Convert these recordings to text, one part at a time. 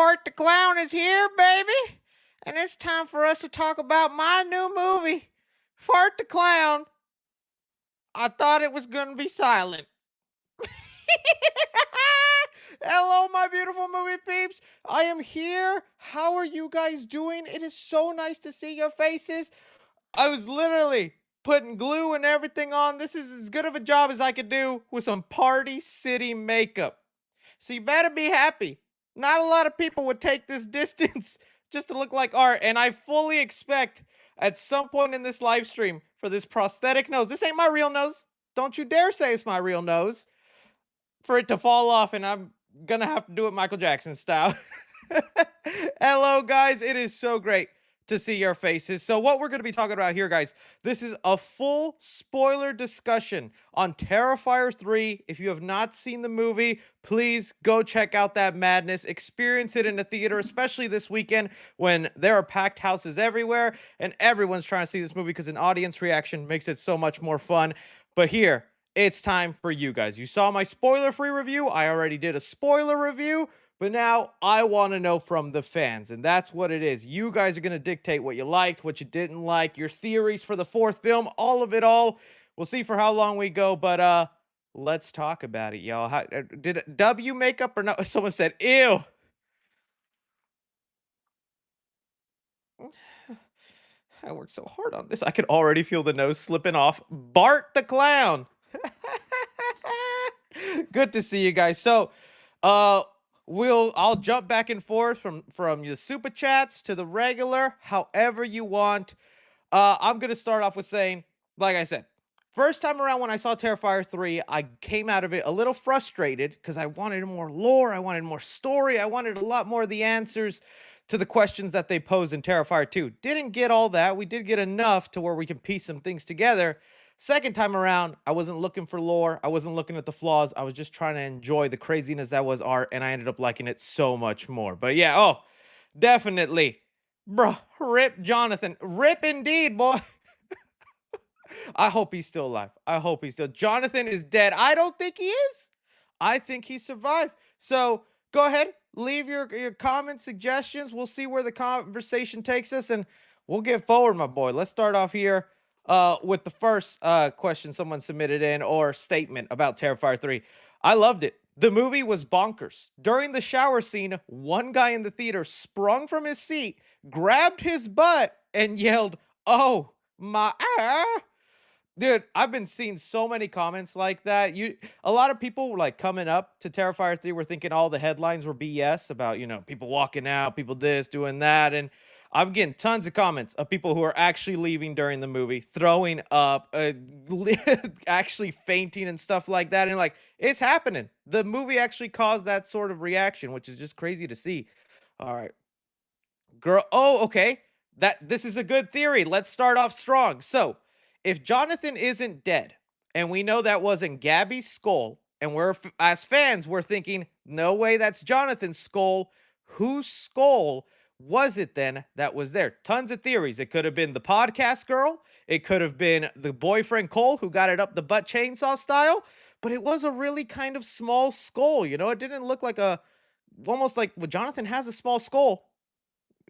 Fart the Clown is here, baby. And it's time for us to talk about my new movie, Fart the Clown. I thought it was going to be silent. Hello, my beautiful movie peeps. I am here. How are you guys doing? It is so nice to see your faces. I was literally putting glue and everything on. This is as good of a job as I could do with some Party City makeup. So you better be happy. Not a lot of people would take this distance just to look like art. And I fully expect at some point in this live stream for this prosthetic nose. This ain't my real nose. Don't you dare say it's my real nose. For it to fall off, and I'm gonna have to do it Michael Jackson style. Hello, guys. It is so great to see your faces. So what we're going to be talking about here, guys, this is a full spoiler discussion on Terrifier 3. If you have not seen the movie, please go check out that madness. Experience it in a theater, especially this weekend when there are packed houses everywhere and everyone's trying to see this movie because an audience reaction makes it so much more fun. But here, it's time for you guys. You saw my spoiler-free review. I already did a spoiler review. But now I want to know from the fans, and that's what it is. You guys are going to dictate what you liked, what you didn't like, your theories for the fourth film, all of it all. We'll see for how long we go, but let's talk about it, y'all. Did W makeup or no? Someone said, ew. I worked so hard on this. I could already feel the nose slipping off. Bart the Clown. Good to see you guys. So, I'll jump back and forth from your super chats to the regular, however you want. I'm gonna start off with saying, like I said, first time around when I saw Terrifier 3, I came out of it a little frustrated because I wanted more lore, I wanted more story, I wanted a lot more of the answers to the questions that they posed in Terrifier 2. Didn't get all that. We did get enough to where we can piece some things together. Second time around, I wasn't looking for lore. I wasn't looking at the flaws. I was just trying to enjoy the craziness that was art, and I ended up liking it so much more. But yeah, oh, definitely. Bro, rip Jonathan. Rip indeed, boy. I hope he's still alive. I hope he's still. Jonathan is dead. I don't think he is. I think he survived. So go ahead, leave your comments, suggestions. We'll see where the conversation takes us, and we'll get forward, my boy. Let's start off here with the first question someone submitted in or statement about Terrifier 3. I loved it. The movie was bonkers. During the shower scene, one guy in the theater sprung from his seat, grabbed his butt, and yelled, "Oh my!" Dude, I've been seeing so many comments like that. A lot of people were like coming up to Terrifier 3 were thinking all the headlines were BS about, people walking out, people this, doing that. And I'm getting tons of comments of people who are actually leaving during the movie, throwing up, actually fainting and stuff like that. And like, it's happening. The movie actually caused that sort of reaction, which is just crazy to see. All right. Girl. Oh, okay. This is a good theory. Let's start off strong. So, if Jonathan isn't dead, and we know that wasn't Gabby's skull, and we're as fans, we're thinking, no way, that's Jonathan's skull. Whose skull was it then that was there? Tons of theories. It could have been the podcast girl. It could have been the boyfriend Cole who got it up the butt chainsaw style. But it was a really kind of small skull. It didn't look like almost like, well, Jonathan has a small skull.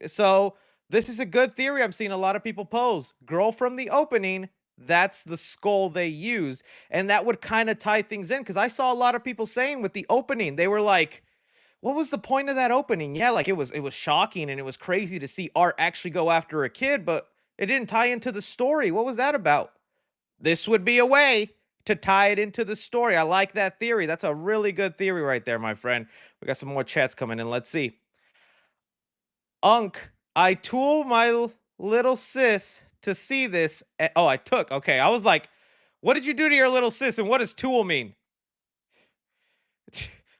So this is a good theory I'm seeing a lot of people pose. Girl from the opening, that's the skull they used. And that would kind of tie things in because I saw a lot of people saying with the opening, they were like, what was the point of that opening? Yeah, like it was shocking and it was crazy to see Art actually go after a kid, but it didn't tie into the story. What was that about? This would be a way to tie it into the story. I like that theory. That's a really good theory right there, my friend. We got some more chats coming in. Let's see. Unk, I tool my little sis to see this. Oh, I took. Okay. I was like, what did you do to your little sis? And what does tool mean?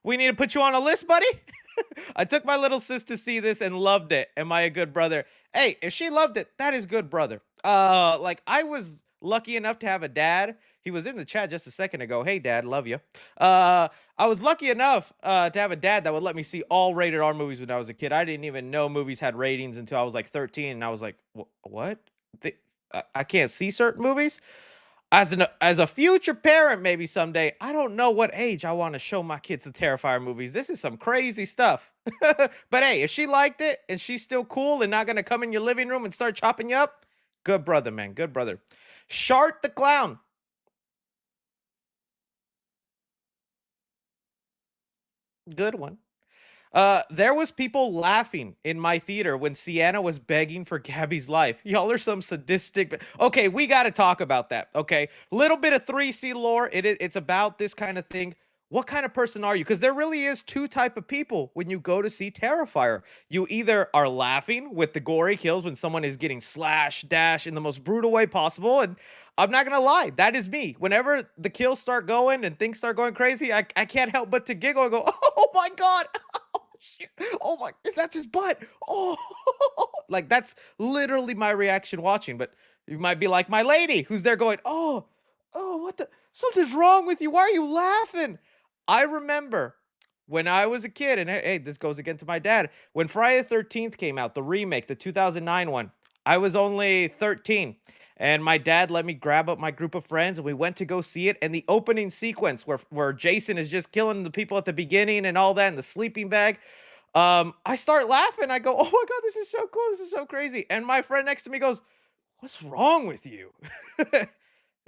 We need to put you on a list, buddy. I took my little sis to see this and loved it. Am I a good brother? Hey, if she loved it, that is good brother. Like I was lucky enough to have a dad. He was in the chat just a second ago. Hey, Dad, love you. I was lucky enough to have a dad that would let me see all rated R movies when I was a kid. I didn't even know movies had ratings until I was like 13, and I was like, what? I can't see certain movies. As a future parent, maybe someday, I don't know what age I want to show my kids the Terrifier movies. This is some crazy stuff. But hey, if she liked it and she's still cool and not gonna come in your living room and start chopping you up, good brother, man, good brother. Shart the clown, good one. There was people laughing in my theater when Sienna was begging for Gabby's life. Y'all are some sadistic. Okay, we got to talk about that. Okay, little bit of 3C lore. It's about this kind of thing. What kind of person are you? Because there really is two type of people when you go to see Terrifier. You either are laughing with the gory kills when someone is getting slash dash in the most brutal way possible, and I'm not gonna lie, that is me. Whenever the kills start going and things start going crazy, I can't help but to giggle and go, "Oh my god, shit. Oh my, that's his butt." Oh, like that's literally my reaction watching. But you might be like my lady who's there going, "Oh, oh, what the? Something's wrong with you. Why are you laughing?" I remember when I was a kid, and hey, this goes again to my dad. When Friday the 13th came out, the remake, the 2009 one, I was only 13. And my dad let me grab up my group of friends and we went to go see it. And the opening sequence where Jason is just killing the people at the beginning and all that in the sleeping bag. I start laughing. I go, "Oh my god, this is so cool. This is so crazy." And my friend next to me goes, "What's wrong with you?"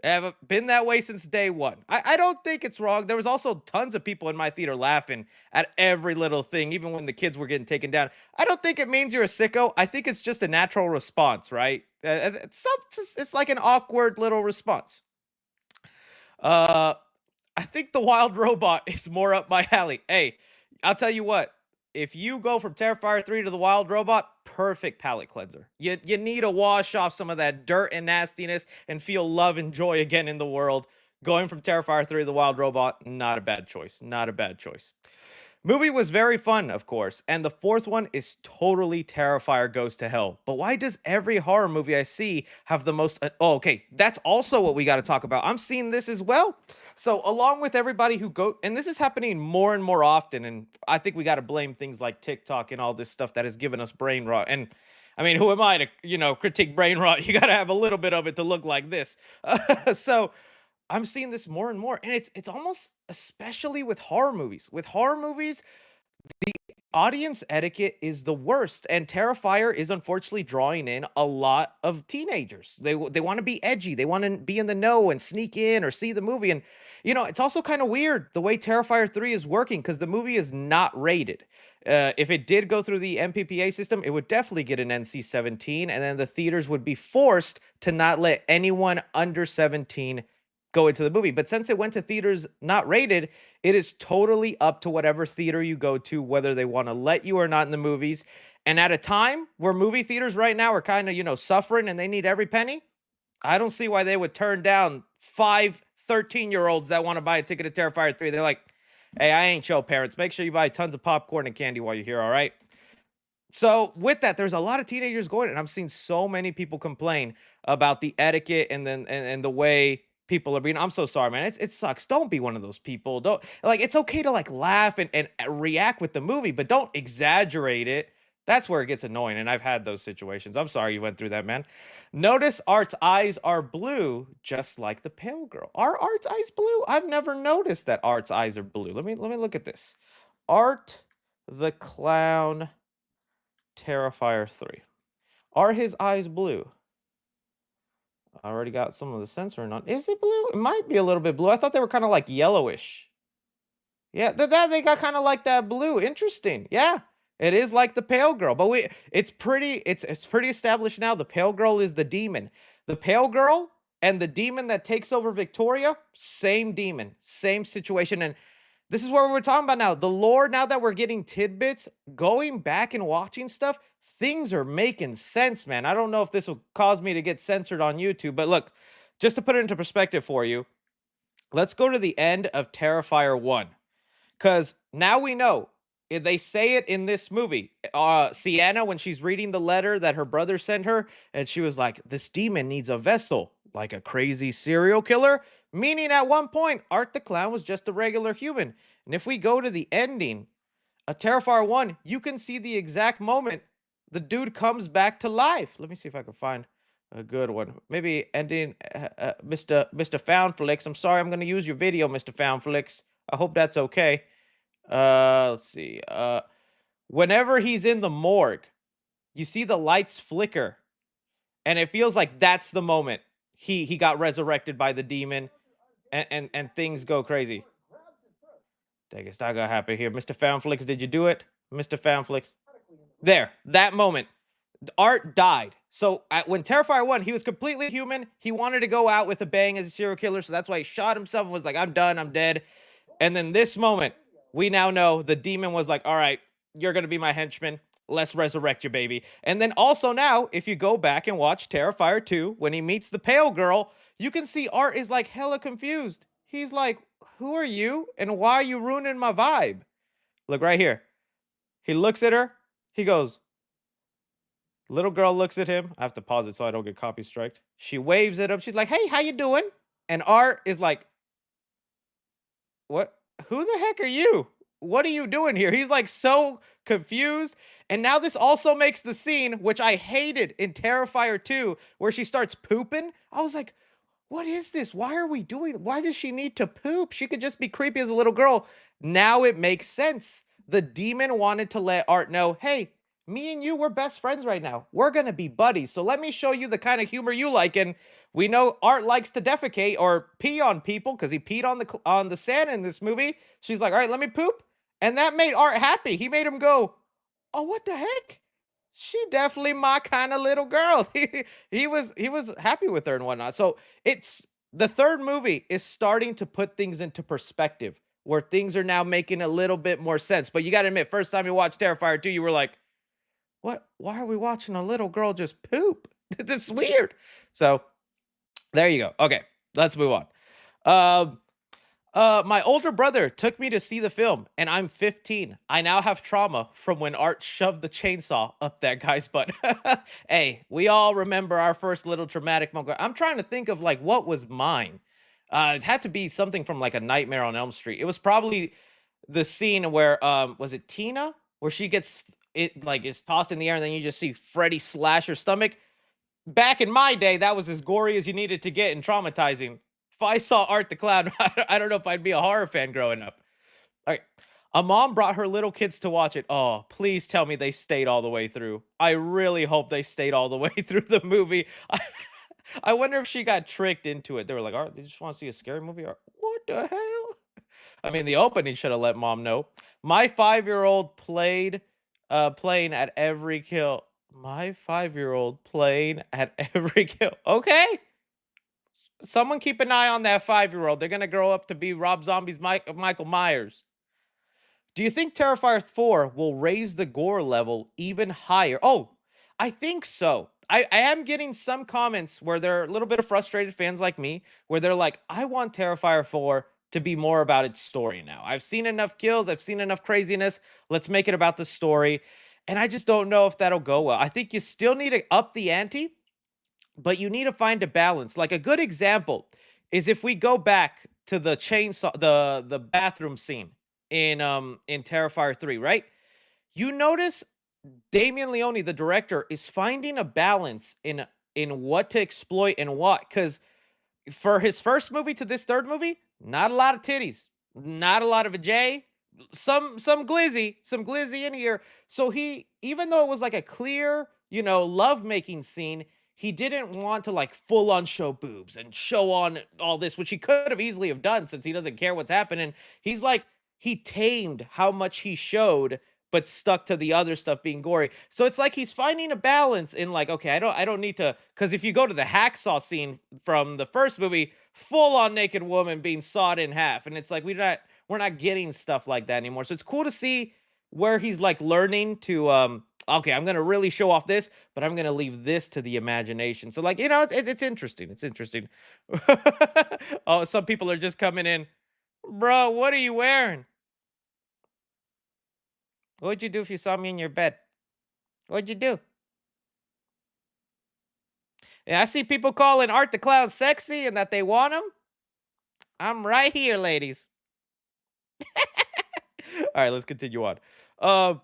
Have been that way since day one. I don't think it's wrong. There was also tons of people in my theater laughing at every little thing, even when the kids were getting taken down. I don't think it means you're a sicko. I think it's just a natural response, right? It's like an awkward little response. Uh, I think the wild robot is more up my alley. Hey, I'll tell you what. If you go from Terrifier 3 to the wild robot, perfect palate cleanser. You need to wash off some of that dirt and nastiness and feel love and joy again in the world. Going from Terrifier 3 to the wild robot, not a bad choice. Not a bad choice. Movie was very fun, of course, and the fourth one is totally Terrifier Goes to Hell. But why does every horror movie I see have the most? Oh, okay, that's also what we got to talk about. I'm seeing this as well. So, along with everybody who go, and this is happening more and more often, and I think we got to blame things like TikTok and all this stuff that has given us brain rot. And I mean, who am I to critique brain rot? You got to have a little bit of it to look like this. So I'm seeing this more and more, and it's almost especially with horror movies. With horror movies, the audience etiquette is the worst, and Terrifier is unfortunately drawing in a lot of teenagers. They want to be edgy, they want to be in the know and sneak in or see the movie. And it's also kind of weird the way Terrifier 3 is working because the movie is not rated. If it did go through the MPPA system, it would definitely get an NC-17, and then the theaters would be forced to not let anyone under 17 go into the movie. But since it went to theaters not rated, it is totally up to whatever theater you go to, whether they want to let you or not in the movies. And at a time where movie theaters right now are kind of, suffering and they need every penny, I don't see why they would turn down 5 13-year-olds that want to buy a ticket to Terrifier 3. They're like, "Hey, I ain't your parents. Make sure you buy tons of popcorn and candy while you're here, all right?" So with that, there's a lot of teenagers going, and I'm seeing so many people complain about the etiquette and then and the way people are being. I'm so sorry, man. It sucks. Don't be one of those people. Don't like. It's okay to like laugh and react with the movie, but don't exaggerate it. That's where it gets annoying, and I've had those situations. I'm sorry you went through that, man. Notice Art's eyes are blue, just like the pale girl. Are Art's eyes blue? I've never noticed that Art's eyes are blue. Let me look at this. Art the clown Terrifier 3. Are his eyes blue? I already got some of the censoring on. Is it blue? It might be a little bit blue. I thought they were kind of like yellowish. Yeah, that they got kind of like that blue. Interesting. Yeah. It is like the pale girl, but it's pretty established now. The pale girl is the demon. The pale girl and the demon that takes over Victoria, same demon, same situation. And this is what we're talking about now. The lore, now that we're getting tidbits, going back and watching stuff, things are making sense, man. I don't know if this will cause me to get censored on YouTube, but look, just to put it into perspective for you, let's go to the end of Terrifier 1. Because now we know. They say it in this movie. Sienna, when she's reading the letter that her brother sent her, and she was like, "This demon needs a vessel, like a crazy serial killer." Meaning at one point, Art the Clown was just a regular human. And if we go to the ending, a Terrifier 1, you can see the exact moment the dude comes back to life. Let me see if I can find A good one. Maybe ending, Mr. Foundflix. I'm sorry, I'm gonna use your video, Mr. Foundflix. I hope that's okay. Let's see. Whenever he's in the morgue, you see the lights flicker, and it feels like that's the moment he got resurrected by the demon, and things go crazy. Dang, it's not gonna happen here. Mr. Foundflix, did you do it? Mr. Foundflix. There, that moment. Art died. So when Terrifier won, he was completely human. He wanted to go out with a bang as a serial killer. So that's why he shot himself and was like, I'm done. I'm dead. And then this moment, we now know the demon was like, all right, you're going to be my henchman. Let's resurrect you, baby. And then also now, if you go back and watch Terrifier 2, when he meets the pale girl, you can see Art is like hella confused. He's like, who are you? And why are you ruining my vibe? Look right here. He looks at her. He goes, little girl looks at him. I have to pause it so I don't get copy striked. She waves at him. She's like, "Hey, how you doing?" And Art is like, "What? Who the heck are you? What are you doing here?" He's like so confused. And now this also makes the scene which I hated in Terrifier 2 where she starts pooping. I was like, what is this? Why are we doing? Why does she need to poop? She could just be creepy as a little girl. Now it makes sense. The demon wanted to let Art know, hey, me and you, we're best friends right now. We're gonna be buddies. So let me show you the kind of humor you like. And we know Art likes to defecate or pee on people because he peed on the sand in this movie. She's like, all right, let me poop. And that made Art happy. He made him go, oh, what the heck? She definitely my kind of little girl. He was happy with her and whatnot. So it's the third movie is starting to put things into perspective where things are now making a little bit more sense. But you got to admit, first time you watched Terrifier 2, you were like, what? Why are we watching a little girl just poop? This is weird. So there you go. Okay, let's move on. Um, my older brother took me to see the film, and I'm 15. I now have trauma from when Art shoved the chainsaw up that guy's butt. Hey, we all remember our first little traumatic moment. I'm trying to think of like what was mine. It had to be something from like a Nightmare on Elm Street. It was probably the scene where was it Tina where she gets it like is tossed in the air and then you just see Freddy slash her stomach. Back in my day, that was as gory as you needed to get and traumatizing. If I saw Art the Clown, I don't know if I'd be a horror fan growing up. All right. A mom brought her little kids to watch it. Oh, please tell me they stayed all the way through. I really hope they stayed all the way through the movie. I wonder if she got tricked into it. They were like, "Art, they just want to see a scary movie." Or, what the hell? I mean, the opening should have let mom know. My 5-year-old playing at every kill. My 5-year-old playing at every kill. Okay. Someone keep an eye on that 5-year-old. They're gonna grow up to be Rob Zombie's Michael Myers. Do you think Terrifier 4 will raise the gore level even higher? Oh, I think so. I am getting some comments where there are a little bit of frustrated fans like me, where they're like, I want Terrifier 4 to be more about its story now. I've seen enough kills, I've seen enough craziness. Let's make it about the story. And I just don't know if that'll go well. I think you still need to up the ante, but you need to find a balance. Like a good example is if we go back to the chainsaw, the bathroom scene in Terrifier 3, right? You notice Damien Leone, the director, is finding a balance in what to exploit and what. Because for his first movie to this third movie, not a lot of titties, not a lot of a J, some glizzy in here. So he, even though it was like a clear, love making scene, he didn't want to like full on show boobs and show on all this, which he could have easily have done since he doesn't care what's happening. He's like he tamed how much he showed but stuck to the other stuff being gory. So it's like he's finding a balance in like, okay, I don't need to, because if you go to the hacksaw scene from the first movie, full on naked woman being sawed in half, and it's like we're not getting stuff like that anymore. So it's cool to see where he's like learning to okay, I'm gonna really show off this, but I'm gonna leave this to the imagination. So like, it's interesting. It's interesting. Oh, some people are just coming in, bro. What are you wearing? What would you do if you saw me in your bed? What'd you do? Yeah, I see people calling Art the Clown sexy and that they want him. I'm right here, ladies. All right, let's continue on. Um,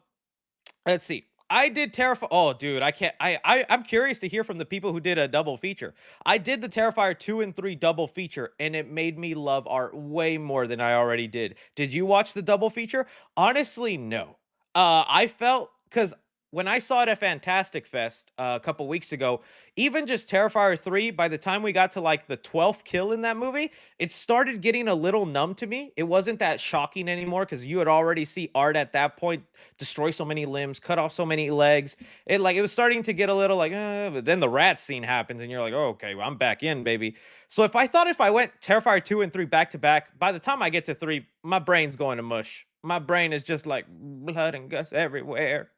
let's see. I did Terrifier. Oh, dude, I can't. I'm curious to hear from the people who did a double feature. I did the Terrifier 2 and 3 double feature, and it made me love art way more than I already did. Did you watch the double feature? Honestly, no. I felt because when I saw it at Fantastic Fest a couple weeks ago, even just Terrifier 3, by the time we got to like the 12th kill in that movie, it started getting a little numb to me. It wasn't that shocking anymore because you had already see art at that point destroy so many limbs, cut off so many legs. It was starting to get a little like, but then the rat scene happens, and you're like, oh, okay, well, I'm back in, baby. So if I went Terrifier 2 and 3 back to back, by the time I get to 3, my brain's going to mush. My brain is just like blood and guts everywhere.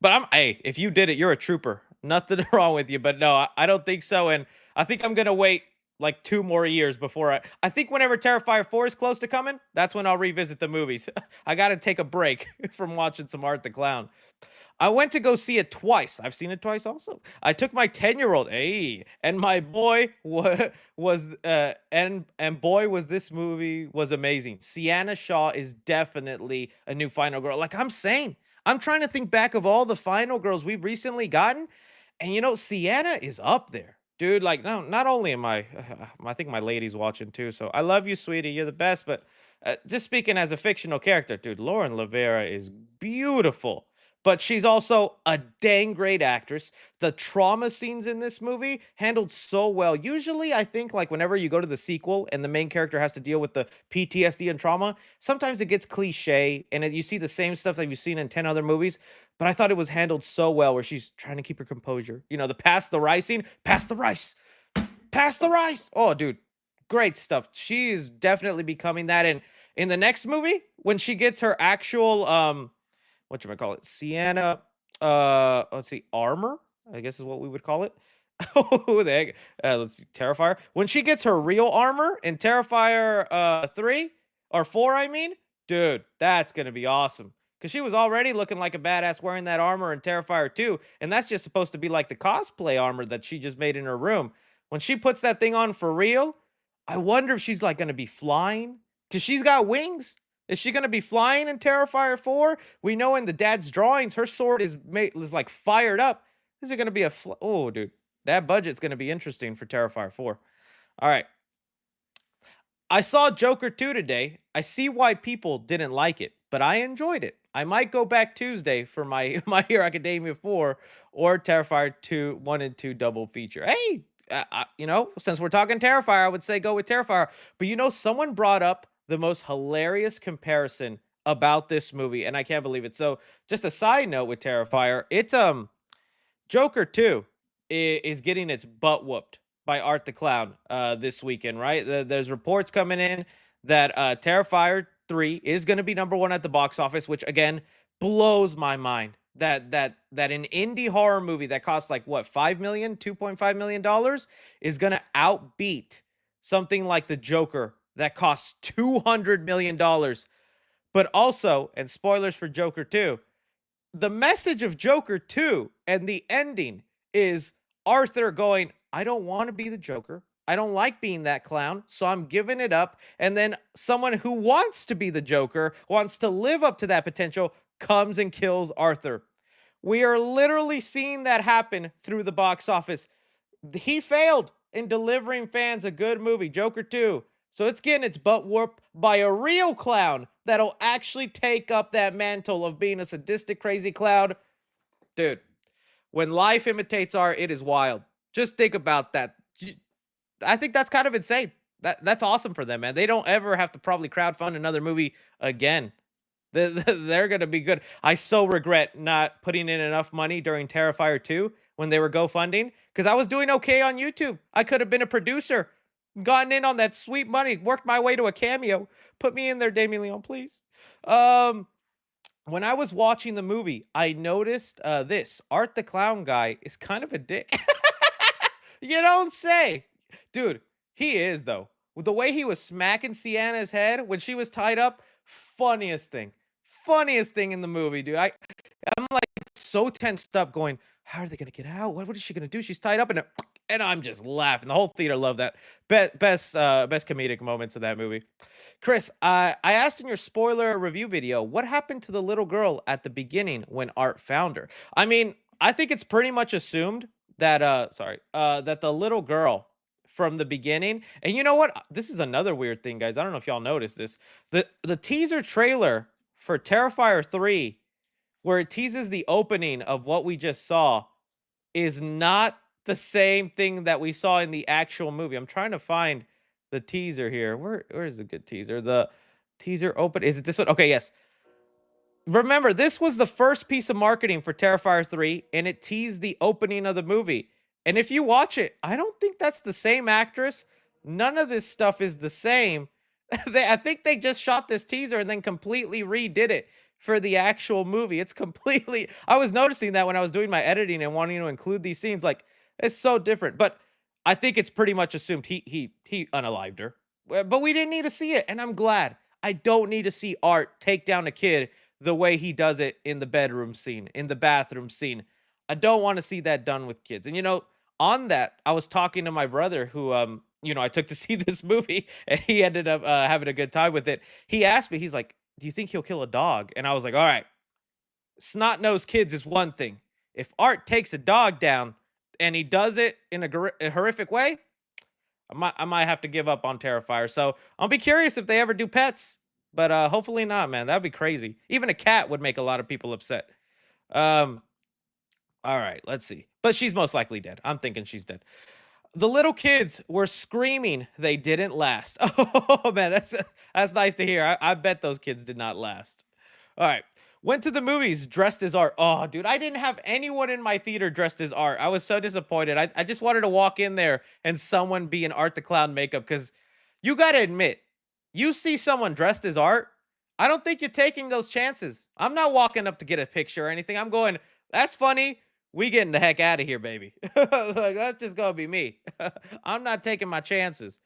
But hey, if you did it, you're a trooper. Nothing wrong with you. But no, I don't think so. And I think I'm gonna wait like 2 more years before I think whenever Terrifier 4 is close to coming, that's when I'll revisit the movies. I gotta take a break from watching some Art the Clown. I went to go see it twice. I've seen it twice also. I took my 10-year-old, hey, and my boy was and boy was this movie was amazing. Sienna Shaw is definitely a new final girl. Like I'm saying, I'm trying to think back of all the final girls we've recently gotten, and Sienna is up there. Dude, like no, not only am I think my lady's watching too. So I love you, sweetie. You're the best, but just speaking as a fictional character, dude, Lauren Lavera is beautiful, but she's also a dang great actress. The trauma scenes in this movie handled so well. Usually, I think like whenever you go to the sequel and the main character has to deal with the PTSD and trauma, sometimes it gets cliche and you see the same stuff that you've seen in 10 other movies. But I thought it was handled so well where she's trying to keep her composure. The pass the rice scene, pass the rice, pass the rice. Oh, dude, great stuff. She's definitely becoming that. And in the next movie, when she gets her actual what you might call it, Sienna, let's see, armor, I guess is what we would call it. Oh, the heck? Let's see, Terrifier. When she gets her real armor in Terrifier 3 or 4, I mean, dude, that's gonna be awesome. Because she was already looking like a badass wearing that armor in Terrifier 2, and that's just supposed to be like the cosplay armor that she just made in her room. When she puts that thing on for real, I wonder if she's like gonna be flying because she's got wings. Is she gonna be flying in Terrifier 4? We know in the dad's drawings, her sword is like fired up. Is it gonna be oh, dude, that budget's gonna be interesting for Terrifier 4. All right, I saw Joker 2 today. I see why people didn't like it, but I enjoyed it. I might go back Tuesday for my My Hero Academia 4 or Terrifier 2 1 and 2 double feature. Hey, since we're talking Terrifier, I would say go with Terrifier. But someone brought up the most hilarious comparison about this movie, and I can't believe it. So, just a side note with Terrifier, it's Joker 2 is getting its butt whooped by Art the Clown this weekend, right? There's reports coming in that Terrifier 3 is going to be number 1 at the box office, which again blows my mind. That an indie horror movie that costs like what, 5 million, 2.5 million dollars is going to outbeat something like The Joker that costs 200 million dollars. But also, and spoilers for Joker 2, the message of Joker 2 and the ending is Arthur going, I don't want to be the Joker. I don't like being that clown, so I'm giving it up. And then someone who wants to be the Joker, wants to live up to that potential, comes and kills Arthur. We are literally seeing that happen through the box office. He failed in delivering fans a good movie, Joker 2. So it's getting its butt whooped by a real clown that'll actually take up that mantle of being a sadistic, crazy clown. Dude, when life imitates art, it is wild. Just think about that. I think that's kind of insane. That's awesome for them, man. They don't ever have to probably crowdfund another movie again. They're going to be good. I so regret not putting in enough money during Terrifier 2 when they were GoFunding because I was doing okay on YouTube. I could have been a producer, gotten in on that sweet money, worked my way to a cameo. Put me in there, Damien Leon, please. When I was watching the movie, I noticed this Art the Clown guy is kind of a dick. You don't say. Dude, he is, though. With the way he was smacking Sienna's head when she was tied up, funniest thing. Funniest thing in the movie, dude. I'm like so tensed up going, how are they going to get out? What is she going to do? She's tied up in a And I'm just laughing. The whole theater loved that. Best comedic moments of that movie. Chris, I asked in your spoiler review video, what happened to the little girl at the beginning when Art found her? I mean, I think it's pretty much assumed that that the little girl from the beginning, and you know what? This is another weird thing, guys. I don't know if y'all noticed this. The teaser trailer for Terrifier 3, where it teases the opening of what we just saw, is not the same thing that we saw in the actual movie. I'm trying to find the teaser here. Where is the good teaser? The teaser open. Is it this one? Okay, yes. Remember, this was the first piece of marketing for Terrifier 3, and it teased the opening of the movie. And if you watch it, I don't think that's the same actress. None of this stuff is the same. I think they just shot this teaser and then completely redid it for the actual movie. It's completely. I was noticing that when I was doing my editing and wanting to include these scenes, like it's so different. But I think it's pretty much assumed he unalived her. But we didn't need to see it, and I'm glad. I don't need to see Art take down a kid the way he does it in the bedroom scene, in the bathroom scene. I don't want to see that done with kids. And on that, I was talking to my brother who I took to see this movie and he ended up having a good time with it. He asked me, he's like, "Do you think he'll kill a dog?" And I was like, "All right, snot-nosed kids is one thing. If Art takes a dog down and he does it in a horrific way, I might have to give up on Terrifier." So I'll be curious if they ever do pets, but hopefully not, man. That'd be crazy. Even a cat would make a lot of people upset. Um, all right, let's see. But she's most likely dead. I'm thinking she's dead. The little kids were screaming they didn't last. Oh man, that's nice to hear. I bet those kids did not last. All right. Went to the movies dressed as Art. Oh, dude, I didn't have anyone in my theater dressed as Art. I was so disappointed. I just wanted to walk in there and someone be in Art the Clown makeup because you got to admit, you see someone dressed as Art, I don't think you're taking those chances. I'm not walking up to get a picture or anything. I'm going, that's funny. We getting the heck out of here, baby. Like, that's just going to be me. I'm not taking my chances.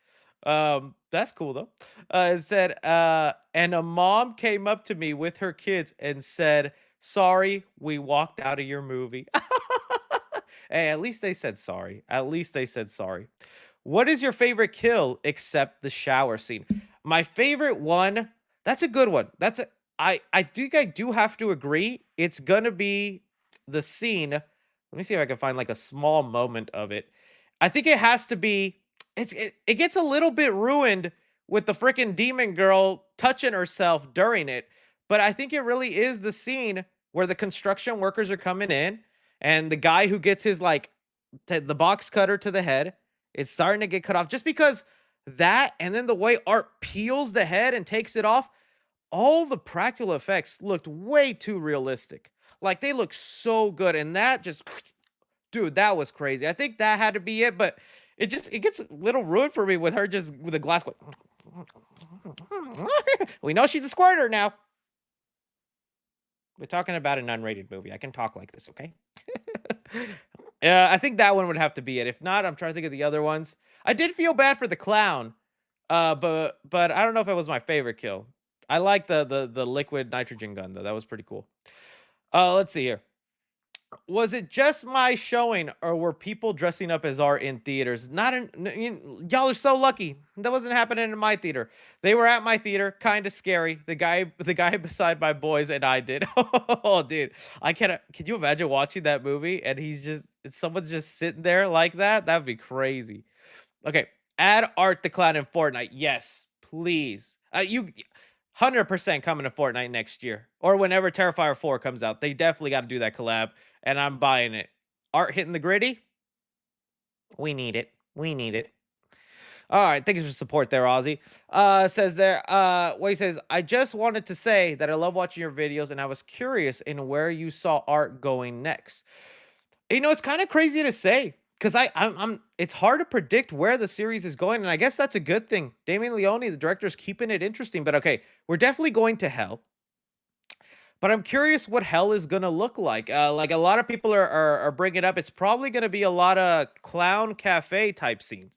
That's cool though. It said, and a mom came up to me with her kids and said, "Sorry, we walked out of your movie." Hey, at least they said sorry. At least they said sorry. What is your favorite kill except the shower scene? My favorite one, that's a good one. I think I do have to agree. It's gonna be the scene. Let me see if I can find like a small moment of it. I think it has to be it gets a little bit ruined with the freaking demon girl touching herself during it, but I think it really is the scene where the construction workers are coming in and the guy who gets his like the box cutter to the head is starting to get cut off just because that and then the way Art peels the head and takes it off, all the practical effects looked way too realistic. Like they look so good and that just dude, that was crazy. I think that had to be it, but it gets a little ruined for me with her just with a glass going. We know she's a squirter now. We're talking about an unrated movie. I can talk like this, okay? Yeah, I think that one would have to be it. If not, I'm trying to think of the other ones. I did feel bad for the clown, but I don't know if it was my favorite kill. I like the liquid nitrogen gun though. That was pretty cool. Let's see here. Was it just my showing, or were people dressing up as Art in theaters? Not in y'all are so lucky. That wasn't happening in my theater. They were at my theater, kind of scary. The guy beside my boys and I did. Oh, dude, I can't. Can you imagine watching that movie and someone's just sitting there like that? That'd be crazy. Okay, add Art the Clown in Fortnite. Yes, please. You 100% coming to Fortnite next year or whenever Terrifier 4 comes out. They definitely got to do that collab, and I'm buying it. Art hitting the gritty. We need it. We need it. All right, thank you for support there, Ozzy. Says there, what he says, I just wanted to say that I love watching your videos, and I was curious in where you saw Art going next. It's kind of crazy to say because I'm it's hard to predict where the series is going, and I guess that's a good thing. Damien Leone, the director, is keeping it interesting. But okay, we're definitely going to hell. But I'm curious what hell is gonna look like. Like a lot of people are bringing up, it's probably gonna be a lot of clown cafe type scenes.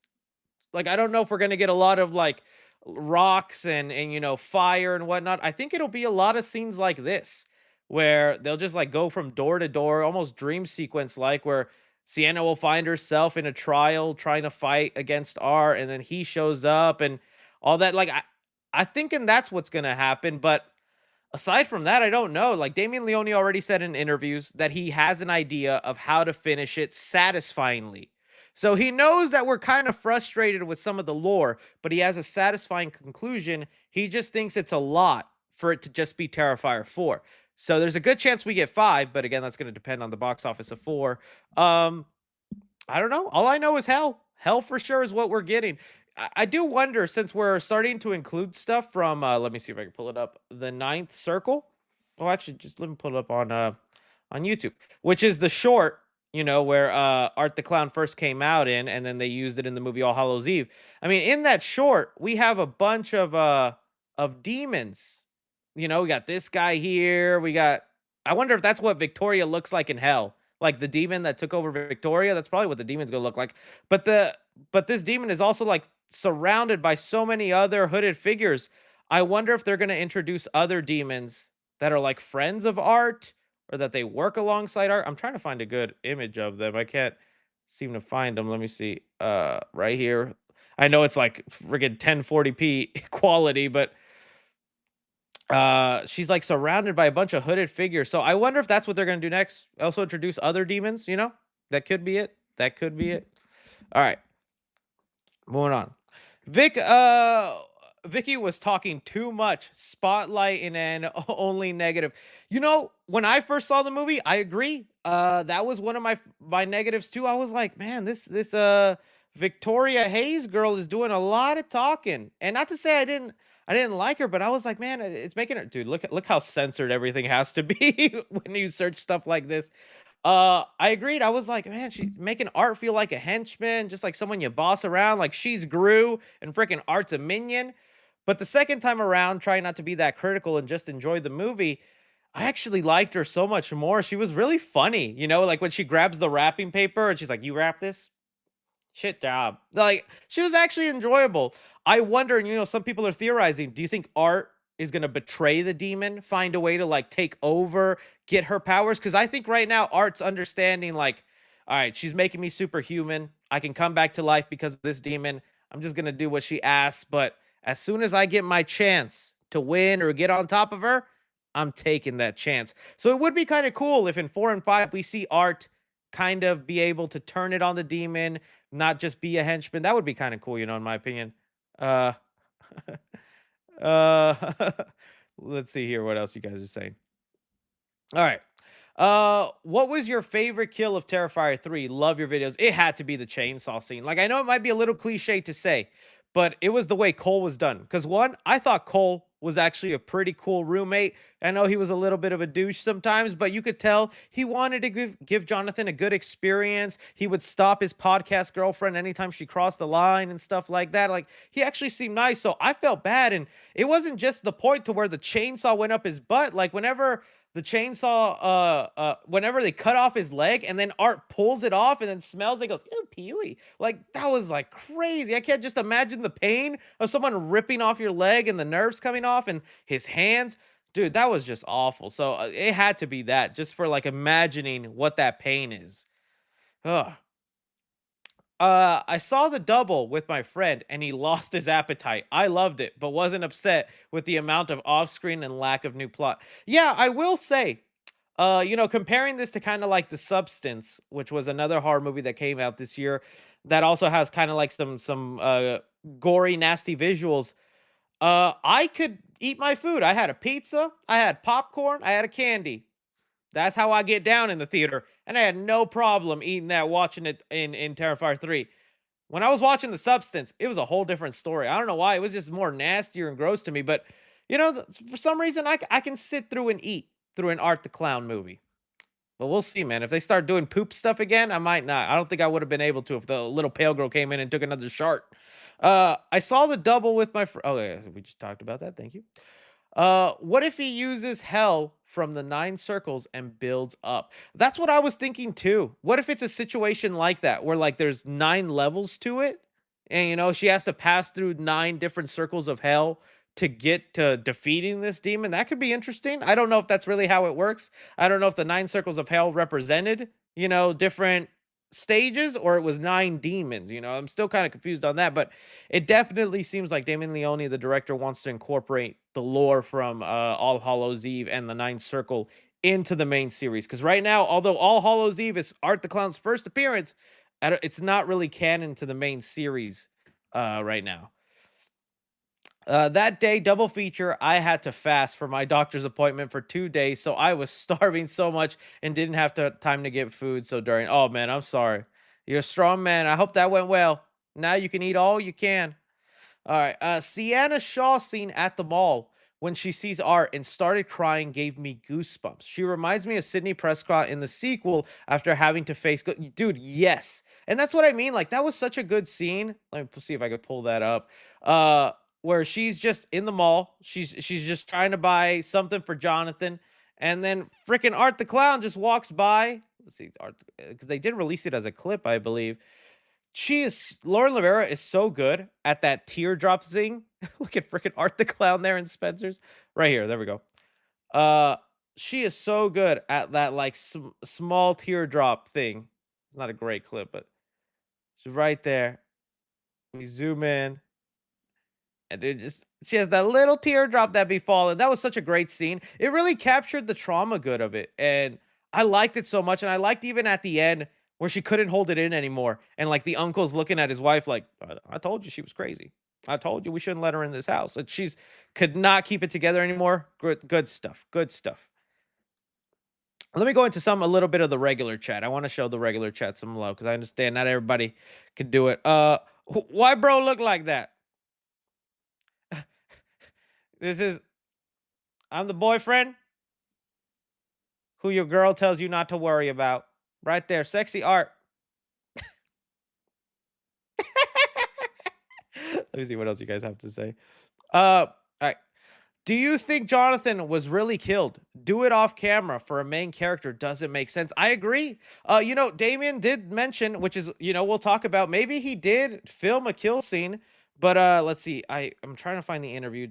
Like I don't know if we're gonna get a lot of like rocks and fire and whatnot. I think it'll be a lot of scenes like this where they'll just like go from door to door, almost dream sequence like where Sienna will find herself in a trial trying to fight against Art, and then he shows up and all that. Like I thinking that's what's gonna happen, but aside from that, I don't know. Like Damian Leone already said in interviews that he has an idea of how to finish it satisfyingly. So he knows that we're kind of frustrated with some of the lore, but he has a satisfying conclusion. He just thinks it's a lot for it to just be Terrifier 4. So there's a good chance we get 5, but again, that's going to depend on the box office of 4. Um I don't know. All I know is hell. Hell for sure is what we're getting. I do wonder, since we're starting to include stuff from let me see if I can pull it up. The Ninth Circle. Oh, actually, just let me pull it up on YouTube, which is the short, where Art the Clown first came out in, and then they used it in the movie All Hallows Eve. I mean, in that short, we have a bunch of demons. We got this guy here. We got I wonder if that's what Victoria looks like in hell. Like the demon that took over Victoria, that's probably what the demon's gonna look like. But this demon is also like surrounded by so many other hooded figures. I wonder if they're gonna introduce other demons that are like friends of Art or that they work alongside Art. I'm trying to find a good image of them. I can't seem to find them. Let me see. Right here. I know it's like friggin' 1040p quality, but she's like surrounded by a bunch of hooded figures. So I wonder if that's what they're gonna do next. Also introduce other demons, That could be it. That could be it. All right, moving on. Vic Vicky was talking too much, spotlighting and only negative. When I first saw the movie, I agree. That was one of my negatives too. I was like, man, this Victoria Hayes girl is doing a lot of talking. And not to say I didn't like her, but I was like, man, it's making her, dude, look how censored everything has to be when you search stuff like this. I agreed. I was like, man, she's making Art feel like a henchman, just like someone you boss around. Like she's Gru and freaking Art's a minion. But the second time around, trying not to be that critical and just enjoy the movie, I actually liked her so much more. She was really funny, like when she grabs the wrapping paper and she's like, "You wrap this? Shit job." Like, she was actually enjoyable. I wonder, and some people are theorizing, do you think Art is gonna betray the demon, find a way to like take over, get her powers? Because I think right now Art's understanding, like, all right, she's making me superhuman. I can come back to life because of this demon. I'm just gonna do what she asks. But as soon as I get my chance to win or get on top of her, I'm taking that chance. So it would be kind of cool if in 4 and 5 we see Art kind of be able to turn it on the demon, not just be a henchman. That would be kind of cool, in my opinion. Uh, uh, let's see here what else you guys are saying. All right. What was your favorite kill of Terrifier 3? Love your videos. It had to be the chainsaw scene. Like, I know it might be a little cliche to say, but it was the way Cole was done. Because one, I thought Cole was actually a pretty cool roommate. I know he was a little bit of a douche sometimes, but you could tell he wanted to give Jonathan a good experience. He would stop his podcast girlfriend anytime she crossed the line and stuff like that. Like, he actually seemed nice. So I felt bad. And it wasn't just the point to where the chainsaw went up his butt. Like, whenever the chainsaw whenever they cut off his leg and then Art pulls it off and then smells it, goes, ew, peely. Like, that was like crazy. I can't just imagine the pain of someone ripping off your leg and the nerves coming off and his hands. Dude, that was just awful. So it had to be that, just for like imagining what that pain is. Ugh. I saw the double with my friend and he lost his appetite. I loved it, but wasn't upset with the amount of off-screen and lack of new plot. Yeah, I will say, comparing this to kind of like The Substance, which was another horror movie that came out this year that also has kind of like some gory, nasty visuals. I could eat my food. I had a pizza, I had popcorn, I had a candy. That's how I get down in the theater. And I had no problem eating that, watching it in Terrifier 3. When I was watching The Substance, it was a whole different story. I don't know why. It was just more nastier and gross to me. But, for some reason, I can sit through and eat through an Art the Clown movie. But we'll see, man. If they start doing poop stuff again, I might not. I don't think I would have been able to if the little pale girl came in and took another shart. I saw the double with my friend. Oh, yeah, we just talked about that. Thank you. What if he uses hell from the 9 circles and builds up? That's what I was thinking too. What if it's a situation like that where like there's 9 levels to it and she has to pass through 9 different circles of hell to get to defeating this demon? That could be interesting. I don't know if that's really how it works. I don't know if the 9 circles of hell represented, different stages or it was 9 demons, you know? I'm still kind of confused on that, but it definitely seems like Damon Leone, the director, wants to incorporate the lore from All Hallows Eve and the Ninth Circle into the main series. Because right now, although All Hallows Eve is Art the Clown's first appearance, it's not really canon to the main series right now. That day, double feature, I had to fast for my doctor's appointment for 2 days, so I was starving so much and didn't have time to get food. So during, oh man, I'm sorry. You're a strong man. I hope that went well. Now you can eat all you can. All right. Sienna Shaw scene at the mall when she sees Art and started crying gave me goosebumps. She reminds me of Sidney Prescott in the sequel after having to face. Dude, yes. And that's what I mean. Like, that was such a good scene. Let me see if I could pull that up. Where she's just in the mall. She's just trying to buy something for Jonathan. And then freaking Art the Clown just walks by. Let's see, Art, because they did release it as a clip, I believe. Lauren Rivera is so good at that teardrop thing. Look at freaking Art the Clown there in Spencer's. Right here. There we go. Uh she is so good at that like small teardrop thing. It's not a great clip, but she's right there. We zoom in. And it just she has that little teardrop that be falling. That was such a great scene. It really captured the trauma good of it. And I liked it so much. And I liked even at the end where she couldn't hold it in anymore. And like the uncle's looking at his wife like, I told you she was crazy. I told you we shouldn't let her in this house. And she's could not keep it together anymore. Good stuff. Good stuff. Let me go into a little bit of the regular chat. I want to show the regular chat some love because I understand not everybody can do it. Why bro look like that? This is I'm the boyfriend who your girl tells you not to worry about. Right there, sexy Art. Let me see what else you guys have to say. All right. Do you think Jonathan was really killed? Do it off camera for a main character doesn't make sense. I agree. Damien did mention, which is, we'll talk about maybe he did film a kill scene, but let's see. I'm trying to find the interview.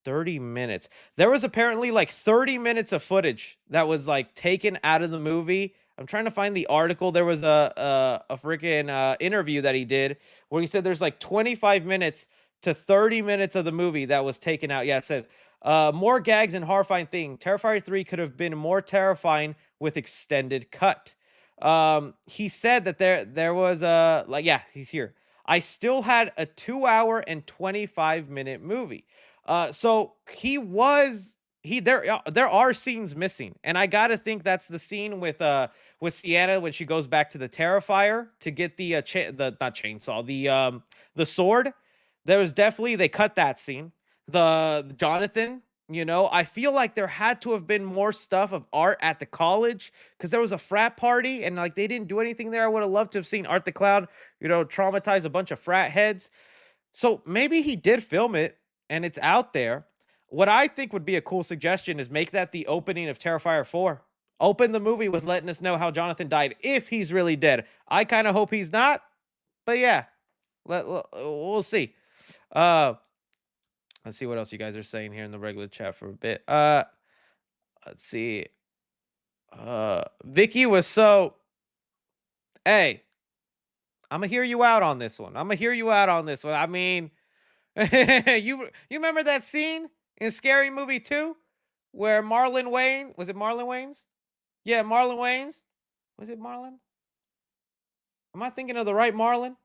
30 minutes. There was apparently like 30 minutes of footage that was like taken out of the movie. I'm trying to find the article. There was a freaking interview that he did where he said there's like 25 minutes to 30 minutes of the movie that was taken out. Yeah, it says more gags and horrifying thing. Terrifier 3 could have been more terrifying with extended cut. He said that there was yeah, he's here. I still had a 2 hour and 25-minute movie. So there are scenes missing, and I gotta think that's the scene with Sienna when she goes back to the Terrifier to get the not chainsaw, the sword. There was definitely they cut that scene. The Jonathan, I feel like there had to have been more stuff of Art at the college because there was a frat party and like they didn't do anything there. I would have loved to have seen Art the Clown, traumatize a bunch of frat heads. So maybe he did film it and it's out there. What I think would be a cool suggestion is make that the opening of Terrifier 4. Open the movie with letting us know how Jonathan died if he's really dead. I kind of hope he's not, but yeah, we'll see. Let's see what else you guys are saying here in the regular chat for a bit. Let's see. Vicky was so. Hey, I'm gonna hear you out on this one. I mean, you remember that scene in Scary Movie 2 where Marlon Wayne was it Marlon Wayans? Yeah, Marlon Wayans. Was it Marlon? Am I thinking of the right Marlon?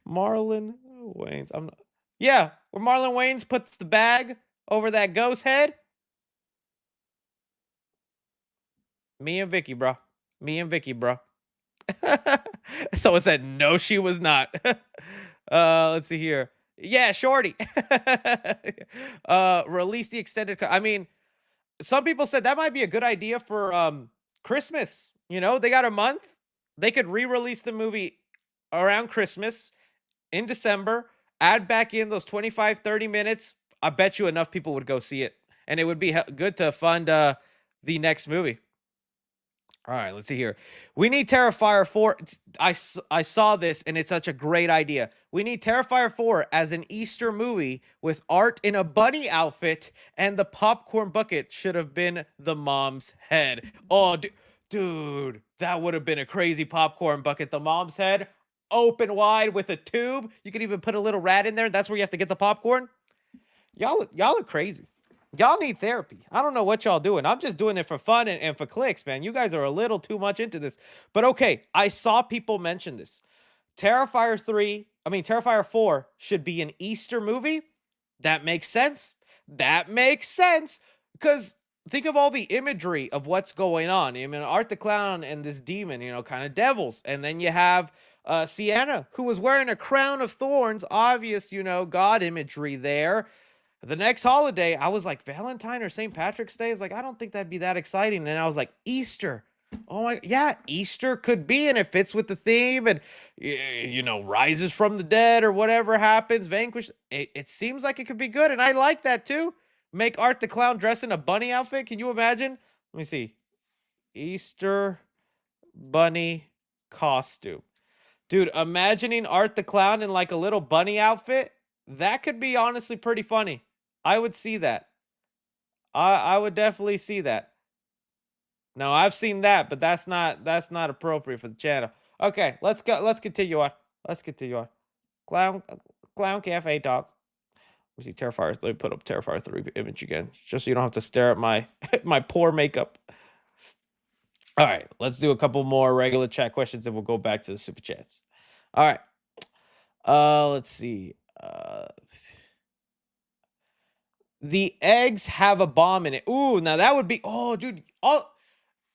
Marlon Wayans. I'm not. Yeah, where Marlon Wayans puts the bag over that ghost head. Me and Vicky, bro. Someone said no, she was not. Let's see here. Yeah, Shorty. Release the extended cut. I mean, some people said that might be a good idea for Christmas. They got a month. They could re-release the movie around Christmas in December, add back in those 25, 30 minutes. I bet you enough people would go see it. And it would be good to fund the next movie. All right, let's see here. We need Terrifier 4. I saw this, and it's such a great idea. We need Terrifier 4 as an Easter movie with Art in a bunny outfit, and the popcorn bucket should have been the mom's head. Oh, Dude, that would have been a crazy popcorn bucket. The mom's head open wide with a tube. You could even put a little rat in there. That's where you have to get the popcorn. Y'all are crazy. Y'all need therapy. I don't know what y'all doing. I'm just doing it for fun and for clicks, man. You guys are a little too much into this. But okay, I saw people mention this. Terrifier 4 should be an Easter movie. That makes sense. That makes sense. Because think of all the imagery of what's going on. I mean, Art the Clown and this demon, kind of devils. And then you have Sienna, who was wearing a crown of thorns, obvious, God imagery there. The next holiday, I was like, Valentine or St. Patrick's Day? Is like, I don't think that'd be that exciting. And I was like, Easter. Oh my, yeah, Easter could be, and it fits with the theme, and rises from the dead or whatever happens, vanquish. It seems like it could be good, and I like that too. Make Art the Clown dress in a bunny outfit. Can you imagine? Let me see. Easter bunny costume. Dude, imagining Art the Clown in like a little bunny outfit, that could be honestly pretty funny. I would see that. I would definitely see that. No, I've seen that, but that's not appropriate for the channel. Okay, let's go. Let's continue on. Let's continue on. Clown Clown Cafe Talk. Let me see Terrifier. Let me put up Terrifier 3 image again, just so you don't have to stare at my my poor makeup. All right, let's do a couple more regular chat questions, and we'll go back to the super chats. All right. Let's see. The eggs have a bomb in it. Ooh, now that would be. Oh, dude.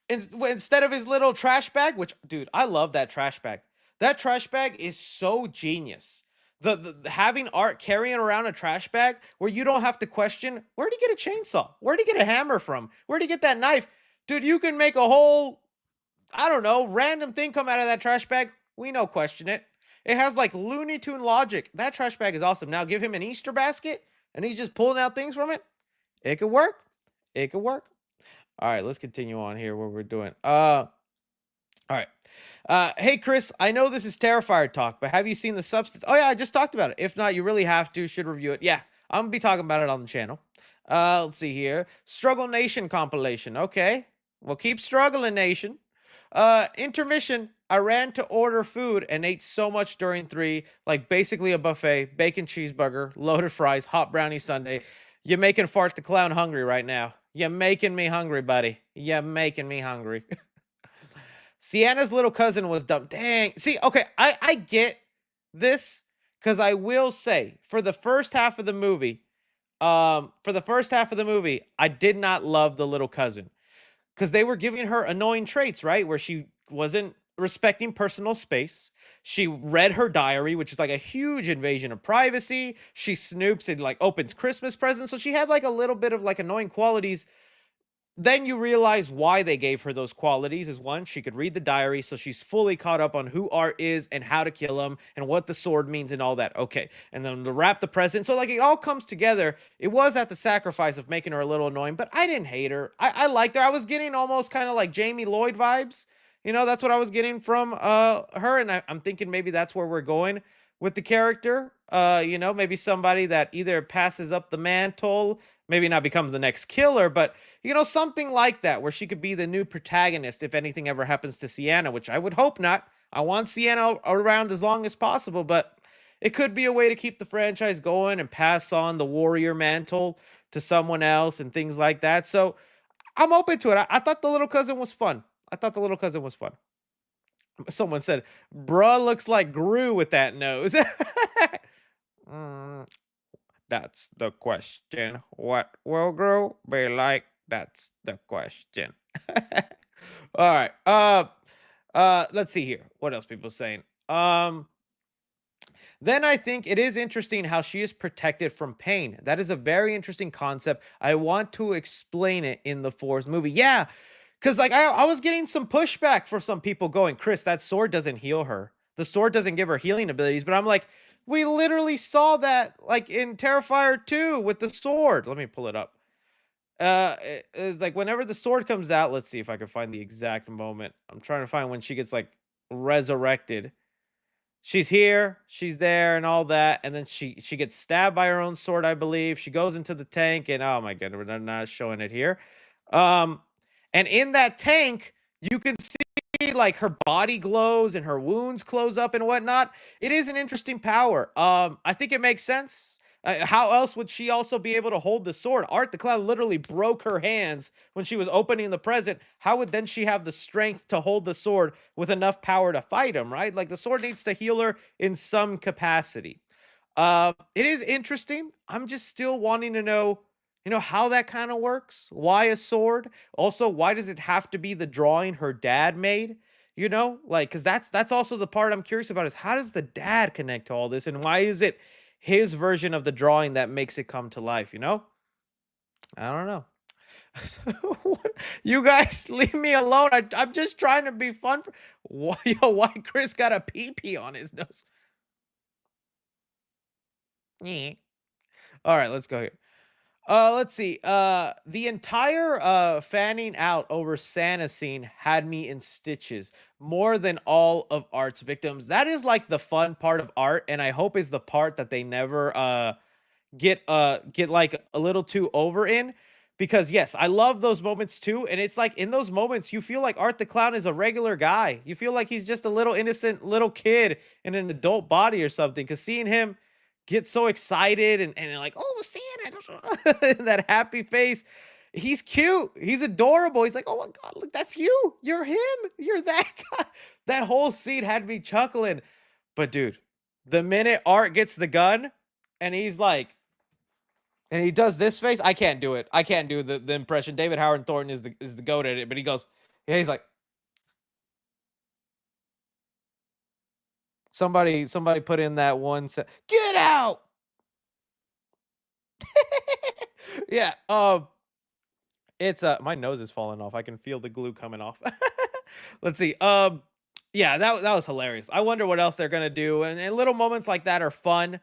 Instead of his little trash bag, which, dude, I love that trash bag. That trash bag is so genius. The having Art carrying around a trash bag where you don't have to question, where'd he get a chainsaw? Where'd he get a hammer from? Where'd he get that knife? Dude, you can make a whole, I don't know, random thing come out of that trash bag. We no question it. It has like Looney Tune logic. That trash bag is awesome. Now give him an Easter basket and he's just pulling out things from it. It could work. It could work. All right, let's continue on here. What we're doing. All right. Hey Chris, I know this is Terrifier talk, but have you seen the substance? Oh yeah, I just talked about it. If not, you really have to. Should review it. Yeah, I'm gonna be talking about it on the channel. Let's see here. Struggle Nation compilation. Okay, well keep struggling, Nation. Intermission. I ran to order food and ate so much during 3, like basically a buffet, bacon cheeseburger, loaded fries, hot brownie sundae. You're making Fart the Clown hungry right now. You're making me hungry, buddy. You're making me hungry. Sienna's little cousin was dumb. Dang. See, okay, I get this, because I will say, for the first half of the movie, I did not love the little cousin, because they were giving her annoying traits, right? Where she wasn't respecting personal space. She read her diary, which is like a huge invasion of privacy. She snoops and like opens Christmas presents. So she had like a little bit of like annoying qualities. Then you realize why they gave her those qualities is, one, she could read the diary, so she's fully caught up on who Art is and how to kill him and what the sword means and all that. Okay. And then to wrap the present. So like it all comes together. It was at the sacrifice of making her a little annoying, but I didn't hate her. I liked her. I was getting almost kind of like Jamie Lloyd vibes. That's what I was getting from her. And I'm thinking maybe that's where we're going with the character. Maybe somebody that either passes up the mantle, maybe not becomes the next killer, but something like that, where she could be the new protagonist if anything ever happens to Sienna, which I would hope not. I want Sienna around as long as possible, but it could be a way to keep the franchise going and pass on the warrior mantle to someone else and things like that. So I'm open to it. I thought the little cousin was fun. Someone said, bruh looks like Gru with that nose. Mm, that's the question. What will Gru be like? That's the question. All right. Let's see here. What else people saying? Then I think it is interesting how she is protected from pain. That is a very interesting concept. I want to explain it in the 4th movie. Yeah, because like I was getting some pushback for some people going, Chris, that sword doesn't heal her. The sword doesn't give her healing abilities. But I'm like, we literally saw that like in Terrifier 2 with the sword. Let me pull it up. It's like whenever the sword comes out, let's see if I can find the exact moment. I'm trying to find when she gets like resurrected. She's here, she's there, and all that, and then she gets stabbed by her own sword, I believe. She goes into the tank, and oh my god, we're not showing it here. And in that tank, You can see like her body glows and her wounds close up and whatnot. It is an interesting power. I think it makes sense. How else would she also be able to hold the sword? Art the Clown literally broke her hands when she was opening the present. How would then she have the strength to hold the sword with enough power to fight him, right? Like the sword needs to heal her in some capacity. It is interesting. I'm just still wanting to know, how that kind of works. Why a sword? Also, why does it have to be the drawing her dad made? Like, because that's also the part I'm curious about is how does the dad connect to all this, and why is it his version of the drawing that makes it come to life? I don't know. So, you guys leave me alone. I'm just trying to be fun. Why Chris got a pee pee on his nose? Yeah. All right, let's go here. Let's see. The entire fanning out over Santa scene had me in stitches more than all of Art's victims. That is like the fun part of Art, and I hope is the part that they never get like a little too over in, because yes, I love those moments too, and it's like in those moments you feel like Art the Clown is a regular guy. You feel like he's just a little innocent little kid in an adult body or something, because seeing him get so excited and like, oh, Santa, that happy face, he's cute, he's adorable, he's like, oh my god, look, that's you, you're him, you're that guy. That whole scene had me chuckling. But dude, the minute Art gets the gun and he's like, and he does this face. I can't do it. I can't do the impression. David Howard Thornton is the goat at it, but he goes, yeah, he's like, somebody put in that one get out. Yeah. It's my nose is falling off. I can feel the glue coming off. Let's see. Yeah, that was hilarious. I wonder what else they're gonna do. And little moments like that are fun.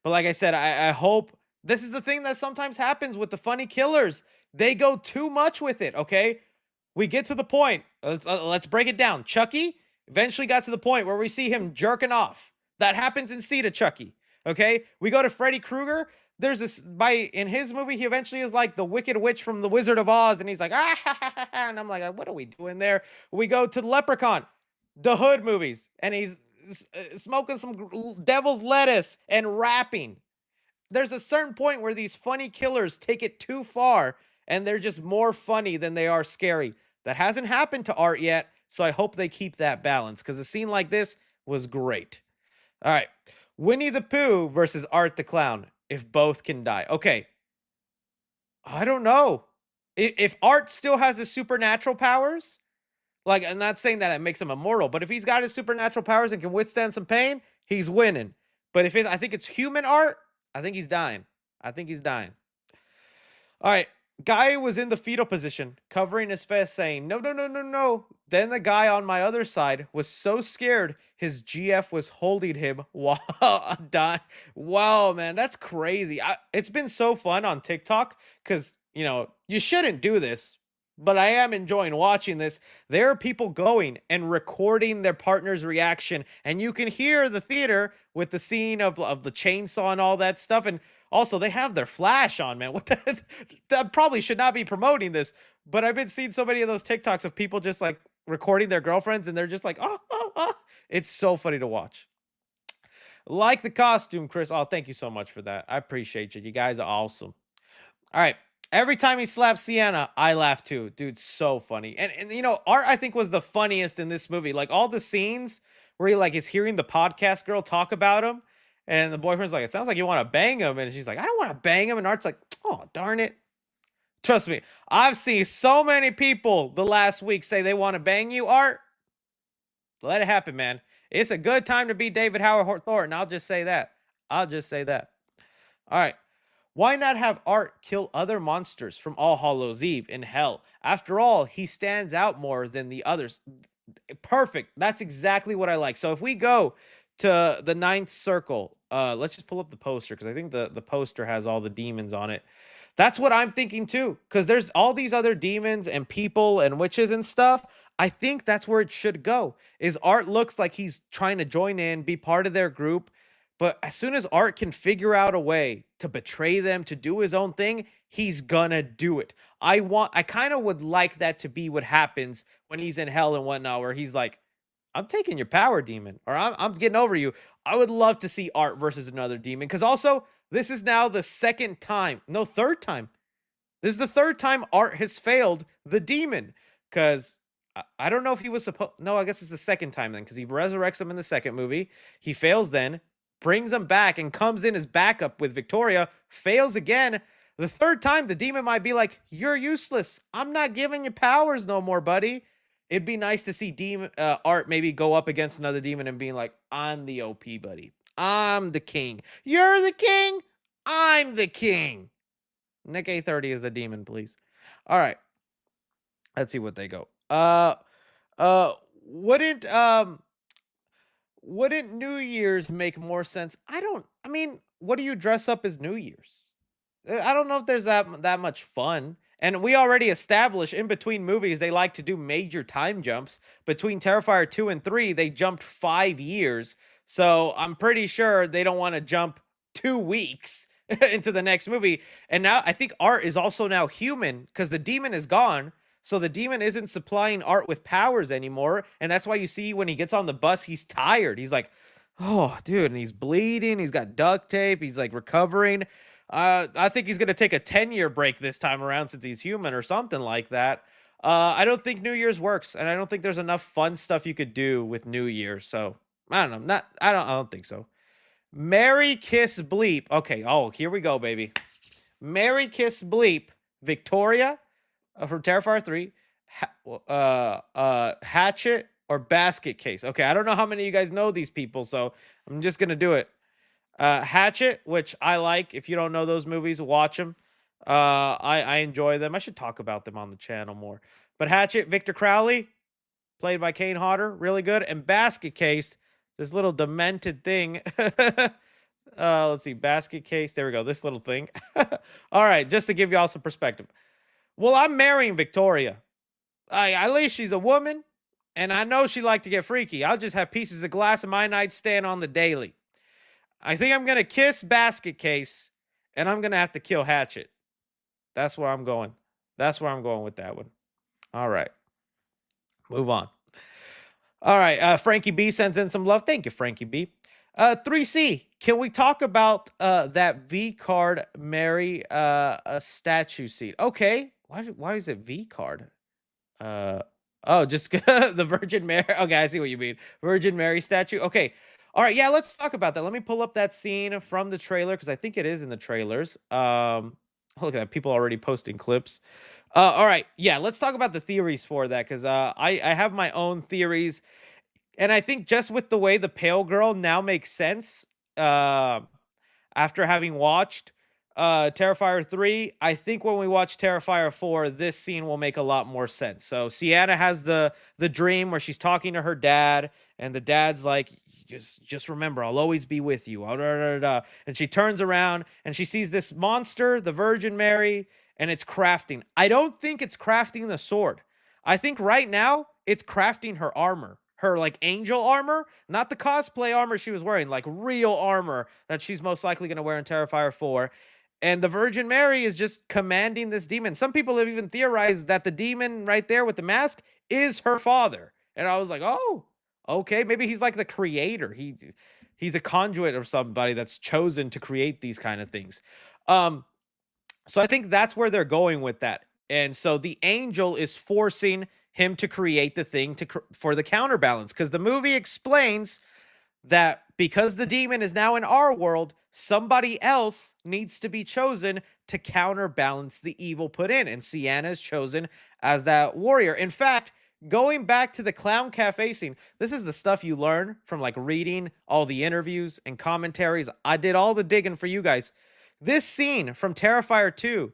But like I said, I hope this is the thing that sometimes happens with the funny killers. They go too much with it, okay? We get to the point. Let's break it down. Chucky eventually got to the point where we see him jerking off. That happens in Seed of Chucky. Okay, we go to Freddy Krueger. There's this in his movie. He eventually is like the Wicked Witch from the Wizard of Oz, and he's like ah ha, ha, ha, ha. And I'm like, what are we doing there? We go to Leprechaun, the Hood movies, and he's smoking some devil's lettuce and rapping. There's a certain point where these funny killers take it too far and they're just more funny than they are scary. That hasn't happened to Art yet, so I hope they keep that balance because a scene like this was great. All right. Winnie the Pooh versus Art the Clown. If both can die. Okay. I don't know. If Art still has his supernatural powers, like, I'm not saying that it makes him immortal, but if he's got his supernatural powers and can withstand some pain, he's winning. But I think it's human Art, I think he's dying. I think he's dying. All right. Guy was in the fetal position, covering his face, saying, no, no, no, no, no. Then the guy on my other side was so scared his GF was holding him while dying. Wow, man, that's crazy. It's been so fun on TikTok because, you shouldn't do this, but I am enjoying watching this. There are people going and recording their partner's reaction, and you can hear the theater with the scene of the chainsaw and all that stuff. And also, they have their flash on, man. What that probably should not be promoting this, but I've been seeing so many of those TikToks of people just like recording their girlfriends, and they're just like, oh, oh, oh. It's so funny to watch. Like the costume, Chris. Oh, thank you so much for that. I appreciate you. You guys are awesome. All right. Every time he slaps Sienna, I laugh too. Dude, so funny. And Art, I think, was the funniest in this movie. Like all the scenes where he like is hearing the podcast girl talk about him, and the boyfriend's like, it sounds like you want to bang him. And she's like, I don't want to bang him. And Art's like, oh, darn it. Trust me, I've seen so many people the last week say they want to bang you, Art. Let it happen, man. It's a good time to be David Howard Thornton. I'll just say that. I'll just say that. All right. Why not have Art kill other monsters from All Hallows Eve in hell? After all, he stands out more than the others. Perfect. That's exactly what I like. So if we go to the ninth circle, let's just pull up the poster because I think the poster has all the demons on it. That's what I'm thinking too, because there's all these other demons and people and witches and stuff. I think that's where it should go. Is Art looks like he's trying to join in, be part of their group, But as soon as Art can figure out a way to betray them, to do his own thing, he's gonna do it. I kind of would like that to be what happens when he's in hell and whatnot, where he's like, I'm taking your power, demon, or I'm getting over you. I would love to see Art versus another demon. Because also, this is now the second time, no, third time. This is the third time Art has failed the demon. Because I don't know if he was supposed. No, I guess it's the second time then. Because he resurrects him in the second movie. He fails then, brings him back, and comes in as backup with Victoria. Fails again. The third time, the demon might be like, "You're useless. I'm not giving you powers no more, buddy." It'd be nice to see demon Art maybe go up against another demon and being like, "I'm the OP, buddy. I'm the king. You're the king. I'm the king." Nick A30 is the demon, please. All right. Let's see what they go. Uh wouldn't wouldn't New Year's make more sense? I mean, what do you dress up as New Year's? I don't know if there's that much fun. And we already established in between movies they like to do major time jumps. Between Terrifier 2 and 3, they jumped 5 years. So I'm pretty sure they don't want to jump 2 weeks into the next movie. And now I think Art is also now human because the demon is gone. So the demon isn't supplying Art with powers anymore. And that's why you see when he gets on the bus, he's tired. He's like, oh, dude, and he's bleeding. He's got duct tape. He's like recovering. I think he's gonna take a 10-year break this time around since he's human or something like that. I don't think New Year's works, and I don't think there's enough fun stuff you could do with New Year's. So I don't know. I don't think so. Mary Kiss Bleep. Okay. Oh, here we go, baby. Mary Kiss Bleep. Victoria from Terrifier 3. Hatchet or Basket Case. Okay. I don't know how many of you guys know these people, so I'm just gonna do it. Hatchet, which I like. If you don't know those movies, watch them. I enjoy them. I should talk about them on the channel more. But Hatchet, Victor Crowley, played by Kane Hodder, really good. And Basket Case, this little demented thing. Let's see, Basket Case. There we go. This little thing. All right, just to give y'all some perspective. Well, I'm marrying Victoria. At least she's a woman, and I know she like to get freaky. I'll just have pieces of glass in my nightstand on the daily. I think I'm going to kiss Basket Case, and I'm going to have to kill Hatchet. That's where I'm going. That's where I'm going with that one. All right. Move on. All right. Frankie B sends in some love. Thank you, Frankie B. 3C, can we talk about that V card Mary a statue seat? Okay. Why is it V card? Oh, just the Virgin Mary. Okay, I see what you mean. Virgin Mary statue. Okay. All right, yeah, let's talk about that. Let me pull up that scene from the trailer because I think it is in the trailers. Look at that, people already posting clips. All right, yeah, let's talk about the theories for that because I have my own theories, and I think just with the way the Pale Girl now makes sense. After having watched Terrifier 3, I think when we watch Terrifier 4, this scene will make a lot more sense. So Sienna has the dream where she's talking to her dad, and the dad's like, just remember, I'll always be with you. And she turns around and she sees this monster, the Virgin Mary, and it's crafting. I don't think it's crafting the sword. I think right now it's crafting her armor. Her like angel armor, not the cosplay armor she was wearing, like real armor that she's most likely going to wear in Terrifier 4. And the Virgin Mary is just commanding this demon. Some people have even theorized that the demon right there with the mask is her father. And I was like, oh, okay, maybe he's like the creator. He's a conduit of somebody that's chosen to create these kind of things. So I think that's where they're going with that. And so the angel is forcing him to create the thing for the counterbalance, because the movie explains that because the demon is now in our world, somebody else needs to be chosen to counterbalance the evil put in, and Sienna is chosen as that warrior. In fact, going back to the Clown Cafe scene, this is the stuff you learn from like reading all the interviews and commentaries. I did all the digging for you guys. This scene from Terrifier 2,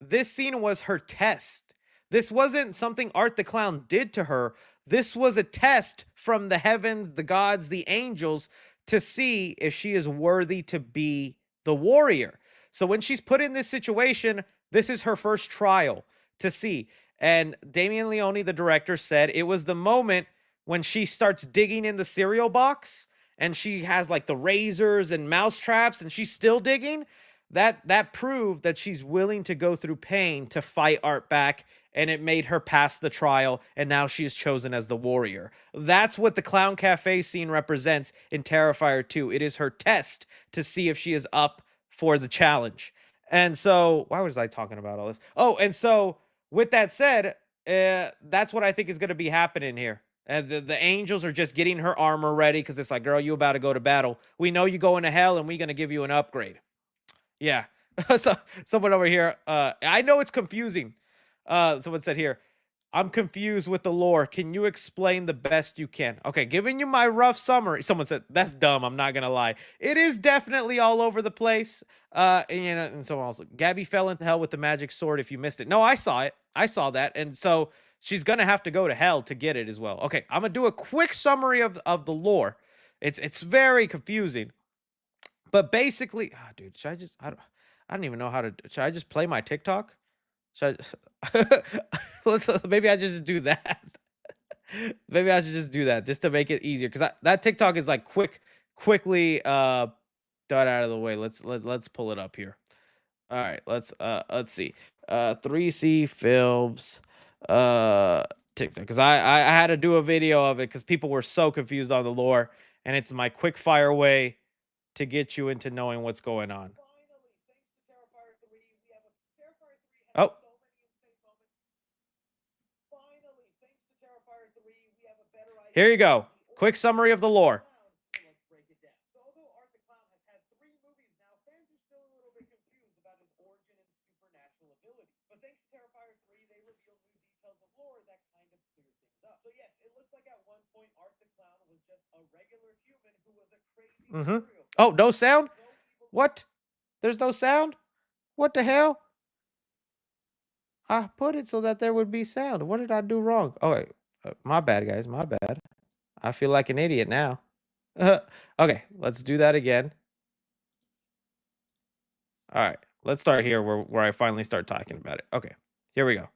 this scene was her test. This wasn't something Art the Clown did to her. This was a test from the heavens, the gods, the angels, to see if she is worthy to be the warrior. So when she's put in this situation, this is her first trial to see. And Damien Leone, the director, said it was the moment when she starts digging in the cereal box and she has like the razors and mouse traps and she's still digging, that proved that she's willing to go through pain to fight Art back, and it made her pass the trial, and now she is chosen as the warrior. That's what the Clown Cafe scene represents in Terrifier 2. It is her test to see if she is up for the challenge. And so, why was I talking about all this? Oh, and so with that said, that's what I think is going to be happening here. And the angels are just getting her armor ready because it's like, girl, you about to go to battle. We know you going to hell, and we're going to give you an upgrade. Yeah. So someone over here, I know it's confusing. Someone said here, I'm confused with the lore. Can you explain the best you can? Okay, giving you my rough summary. Someone said, that's dumb. I'm not gonna lie. It is definitely all over the place. And someone else, Gabby fell into hell with the magic sword if you missed it. No, I saw it. I saw that. And so she's gonna have to go to hell to get it as well. Okay, I'm gonna do a quick summary of the lore. It's very confusing. But basically, dude, should I just I don't even know how to should I just play my TikTok? Should I maybe I just do that. Maybe I should just do that just to make it easier cuz that TikTok is like quickly dot out of the way. Let's pull it up here. All right, let's see. 3C Films TikTok cuz I had to do a video of it cuz people were so confused on the lore, and it's my quick fire way to get you into knowing what's going on. Oh, here you go. Quick summary of the lore. Mm-hmm. Oh, no sound? What? There's no sound? What the hell? I put it so that there would be sound. What did I do wrong? Oh, wait. My bad, guys. My bad. I feel like an idiot now. Okay, let's do that again. All right, let's start here where I finally start talking about it. Okay, here we go.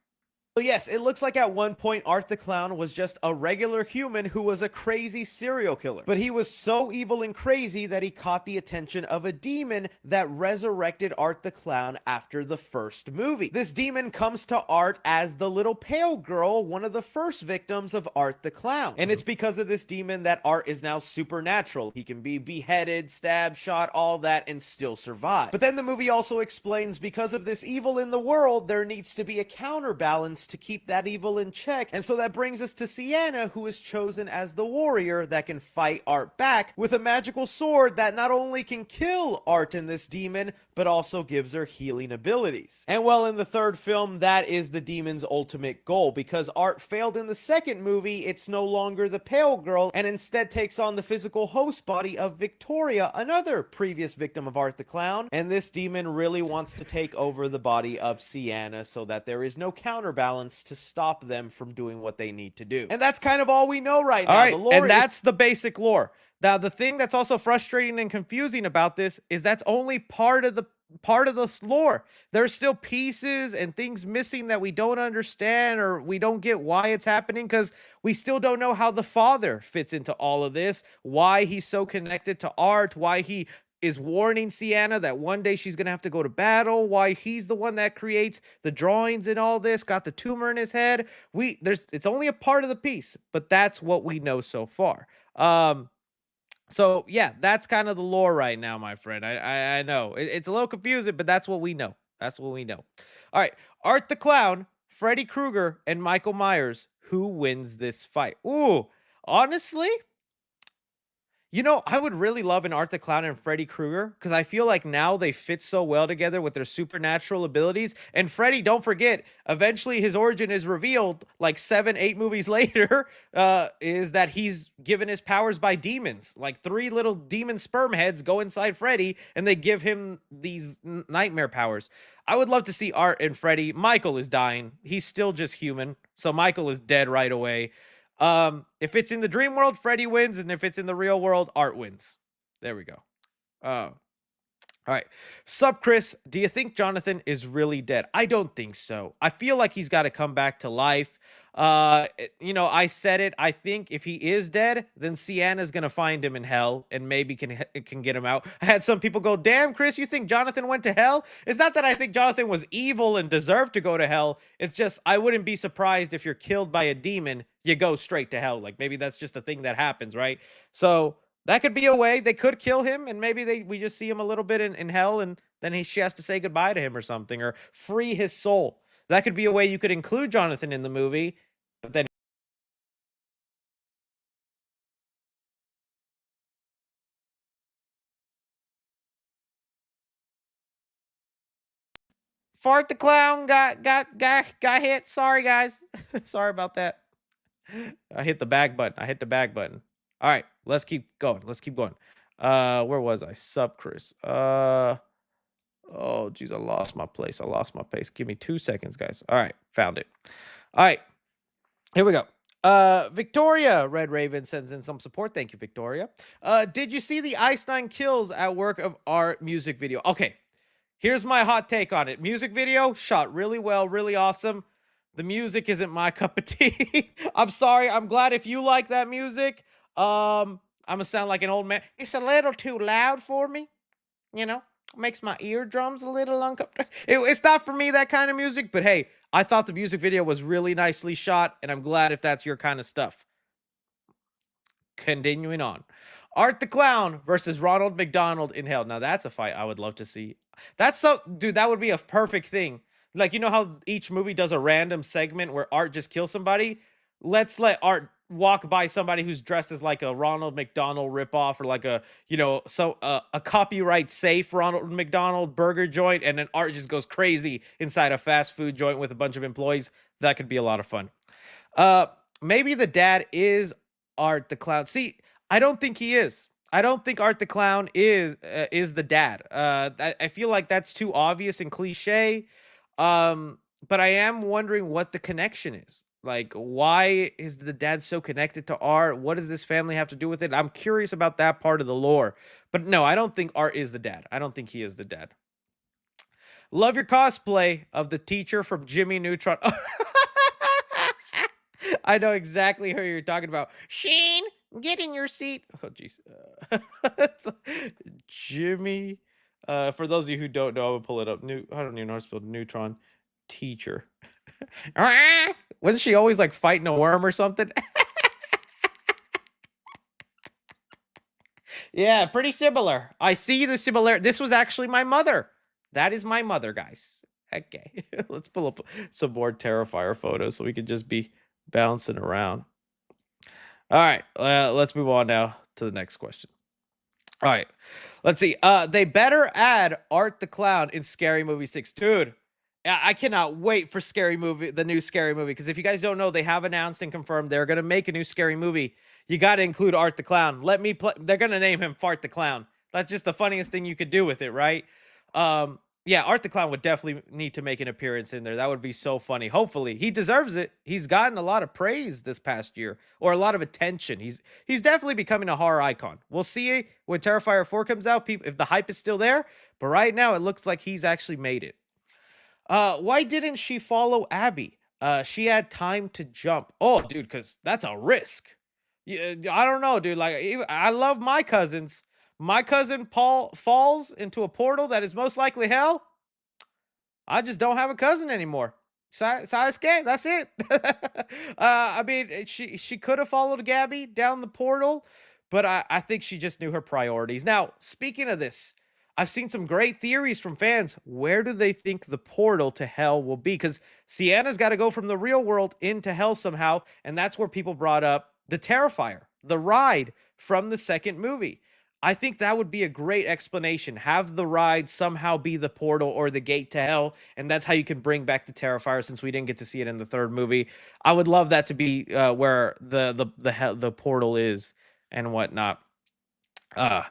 So yes, it looks like at one point Art the Clown was just a regular human who was a crazy serial killer. But he was so evil and crazy that he caught the attention of a demon that resurrected Art the Clown after the first movie. This demon comes to Art as the little pale girl, one of the first victims of Art the Clown. And it's because of this demon that Art is now supernatural. He can be beheaded, stabbed, shot, all that, and still survive. But then the movie also explains because of this evil in the world, there needs to be a counterbalance to keep that evil in check. And so that brings us to Sienna, who is chosen as the warrior that can fight Art back with a magical sword that not only can kill Art and this demon, but also gives her healing abilities. And well, in the third film, that is the demon's ultimate goal. Because Art failed in the second movie, it's no longer the pale girl, and instead takes on the physical host body of Victoria, another previous victim of Art the Clown. And this demon really wants to take over the body of Sienna so that there is no counterbalance to stop them from doing what they need to do. And that's kind of all we know right now. All right, the lore and that's the basic lore. Now, the thing that's also frustrating and confusing about this is that's only part of the lore. There's still pieces and things missing that we don't understand, or we don't get why it's happening, because we still don't know how the father fits into all of this, why he's so connected to Art, why he is warning Sienna that one day she's gonna have to go to battle, why he's the one that creates the drawings and all this, got the tumor in his head. It's only a part of the piece, but that's what we know so far. So yeah, that's kind of the lore right now, my friend. I know it's a little confusing, but that's what we know. That's what we know. All right, Art the Clown, Freddy Krueger, and Michael Myers. Who wins this fight? Ooh, honestly, I would really love an Art the Clown and Freddy Krueger, because I feel like now they fit so well together with their supernatural abilities. And Freddy, don't forget, eventually his origin is revealed like 7, 8 movies later, is that he's given his powers by demons. Like 3 little demon sperm heads go inside Freddy, and they give him these nightmare powers. I would love to see Art and Freddy. Michael is dying. He's still just human, so Michael is dead right away. If it's in the dream world, Freddy wins, and if it's in the real world, Art wins. There we go. All All right. Sup, Chris? Do you think Jonathan is really dead? I don't think so. I feel like he's got to come back to life. I said it. I think if he is dead, then Sienna's gonna find him in hell and maybe can get him out. I had some people go, "Damn, Chris, you think Jonathan went to hell?" It's not that I think Jonathan was evil and deserved to go to hell. It's just I wouldn't be surprised if you're killed by a demon, you go straight to hell. Like maybe that's just a thing that happens, right? So that could be a way. They could kill him, and maybe we just see him a little bit in hell, and then she has to say goodbye to him or something, or free his soul. That could be a way you could include Jonathan in the movie, but then Fart the clown got hit. Sorry guys. Sorry about that. I hit the back button. I hit the back button. All right, let's keep going. Let's keep going. Where was I? Sup, Chris. Oh geez, I lost my place. I lost my place. Give me 2 seconds, guys. All right, found it. All right, here we go. Victoria Red Raven sends in some support. Thank you, Victoria. Did you see the Ice Nine Kills at Work of Art music video? Okay, here's my hot take on it. Music video shot really well, really awesome. The music isn't my cup of tea. I'm sorry. I'm glad if you like that music. I'm gonna sound like an old man. It's a little too loud for me. You know, makes my eardrums a little uncomfortable. It's not for me, that kind of music. But hey, I thought the music video was really nicely shot, and I'm glad if that's your kind of stuff. Continuing on. Art the Clown versus Ronald McDonald in Hell. Now that's a fight I would love to see. That's so dude, that would be a perfect thing. Like you know how each movie does a random segment where Art just kills somebody? Let's let Art walk by somebody who's dressed as like a Ronald McDonald ripoff or like a copyright safe Ronald McDonald burger joint, and then Art just goes crazy inside a fast food joint with a bunch of employees. That could be a lot of fun. Uh, Maybe the dad is Art the Clown. See, I don't think he is. I don't think Art the Clown is the dad. I feel like that's too obvious and cliche. But I am wondering what the connection is. Like, why is the dad so connected to Art? What does this family have to do with it? I'm curious about that part of the lore. But no, I don't think Art is the dad. I don't think he is the dad. Love your cosplay of the teacher from Jimmy Neutron. I know exactly who you're talking about. Shane, get in your seat. Oh, jeez. Jimmy. For those of you who don't know, I will pull it up. I don't even know how to spell neutron. Teacher. Wasn't she always like fighting a worm or something? Yeah, pretty similar. I see the similar. This was actually my mother. That is my mother, guys. Okay, let's pull up some more Terrifier photos so we can just be bouncing around. All right, let's move on now to the next question. All right, let's see. They better add Art the Clown in Scary Movie 6. Dude, I cannot wait for the new Scary Movie. Because if you guys don't know, they have announced and confirmed they're gonna make a new Scary Movie. You got to include Art the Clown. Let me play. They're gonna name him Fart the Clown. That's just the funniest thing you could do with it, right? Yeah, Art the Clown would definitely need to make an appearance in there. That would be so funny. Hopefully, he deserves it. He's gotten a lot of praise this past year, or a lot of attention. He's definitely becoming a horror icon. We'll see when Terrifier 4 comes out, people, if the hype is still there. But right now, it looks like he's actually made it. Why didn't she follow Abby? She had time to jump. Oh, dude, because that's a risk. Yeah, I don't know, dude. Like, I love my cousins. My cousin Paul falls into a portal that is most likely hell. I just don't have a cousin anymore. Sasuke, that's it. I mean, she could have followed Gabby down the portal, but I think she just knew her priorities. Now, speaking of this, I've seen some great theories from fans. Where do they think the portal to hell will be? Because Sienna's got to go from the real world into hell somehow, and that's where people brought up the Terrifier, the ride from the second movie. I think that would be a great explanation. Have the ride somehow be the portal or the gate to hell, and that's how you can bring back the Terrifier. Since we didn't get to see it in the third movie, I would love that to be where the portal is and whatnot. Uh,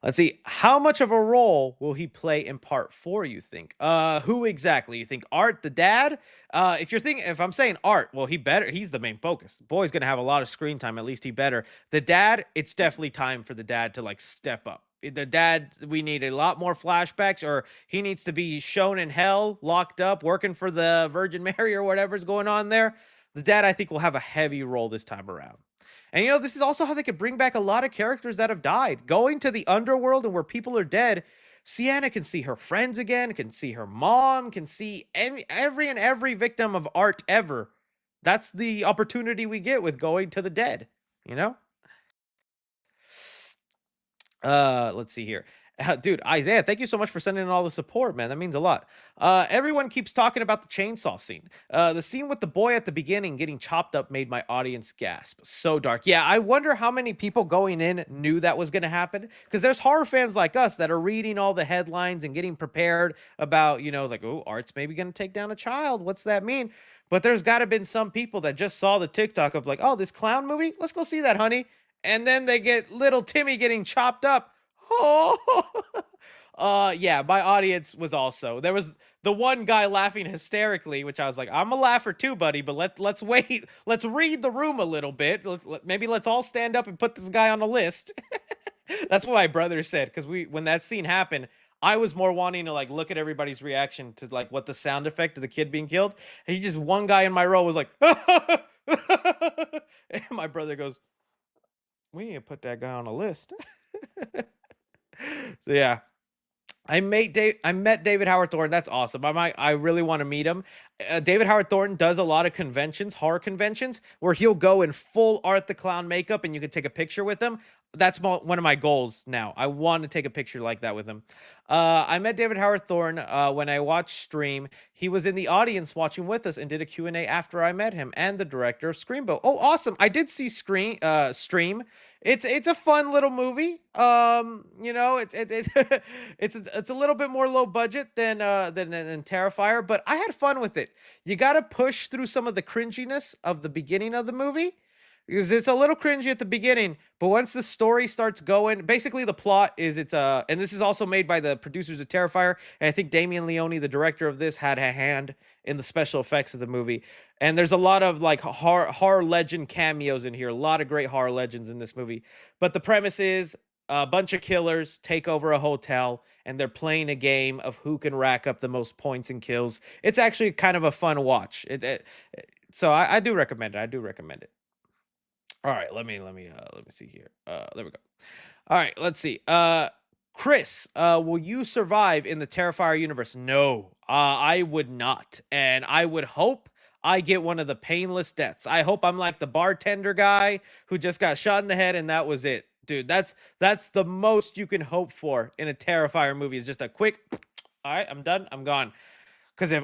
let's see. How much of a role will he play in part 4, you think? Who exactly? You think Art the dad? If I'm saying Art, well, he's the main focus. The boy's gonna have a lot of screen time, at least he better. The dad, it's definitely time for the dad to like step up. The dad, we need a lot more flashbacks, or he needs to be shown in hell, locked up, working for the Virgin Mary or whatever's going on there. The dad, I think, will have a heavy role this time around. And this is also how they could bring back a lot of characters that have died. Going to the underworld and where people are dead, Sienna can see her friends again, can see her mom, can see every victim of art ever. That's the opportunity we get with going to the dead, you know? Let's see here. Dude, Isaiah, thank you so much for sending in all the support, man. That means a lot. Everyone keeps talking about the chainsaw scene. The scene with the boy at the beginning getting chopped up made my audience gasp. So dark. Yeah, I wonder how many people going in knew that was going to happen. Because there's horror fans like us that are reading all the headlines and getting prepared about, like, oh, Art's maybe going to take down a child. What's that mean? But there's got to been some people that just saw the TikTok of like, oh, this clown movie? Let's go see that, honey. And then they get little Timmy getting chopped up. Oh, yeah, my audience was also, there was the one guy laughing hysterically, which I was like, I'm a laugher too, buddy, but let's wait. Let's read the room a little bit. Maybe let's all stand up and put this guy on a list. That's what my brother said, because when that scene happened, I was more wanting to like look at everybody's reaction to like what the sound effect of the kid being killed. And he just, one guy in my row was like, and my brother goes, we need to put that guy on a list. So yeah, I met David Howard Thornton. That's awesome. I really want to meet him. David Howard Thornton does a lot of conventions, horror conventions, where he'll go in full Art the Clown makeup and you can take a picture with him. That's one of my goals now. I want to take a picture like that with him. I met David Howard Thornton when I watched Stream. He was in the audience watching with us and did a Q&A after I met him, and the director of Screamboat. Oh, awesome. I did see Stream. It's a fun little movie. It's a little bit more low budget than Terrifier, but I had fun with it. You got to push through some of the cringiness of the beginning of the movie, because it's a little cringy at the beginning, but once the story starts going, basically the plot is and this is also made by the producers of Terrifier, and I think Damien Leone, the director of this, had a hand in the special effects of the movie. And there's a lot of like horror legend cameos in here, a lot of great horror legends in this movie. But the premise is a bunch of killers take over a hotel and they're playing a game of who can rack up the most points and kills. It's actually kind of a fun watch. So I do recommend it. I do recommend it. All right, let me see here. There we go. All right, let's see. Chris, will you survive in the Terrifier universe? No, I would not, and I would hope I get one of the painless deaths. I hope I'm like the bartender guy who just got shot in the head and that was it, dude. That's the most you can hope for in a Terrifier movie, is just a quick. All right, I'm done. I'm gone. Because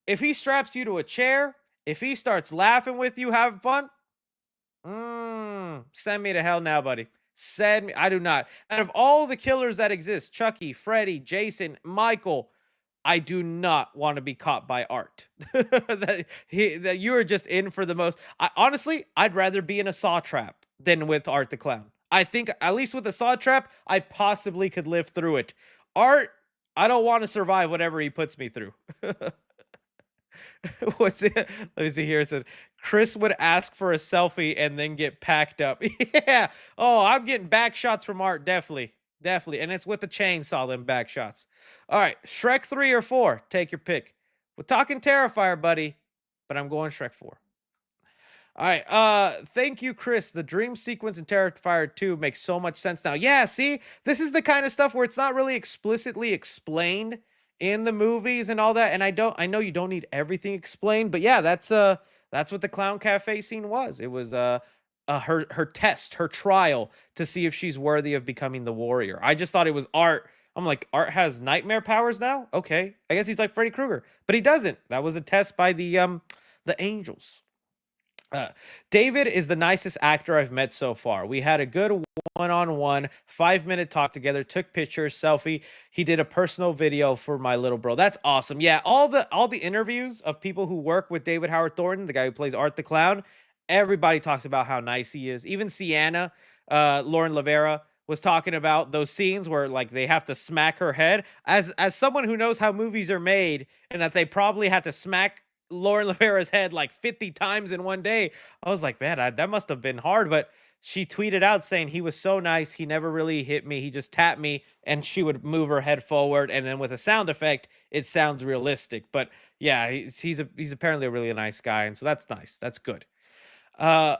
if he straps you to a chair, if he starts laughing with you, having fun. Send me to hell now, buddy. Send me. I do not. Out of all the killers that exist, Chucky, Freddy, Jason, Michael, I do not want to be caught by Art. that you are just in for the most. Honestly, I'd rather be in a saw trap than with Art the Clown. I think at least with a saw trap, I possibly could live through it. Art, I don't want to survive whatever he puts me through. What's it? Let me see here. It says Chris would ask for a selfie and then get packed up. Yeah. Oh, I'm getting back shots from Art. Definitely. Definitely. And it's with the chainsaw, them back shots. All right. Shrek 3 or 4. Take your pick. We're talking Terrifier, buddy. But I'm going Shrek 4. All right. Thank you, Chris. The dream sequence in Terrifier 2 makes so much sense now. Yeah, see? This is the kind of stuff where it's not really explicitly explained in the movies and all that. And I know you don't need everything explained, but yeah, that's what the Clown Cafe scene was. It was her test, her trial to see if she's worthy of becoming the warrior. I just thought it was Art. I'm like, Art has nightmare powers now? Okay. I guess he's like Freddy Krueger, but he doesn't. That was a test by the angels. David is the nicest actor I've met so far. We had a good one-on-one 5-minute talk together, took pictures, selfie. He did a personal video for my little bro. That's awesome. Yeah, all the interviews of people who work with David Howard Thornton, the guy who plays Art the Clown, everybody talks about how nice he is. Even Sienna, Lauren Lavera, was talking about those scenes where like they have to smack her head. As someone who knows how movies are made and that they probably had to smack Lauren Lavera's head like 50 times in one day, I was like, man, that must have been hard. But she tweeted out saying he was so nice. He never really hit me. He just tapped me, and she would move her head forward, and then with a sound effect, it sounds realistic. But yeah, he's apparently a really nice guy, and so that's nice. That's good. Uh,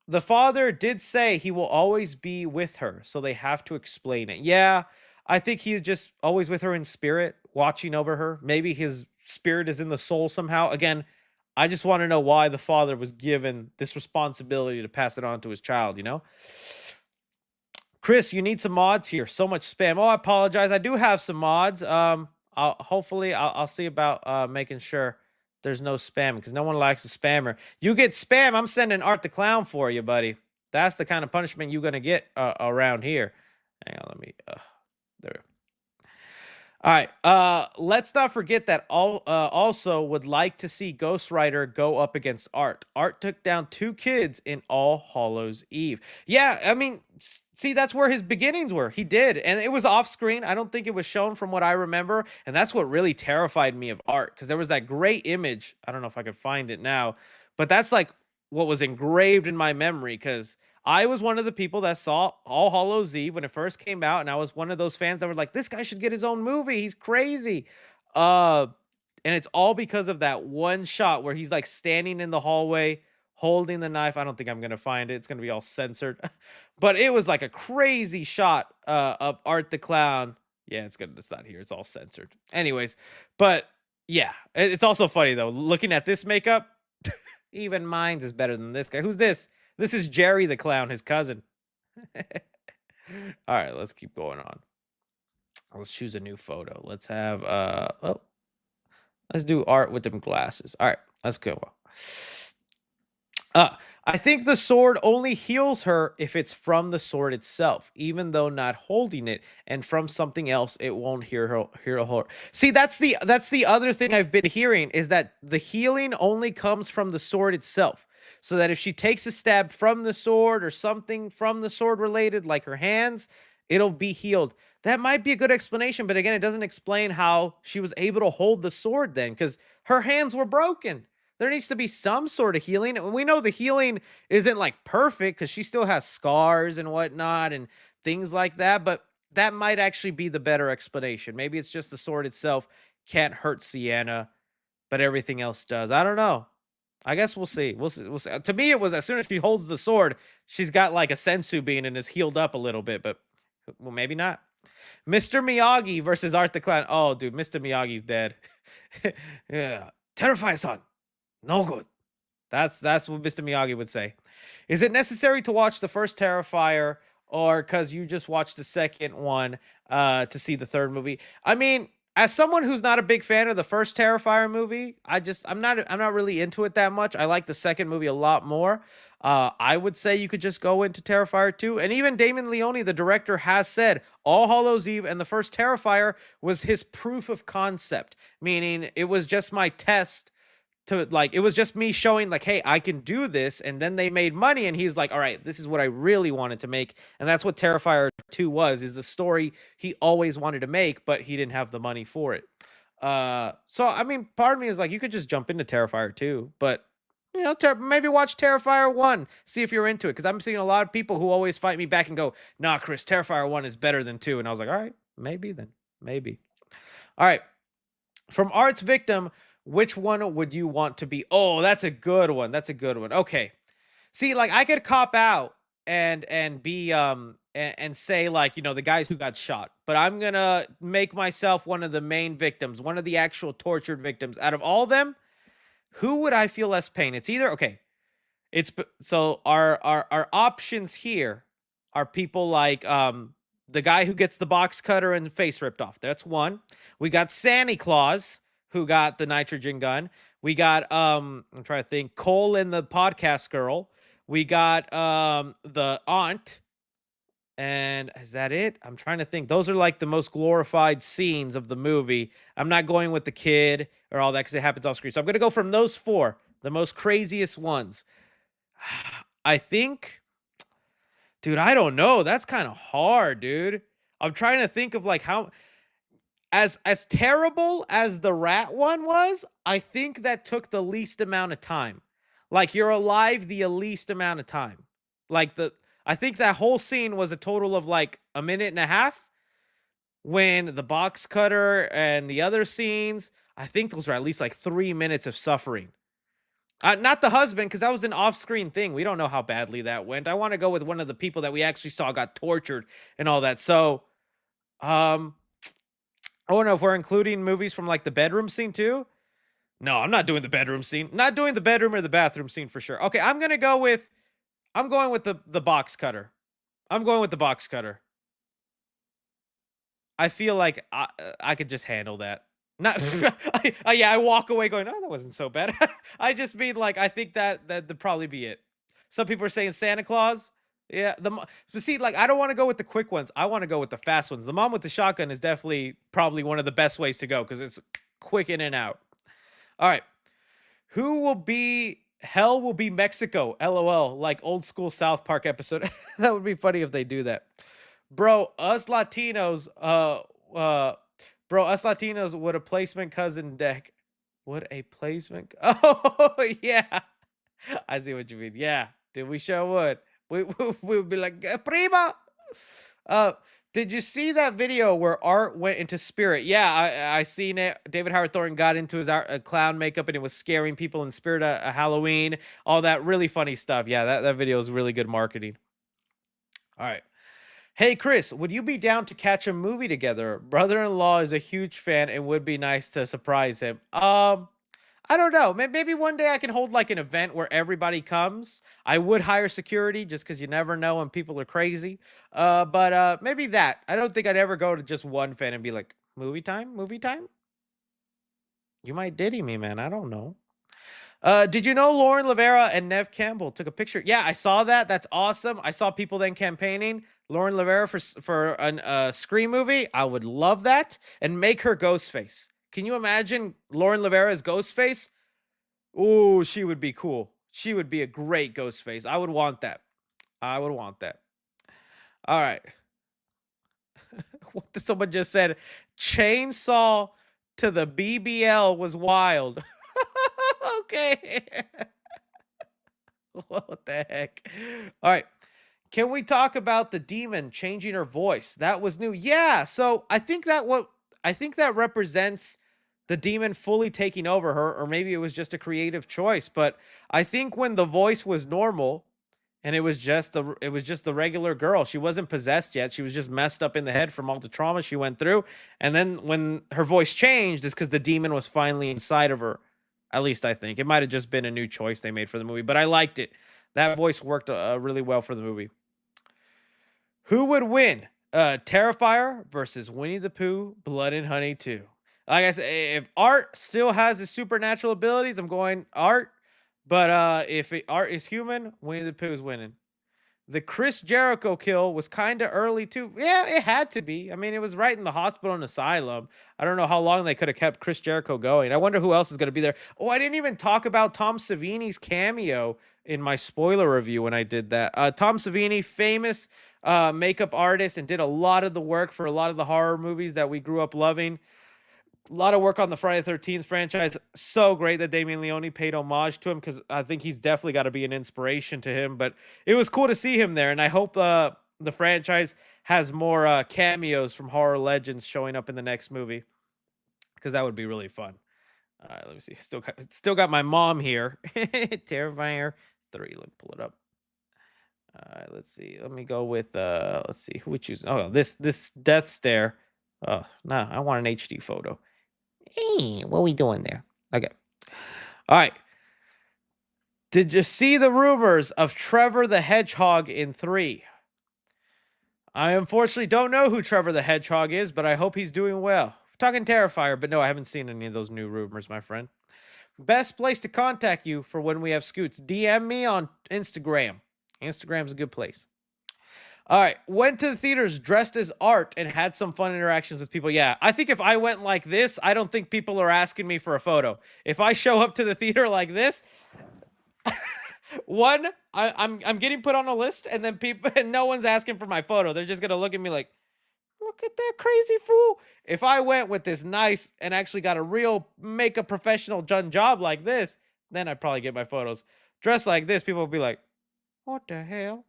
the father did say he will always be with her, so they have to explain it. Yeah, I think he's just always with her in spirit, watching over her. Maybe his spirit is in the soul somehow. Again, I just want to know why the father was given this responsibility to pass it on to his child, you know? Chris, you need some mods here. So much spam. Oh, I apologize. I do have some mods. I'll see about making sure there's no spam because no one likes a spammer. You get spam, I'm sending Art the Clown for you, buddy. That's the kind of punishment you're gonna get around here. Hang on, let me. There. All right. Let's not forget that all also would like to see Ghost Rider go up against Art. Art took down 2 kids in All Hallows Eve. Yeah, I mean, see, that's where his beginnings were. He did, and it was off screen. I don't think it was shown from what I remember, and that's what really terrified me of Art because there was that great image. I don't know if I could find it now, but that's like what was engraved in my memory because I was one of the people that saw All Hallows Eve when it first came out, and I was one of those fans that were like, "This guy should get his own movie. He's crazy." Uh, and it's all because of that one shot where he's like standing in the hallway holding the knife. I don't think I'm gonna find it. It's gonna be all censored, but it was like a crazy shot of Art the Clown. Yeah, it's not here. It's all censored. Anyways, but yeah, it's also funny though. Looking at this makeup, even mine's is better than this guy. Who's this? This is Jerry the Clown, his cousin. All right, let's keep going on. Let's choose a new photo. Let's have let's do Art with them glasses. All right, let's go. Uh, I think the sword only heals her if it's from the sword itself, even though not holding it, and from something else, it won't heal her. See, that's the other thing I've been hearing is that the healing only comes from the sword itself. So that if she takes a stab from the sword or something from the sword related, like her hands, it'll be healed. That might be a good explanation, but again, it doesn't explain how she was able to hold the sword then, because her hands were broken. There needs to be some sort of healing. And we know the healing isn't like perfect because she still has scars and whatnot and things like that. But that might actually be the better explanation. Maybe it's just the sword itself can't hurt Sienna, but everything else does. I don't know. I guess we'll see. We'll see. We'll see. To me, it was as soon as she holds the sword, she's got like a sensu bean and is healed up a little bit, but well, maybe not. Mr. Miyagi versus Art the Clown. Oh, dude, Mr. Miyagi's dead. Yeah. Terrifier-san. No good. That's what Mr. Miyagi would say. Is it necessary to watch the first Terrifier or because you just watched the second one to see the third movie? I mean, as someone who's not a big fan of the first Terrifier movie, I'm not really into it that much. I like the second movie a lot more. I would say you could just go into Terrifier 2. And even Damon Leone, the director, has said All Hallows Eve and the first Terrifier was his proof of concept, meaning it was just my test to like it was just me showing like, hey, I can do this. And then they made money, and he's like, all right, this is what I really wanted to make. And that's what Terrifier 2 was, is the story he always wanted to make, but he didn't have the money for it. So I mean, part of me is like, you could just jump into Terrifier 2, but maybe watch Terrifier 1, see if you're into it. Because I'm seeing a lot of people who always fight me back and go, nah, Chris, Terrifier 1 is better than 2. And I was like, all right, maybe then. Maybe. All right. From Art's victim, which one would you want to be? Oh, that's a good one. That's a good one. Okay. See, like I could cop out and be and say like, the guys who got shot. But I'm going to make myself one of the main victims, one of the actual tortured victims. Out of all them, who would I feel less pain? It's either okay. So our options here are people like the guy who gets the box cutter and face ripped off. That's one. We got Santa Claus, who got the nitrogen gun. We got I'm trying to think, Cole and the podcast girl. We got the aunt. And is that it? I'm trying to think. Those are like the most glorified scenes of the movie. I'm not going with the kid or all that because it happens off screen. So I'm going to go from those four, the most craziest ones. I think, dude, I don't know. That's kind of hard, dude. I'm trying to think of like how as terrible as the rat one was, I think that took the least amount of time. Like you're alive the least amount of time. Like I think that whole scene was a total of like a minute and a half. When the box cutter and the other scenes, I think those were at least like 3 minutes of suffering. Not the husband, because that was an off-screen thing. We don't know how badly that went. I want to go with one of the people that we actually saw got tortured and all that. So, um, I don't know if we're including movies from like the bedroom scene too. No, I'm not doing the bedroom scene. Not doing the bedroom or the bathroom scene for sure. Okay, I'm going with the box cutter. I'm going with the box cutter. I feel like I could just handle that. Not yeah, I walk away going, "Oh, that wasn't so bad." I just mean, like, I think that'd probably be it. Some people are saying Santa Claus. Yeah, but see, like, I don't wanna go with the quick ones. I wanna go with the fast ones. The mom with the shotgun is definitely probably one of the best ways to go because it's quick in and out. Alright. Who will be Hell will be Mexico, LOL, like old school South Park episode. That would be funny if they do that. Bro, us Latinos, uh, bro, us Latinos would a placement cousin deck. Would a placement? Oh, yeah. I see what you mean. Yeah, dude, we sure would. We would be like, prima. Uh, did you see that video where Art went into spirit? Yeah, I seen it. David Howard Thornton got into his clown makeup and it was scaring people in spirit of Halloween. All that really funny stuff. Yeah, that video is really good marketing. All right. Hey Chris, would you be down to catch a movie together? Brother-in-law is a huge fan and would be nice to surprise him. I don't know. Maybe one day I can hold like an event where everybody comes. I would hire security just because you never know when people are crazy. But maybe that. I don't think I'd ever go to just one fan and be like, movie time, movie time. You might diddy me, man. I don't know. Did you know Lauren Rivera and Nev Campbell took a picture? Yeah, I saw that. That's awesome. I saw people then campaigning Lauren Rivera for an Scream movie. I would love that and make her Ghostface. Can you imagine Lauren Rivera as Ghostface? Ooh, she would be cool. She would be a great Ghostface. I would want that. I would want that. All right. What did someone just said? Chainsaw to the BBL was wild. Okay. What the heck? All right. Can we talk about the demon changing her voice? That was new. Yeah. So I think that represents the demon fully taking over her, or maybe it was just a creative choice. But I think when the voice was normal and it was just the regular girl, she wasn't possessed yet. She was just messed up in the head from all the trauma she went through. And then when her voice changed, it's because the demon was finally inside of her. At least I think it might have just been a new choice they made for the movie, but I liked it. That voice worked really well for the movie. Who would win? Terrifier versus Winnie the Pooh, Blood and Honey 2. Like I said, if Art still has his supernatural abilities, I'm going Art. But Art is human, Winnie the Pooh is winning. The Chris Jericho kill was kind of early too. Yeah, it had to be. I mean, it was right in the hospital and asylum. I don't know how long they could have kept Chris Jericho going. I wonder who else is going to be there. Oh, I didn't even talk about Tom Savini's cameo in my spoiler review when I did that. Tom Savini, famous makeup artist, and did a lot of the work for a lot of the horror movies that we grew up loving. A lot of work on the Friday the 13th franchise. So great that Damien Leone paid homage to him because I think he's definitely got to be an inspiration to him. But it was cool to see him there, and I hope the franchise has more cameos from horror legends showing up in the next movie because that would be really fun. All right, let me see. Still got my mom here. Terrifier 3. Let me pull it up. All right, let's see. Let me go with let's see who we choose. Oh, this death stare. Oh, no, I want an HD photo. Hey, what are we doing there? Okay. All right. Did you see the rumors of Trevor the Hedgehog in 3? I unfortunately don't know who Trevor the Hedgehog is, but I hope he's doing well. We're talking Terrifier, but no, I haven't seen any of those new rumors, my friend. Best place to contact you for when we have scoots. DM me on Instagram. Instagram's a good place. All right. Went to the theaters dressed as Art and had some fun interactions with people. Yeah, I think if I went like this, I don't think people are asking me for a photo. If I show up to the theater like this, one, I'm getting put on a list, and then people and no one's asking for my photo. They're just gonna look at me like, look at that crazy fool. If I went with this nice and actually got a real makeup professional done job like this, then I'd probably get my photos. Dressed like this, people would be like, What the hell?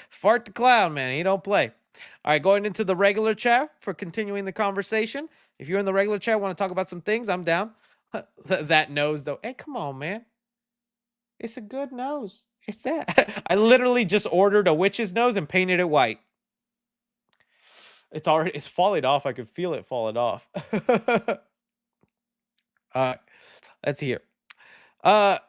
Fart the clown, man. He don't play. All right, going into the regular chat for continuing the conversation. If you're in the regular chat, want to talk about some things, I'm down. That nose, though. Hey, come on, man. It's a good nose. It's that. I literally just ordered a witch's nose and painted it white. It's falling off. I could feel it falling off. Let's hear. Uh,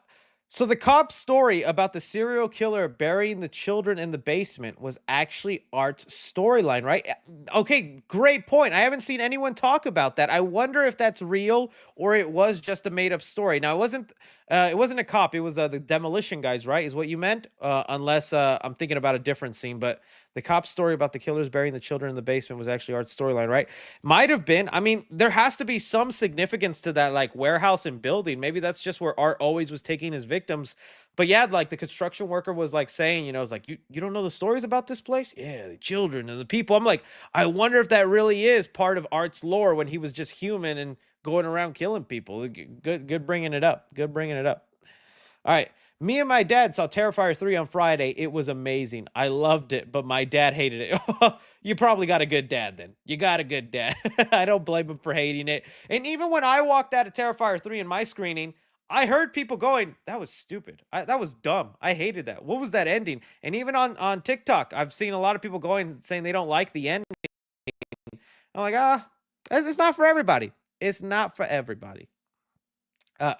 so the cop's story about the serial killer burying the children in the basement was actually Art's storyline, right? Okay, great point. I haven't seen anyone talk about that. I wonder if that's real or it was just a made-up story. Now, it wasn't a cop. It was the demolition guys, right? Is what you meant? Unless I'm thinking about a different scene, but the cop's story about the killers burying the children in the basement was actually Art's storyline, right? Might have been. I mean, there has to be some significance to that, like warehouse and building. Maybe that's just where Art always was taking his victims. But yeah, like the construction worker was like saying, it's like you don't know the stories about this place? Yeah, the children and the people. I'm like, I wonder if that really is part of Art's lore when he was just human and going around killing people. Good bringing it up. Good bringing it up. All right. Me and my dad saw Terrifier 3 on Friday. It was amazing. I loved it, but my dad hated it. You probably got a good dad then. You got a good dad. I don't blame him for hating it. And even when I walked out of Terrifier 3 in my screening, I heard people going, that was stupid. That was dumb. I hated that. What was that ending? And even on TikTok, I've seen a lot of people going saying they don't like the ending. I'm like, it's not for everybody. It's not for everybody. Uh,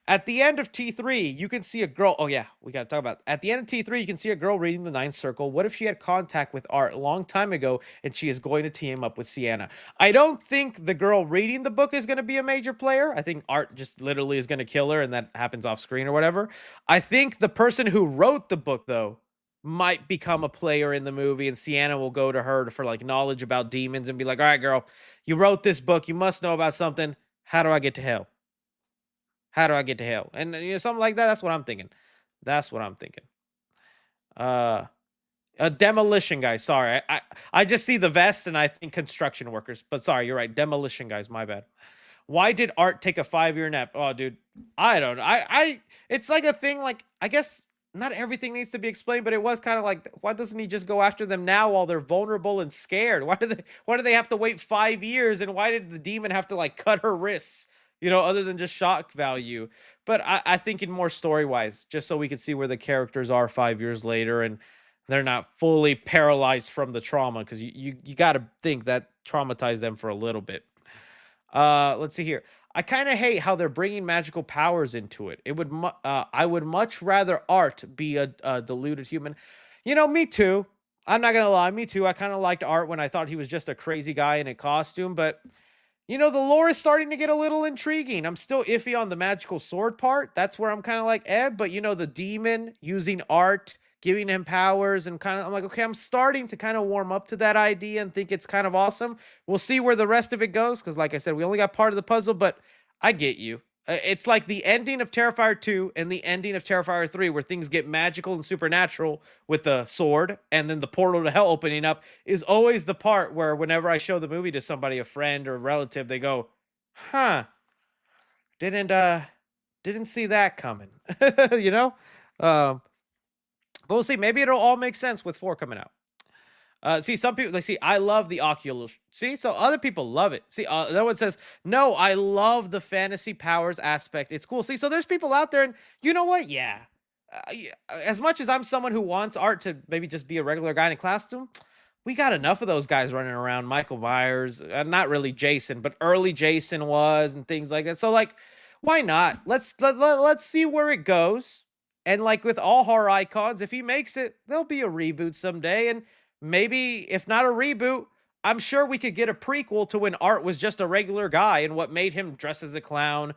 at the end of T3, you can see a girl. Oh, yeah, we got to talk about. At the end of T3, you can see a girl reading the Ninth Circle. What if she had contact with Art a long time ago and she is going to team up with Sienna? I don't think the girl reading the book is going to be a major player. I think Art just literally is going to kill her and that happens off screen or whatever. I think the person who wrote the book, though, might become a player in the movie and Sienna will go to her for like knowledge about demons and be like, all right, girl, you wrote this book. You must know about something. How do I get to hell? How do I get to hell? And something like that. That's what I'm thinking. That's what I'm thinking. A demolition guy. Sorry, I just see the vest and I think construction workers. But sorry, you're right. Demolition guys. My bad. Why did Art take a 5-year nap? Oh, dude, I don't know. It's like a thing. Like I guess not everything needs to be explained, but it was kind of like, why doesn't he just go after them now while they're vulnerable and scared? Why do they have to wait 5 years? And why did the demon have to like cut her wrists? Other than just shock value. But I think in more story wise, just so we could see where the characters are 5 years later and they're not fully paralyzed from the trauma, because you got to think that traumatized them for a little bit. Let's see here. I kind of hate how they're bringing magical powers into it. I would much rather Art be a deluded human. Me too. I'm not gonna lie, me too. I kind of liked Art when I thought he was just a crazy guy in a costume, but the lore is starting to get a little intriguing. I'm still iffy on the magical sword part. That's where I'm kind of like, but the demon using Art, giving him powers, and I'm like, okay, I'm starting to kind of warm up to that idea and think it's kind of awesome. We'll see where the rest of it goes, because like I said, we only got part of the puzzle, but I get you. It's like the ending of Terrifier 2 and the ending of Terrifier 3, where things get magical and supernatural with the sword, and then the portal to hell opening up is always the part where whenever I show the movie to somebody, a friend or a relative, they go, huh, didn't see that coming. you know? But we'll see. Maybe it'll all make sense with 4 coming out. See, some people, I love the Oculus. See, so other people love it. See, no one says, no, I love the fantasy powers aspect. It's cool. See, so there's people out there, and you know what? Yeah. As much as I'm someone who wants Art to maybe just be a regular guy in a costume, we got enough of those guys running around. Michael Myers, not really Jason, but early Jason was, and things like that. So, like, why not? Let's see where it goes. And like with all horror icons, if he makes it, there'll be a reboot someday. And maybe if not a reboot, I'm sure we could get a prequel to when Art was just a regular guy and what made him dress as a clown,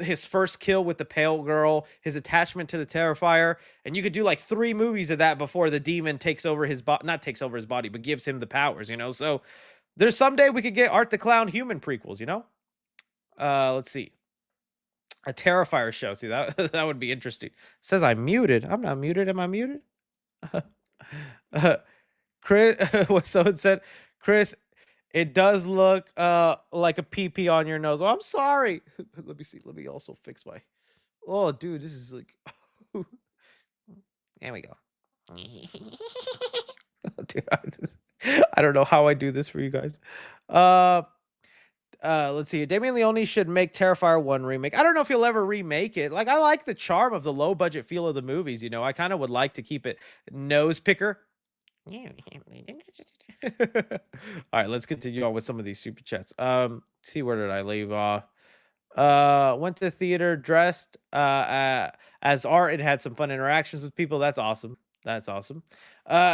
his first kill with the pale girl, his attachment to the Terrifier, and you could do like 3 movies of that before the demon takes over his body, not takes over his body, but gives him the powers, So there's someday we could get Art the Clown human prequels. Let's see. A Terrifier show. See, that that would be interesting. It says I'm muted. I'm not muted. Am I muted? Chris, what someone said, Chris, it does look like a pee on your nose. Oh, I'm sorry. Let me see. Let me also fix my. Oh, dude, this is like. There we go. Dude, I don't know how I do this for you guys. Uh, let's see. Damien Leone should make Terrifier 1 remake. I don't know if he'll ever remake it. Like, I like the charm of the low budget feel of the movies, you know. I kind of would like to keep it nose picker. All right, let's continue on with some of these super chats. See, where did I leave off? Went to the theater dressed as art and had some fun interactions with people. That's awesome. That's awesome.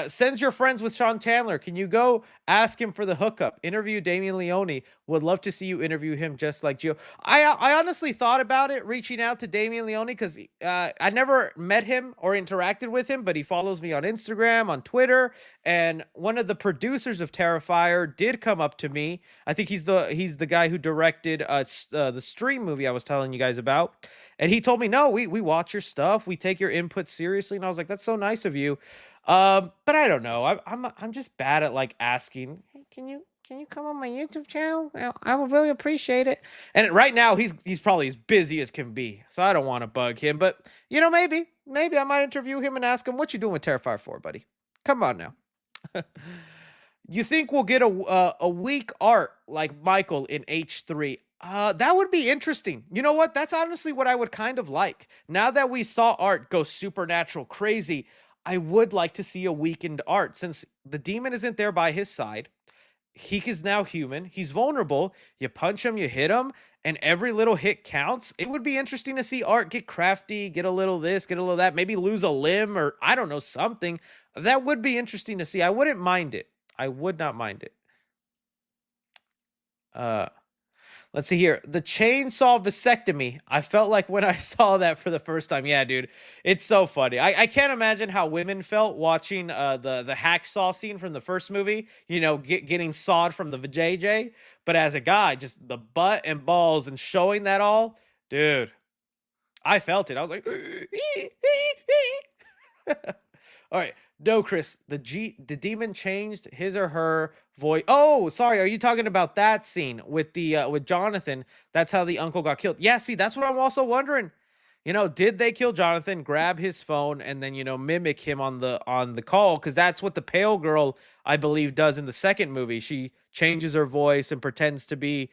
Sends your friends with Sean Chandler. Can you go ask him for the hookup? Interview Damien Leone. Would love to see you interview him just like Gio. I honestly thought about it, reaching out to Damien Leone, because I never met him or interacted with him, but he follows me on Instagram, on Twitter, and one of the producers of Terrifier did come up to me. I think he's the guy who directed the Stream movie I was telling you guys about. And he told me, "No, we watch your stuff. We take your input seriously." And I was like, "That's so nice of you." But I don't know. I'm just bad at like asking, "Hey, can you come on my YouTube channel? I would really appreciate it." And right now he's probably as busy as can be. So I don't want to bug him, but you know, maybe I might interview him and ask him, "What you doing with Terrifier 4, buddy? Come on now." You think we'll get a weak art like Michael in H3? That would be interesting. You know what? That's honestly what I would kind of like. Now that we saw art go supernatural crazy, I would like to see a weakened art since the demon isn't there by his side. He is now human. He's vulnerable. You punch him, you hit him, and every little hit counts. It would be interesting to see art get crafty, get a little this, get a little that, maybe lose a limb or I don't know, something. That would be interesting to see. I wouldn't mind it. I would not mind it. Uh, let's see here. The chainsaw vasectomy. I felt like when I saw that for the first time. Yeah, dude. It's so funny. I can't imagine how women felt watching the hacksaw scene from the first movie, you know, getting sawed from the JJ. But as a guy, just the butt and balls and showing that all, dude, I felt it. I was like, all right. No, Chris, the demon changed his or her voice. Oh, sorry. Are you talking about that scene with Jonathan? That's how the uncle got killed. Yeah, see, that's what I'm also wondering. You know, did they kill Jonathan, grab his phone, and then, you know, mimic him on the call? Because that's what the pale girl, I believe, does in the second movie. She changes her voice and pretends to be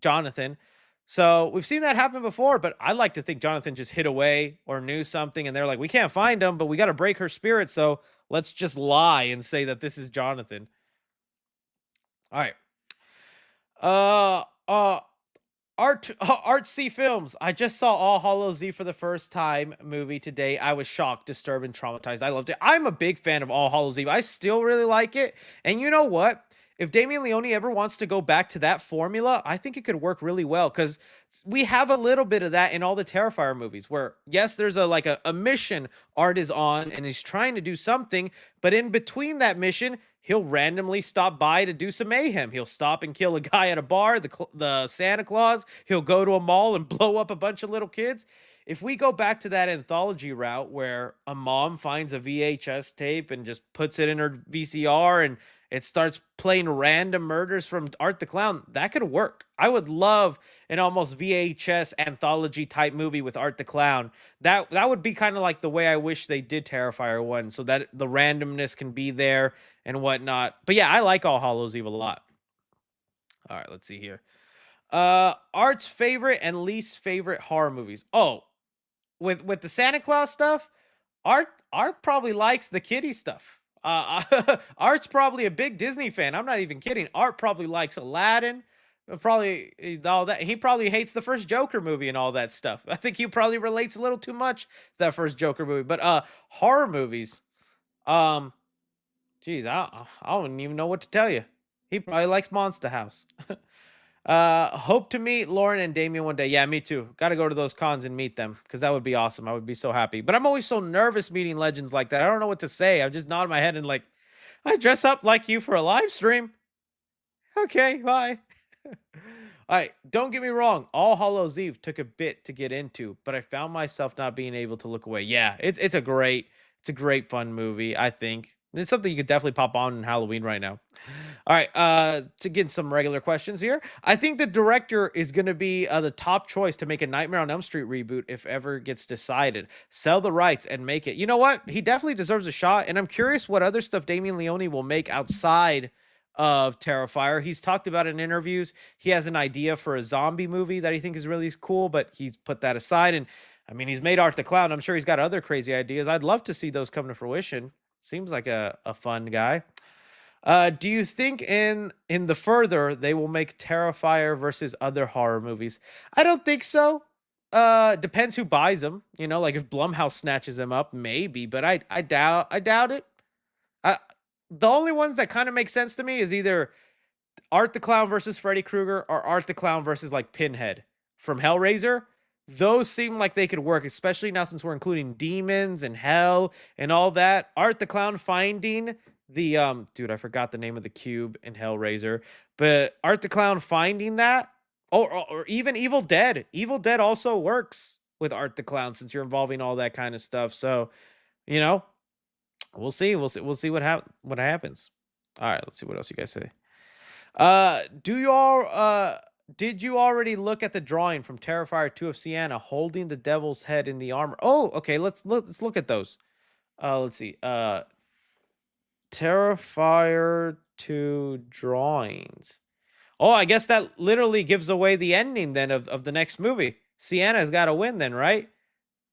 Jonathan. So we've seen that happen before, but I like to think Jonathan just hid away or knew something, and they're like, we can't find him, but we got to break her spirit. So let's just lie and say that this is Jonathan. All right. Uh, uh, Artsy Films. I just saw All Hallows Eve for the first time movie today. I was shocked, disturbed, and traumatized. I loved it. I'm a big fan of All Hallows Eve. I still really like it. And you know what? If Damien Leone ever wants to go back to that formula, I think it could work really well because we have a little bit of that in all the Terrifier movies where, yes, there's a mission Art is on and he's trying to do something, but in between that mission, he'll randomly stop by to do some mayhem. He'll stop and kill a guy at a bar, the Santa Claus. He'll go to a mall and blow up a bunch of little kids. If we go back to that anthology route where a mom finds a VHS tape and just puts it in her VCR and it starts playing random murders from Art the Clown, that could work. I would love an almost VHS anthology type movie with Art the Clown. That would be kind of like the way I wish they did Terrifier 1 so that the randomness can be there and whatnot. But yeah, I like All Hallows Eve a lot. All right, let's see here. Art's favorite and least favorite horror movies. Oh, with the Santa Claus stuff, Art probably likes the kitty stuff. Art's probably a big Disney fan. I'm not even kidding. Art probably likes Aladdin. Probably all that. He probably hates the first Joker movie and all that stuff. I think he probably relates a little too much to that first Joker movie. But horror movies. Um, Geez, I don't even know what to tell you. He probably likes Monster House. Hope to meet Lauren and Damien one day. Yeah, me too. Got to go to those cons and meet them because that would be awesome. I would be so happy. But I'm always so nervous meeting legends like that. I don't know what to say. I'm just nodding my head and like, I dress up like you for a live stream. Okay, bye. All right, don't get me wrong. All Hallows Eve took a bit to get into, but I found myself not being able to look away. Yeah, it's a great fun movie. I think It's something you could definitely pop on in Halloween right now. All right, to get some regular questions here. I think the director is going to be the top choice to make a Nightmare on Elm Street reboot if ever gets decided. Sell the rights and make it. You know what? He definitely deserves a shot, and I'm curious what other stuff Damien Leone will make outside of Terrifier. He's talked about in interviews. He has an idea for a zombie movie that he thinks is really cool, but he's put that aside. And I mean, he's made Art the Clown. I'm sure he's got other crazy ideas. I'd love to see those come to fruition. Seems like a fun guy. Do you think in the further they will make Terrifier versus other horror movies? I don't think so. Depends who buys them. You know, like if Blumhouse snatches them up, maybe. But I doubt it. Uh, the only ones that kind of make sense to me is either Art the Clown versus Freddy Krueger or Art the Clown versus like Pinhead from Hellraiser. Those seem like they could work, especially now since we're including demons and hell and all that. Art the Clown finding the dude, I forgot the name of the cube in Hellraiser, but Art the Clown finding that, or even Evil Dead. Evil Dead also works with Art the Clown since you're involving all that kind of stuff. So, you know, we'll see. We'll see what happens. All right, let's see what else you guys say. Do you all did you already look at the drawing from Terrifier 2 of Sienna holding the devil's head in the armor? Oh, okay, let's look at those. Let's see. Terrifier 2 drawings. Oh, I guess that literally gives away the ending then of the next movie. Sienna's got to win then, right?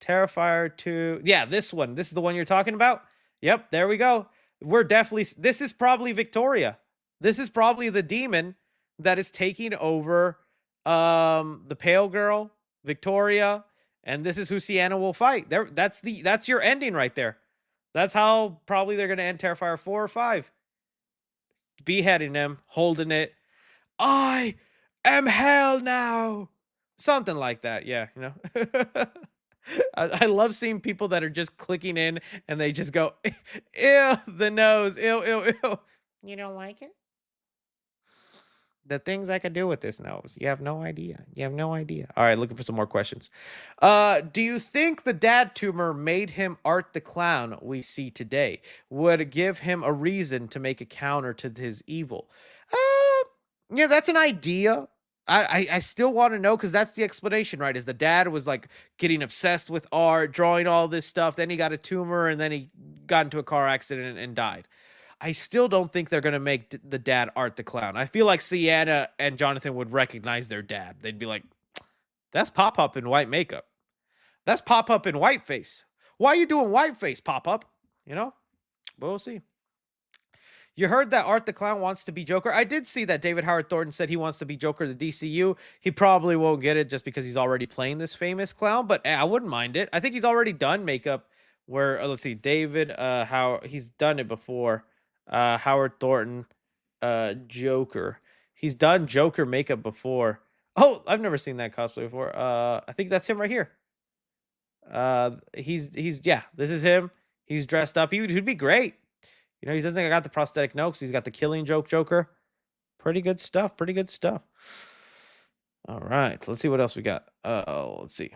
Terrifier 2. Yeah, this one. This is the one you're talking about? Yep, there we go. We're definitely this is probably Victoria. This is probably the demon that is taking over the pale girl, Victoria, and this is who Sienna will fight. There that's your ending right there. That's how probably they're going to end Terrifier 4 or 5. Beheading them, holding it. I am hell now. Something like that. Yeah, you know. I love seeing people that are just clicking in and they just go, ew, the nose, ew, ew, ew. You don't like it? The things I could do with this nose. You have no idea. You have no idea. All right, looking for some more questions. Do you think the dad tumor made him Art the Clown we see today? Would give him a reason to make a counter to his evil? Yeah, that's an idea. I still want to know because that's the explanation, right? Is the dad was like getting obsessed with art, drawing all this stuff. Then he got a tumor, and then he got into a car accident and died. I still don't think they're gonna make the dad Art the Clown. I feel like Sienna and Jonathan would recognize their dad. They'd be like, "That's Pop Up in white makeup. That's Pop Up in white face. Why are you doing white face, Pop Up?" You know, but we'll see. You heard that Art the Clown wants to be Joker. I did see that David Howard Thornton said he wants to be Joker of the DCU. He probably won't get it just because he's already playing this famous clown, but I wouldn't mind it. I think he's already done makeup where let's see, David how he's done it before. Howard Thornton Joker. He's done Joker makeup before. Oh, I've never seen that cosplay before. I think that's him right here. He's yeah, this is him. He's dressed up. He'd be great. You know, he doesn't got the prosthetic nose. He's got the Killing Joke Joker. Pretty good stuff. Pretty good stuff. All right, let's see what else we got. Let's see.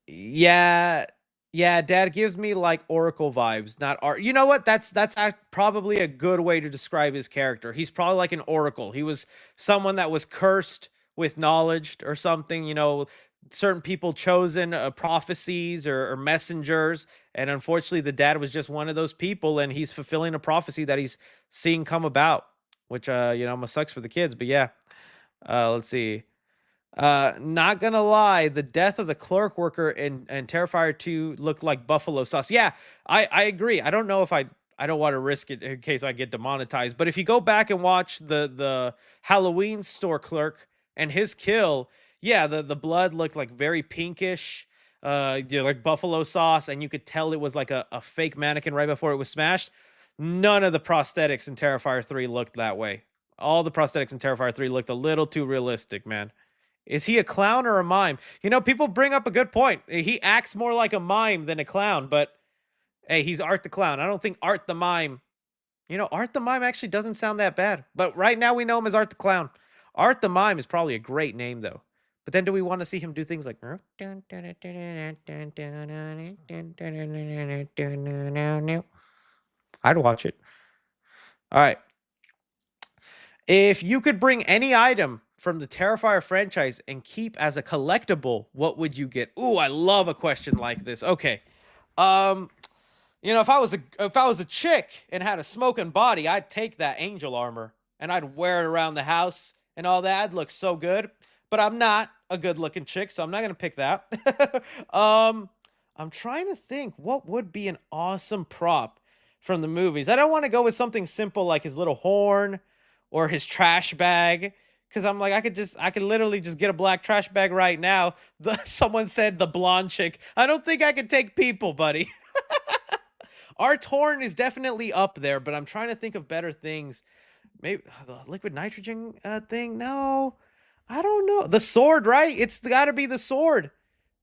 Yeah, yeah. Dad gives me like Oracle vibes, not art. You know what? That's probably a good way to describe his character. He's probably like an Oracle. He was someone that was cursed with knowledge or something. You know, certain people chosen prophecies or messengers, and unfortunately, the dad was just one of those people, and he's fulfilling a prophecy that he's seeing come about, which you know, almost sucks for the kids. But yeah, let's see. Not gonna lie, the death of the clerk worker in Terrifier 2 looked like buffalo sauce. Yeah, I agree. I don't know if I don't want to risk it in case I get demonetized. But if you go back and watch the Halloween store clerk and his kill, yeah, the blood looked like very pinkish, you know, like buffalo sauce, and you could tell it was like a fake mannequin right before it was smashed. None of the prosthetics in Terrifier 3 looked that way. All the prosthetics in Terrifier 3 looked a little too realistic, man. Is he a clown or a mime? You know, people bring up a good point. He acts more like a mime than a clown, but hey, he's Art the Clown. I don't think Art the Mime, you know, Art the Mime actually doesn't sound that bad. But right now we know him as Art the Clown. Art the Mime is probably a great name, though. But then do we want to see him do things like I'd watch it. All right. If you could bring any item from the Terrifier franchise and keep as a collectible, what would you get? Ooh, I love a question like this. Okay. Um, if I was a chick and had a smoking body, I'd take that angel armor and I'd wear it around the house and all that. I'd look so good. But I'm not a good-looking chick, so I'm not gonna pick that. um, I'm trying to think what would be an awesome prop from the movies. I don't want to go with something simple like his little horn or his trash bag. Cause I'm like, I could literally just get a black trash bag right now. Someone said the blonde chick. I don't think I could take people, buddy. Our torn is definitely up there, but I'm trying to think of better things. Maybe the liquid nitrogen thing. No, I don't know. The sword, right? It's got to be the sword.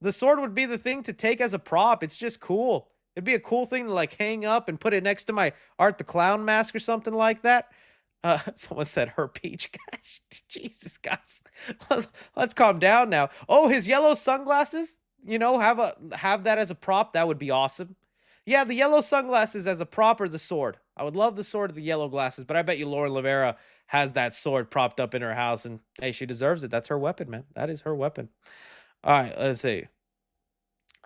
The sword would be the thing to take as a prop. It's just cool. It'd be a cool thing to like hang up and put it next to my Art the Clown mask or something like that. Someone said her peach. Gosh, Jesus, guys, let's calm down now. Oh, his yellow sunglasses. Have that as a prop. That would be awesome. Yeah, the yellow sunglasses as a prop or the sword. I would love the sword of the yellow glasses, but I bet you Lauren Rivera has that sword propped up in her house, and hey, she deserves it. That's her weapon, man. That is her weapon. All right, let's see.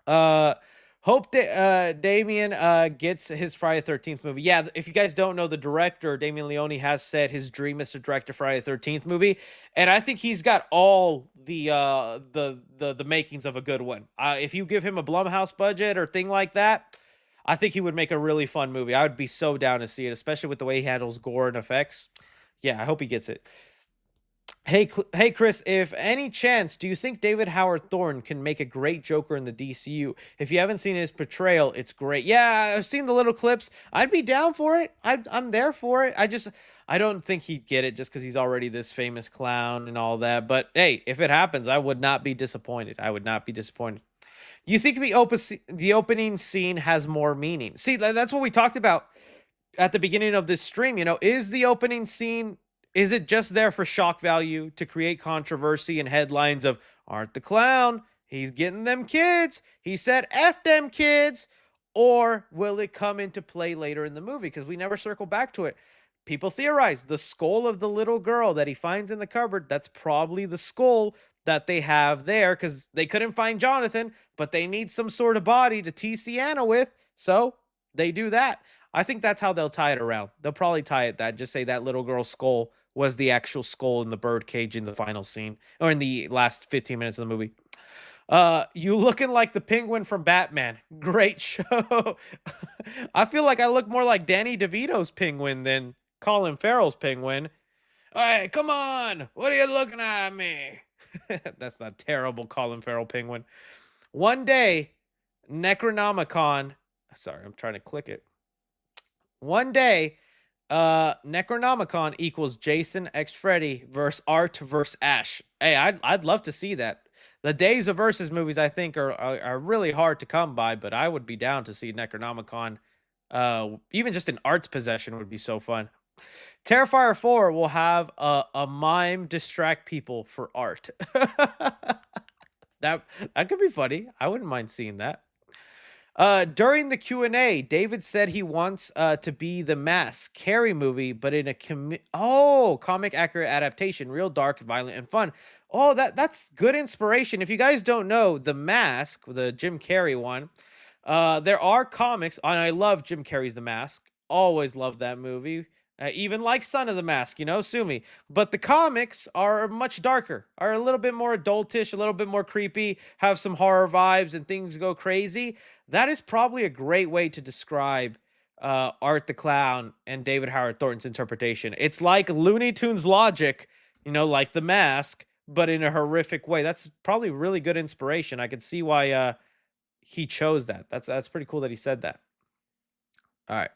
Uh, hope Damien gets his Friday 13th movie. Yeah, if you guys don't know, the director Damien Leone has said his dream is to direct a Friday 13th movie, and I think he's got all the makings of a good one. If you give him a Blumhouse budget or thing like that, I think he would make a really fun movie. I would be so down to see it, especially with the way he handles gore and effects. Yeah, I hope he gets it. Hey, Chris. If any chance, do you think David Howard Thorne can make a great Joker in the DCU? If you haven't seen his portrayal, it's great. Yeah, I've seen the little clips. I'd be down for it. I'm there for it. I don't think he'd get it just because he's already this famous clown and all that. But hey, if it happens, I would not be disappointed. I would not be disappointed. You think the opening scene has more meaning? See, that's what we talked about at the beginning of this stream. Is the opening scene, is it just there for shock value to create controversy and headlines of Art the Clown, he's getting them kids, he said F them kids, or will it come into play later in the movie? Because we never circle back to it. People theorize the skull of the little girl that he finds in the cupboard, that's probably the skull that they have there because they couldn't find Jonathan, but they need some sort of body to tease Sienna with. So they do that. I think that's how they'll tie it around. They'll probably tie it that, just say that little girl's skull was the actual skull in the birdcage in the final scene or in the last 15 minutes of the movie. You looking like the penguin from Batman. Great show. I feel like I look more like Danny DeVito's penguin than Colin Farrell's penguin. Hey, come on. What are you looking at me? That's not terrible, Colin Farrell penguin. One day, Necronomicon. Sorry, I'm trying to click it. One day, Necronomicon equals Jason x Freddy versus Art versus Ash. Hey, I'd love to see that. The Days of Versus movies, I think, are really hard to come by, but I would be down to see Necronomicon. Even just in Art's possession would be so fun. Terrifier 4 will have a mime distract people for Art. that could be funny. I wouldn't mind seeing that. During the Q&A, David said he wants to be the Mask Carrie movie, but in a comic accurate adaptation, real dark, violent, and fun. Oh, that's good inspiration. If you guys don't know, The Mask, the Jim Carrey one, there are comics, and I love Jim Carrey's The Mask. Always loved that movie. Even like Son of the Mask, sue me. But the comics are much darker, are a little bit more adultish, a little bit more creepy, have some horror vibes, and things go crazy. That is probably a great way to describe Art the Clown and David Howard Thornton's interpretation. It's like Looney Tunes logic, like The Mask, but in a horrific way. That's probably really good inspiration. I could see why he chose that. That's pretty cool that he said that. All right.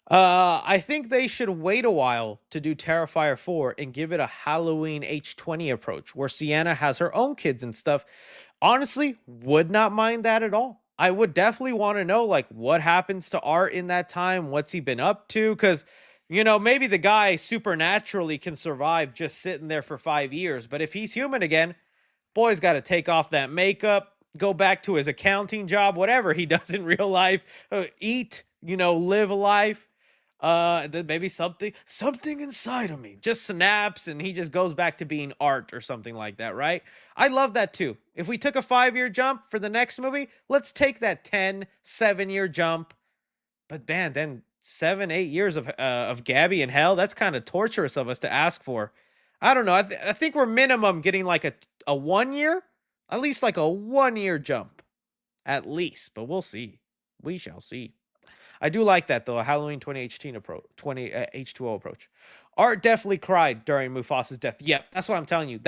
I think they should wait a while to do Terrifier 4 and give it a Halloween H20 approach where Sienna has her own kids and stuff. Honestly, would not mind that at all. I would definitely want to know like what happens to Art in that time, what's he been up to, cuz maybe the guy supernaturally can survive just sitting there for 5 years, but if he's human again, Boy's got to take off that makeup, go back to his accounting job, whatever he does in real life, eat, live a life. Then maybe something inside of me just snaps and he just goes back to being art or something like that, right? I love that too. If we took a 5-year jump for the next movie, let's take that 7-year jump. But man, then 7, 8 years of Gabby in hell, that's kind of torturous of us to ask for. I don't know. I think we're minimum getting like a 1 year, at least like a 1-year jump, at least. But we'll see. We shall see. I do like that though. A Halloween 2018 approach, 20 H2O approach. Art definitely cried during Mufasa's death. Yep, that's what I'm telling you.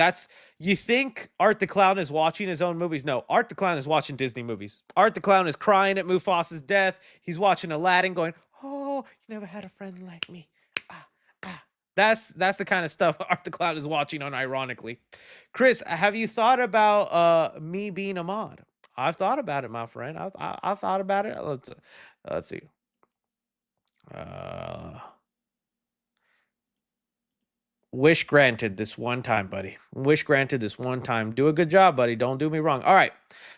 You think Art the Clown is watching his own movies? No, Art the Clown is watching Disney movies. Art the Clown is crying at Mufasa's death. He's watching Aladdin, going, "Oh, you never had a friend like me." Ah, ah. That's the kind of stuff Art the Clown is watching unironically. Chris, have you thought about me being a mod? I've thought about it, my friend. I've thought about it. Let's see. Uh, Wish granted this one time, buddy. Wish granted this one time. Do a good job, buddy. Don't do me wrong. All right.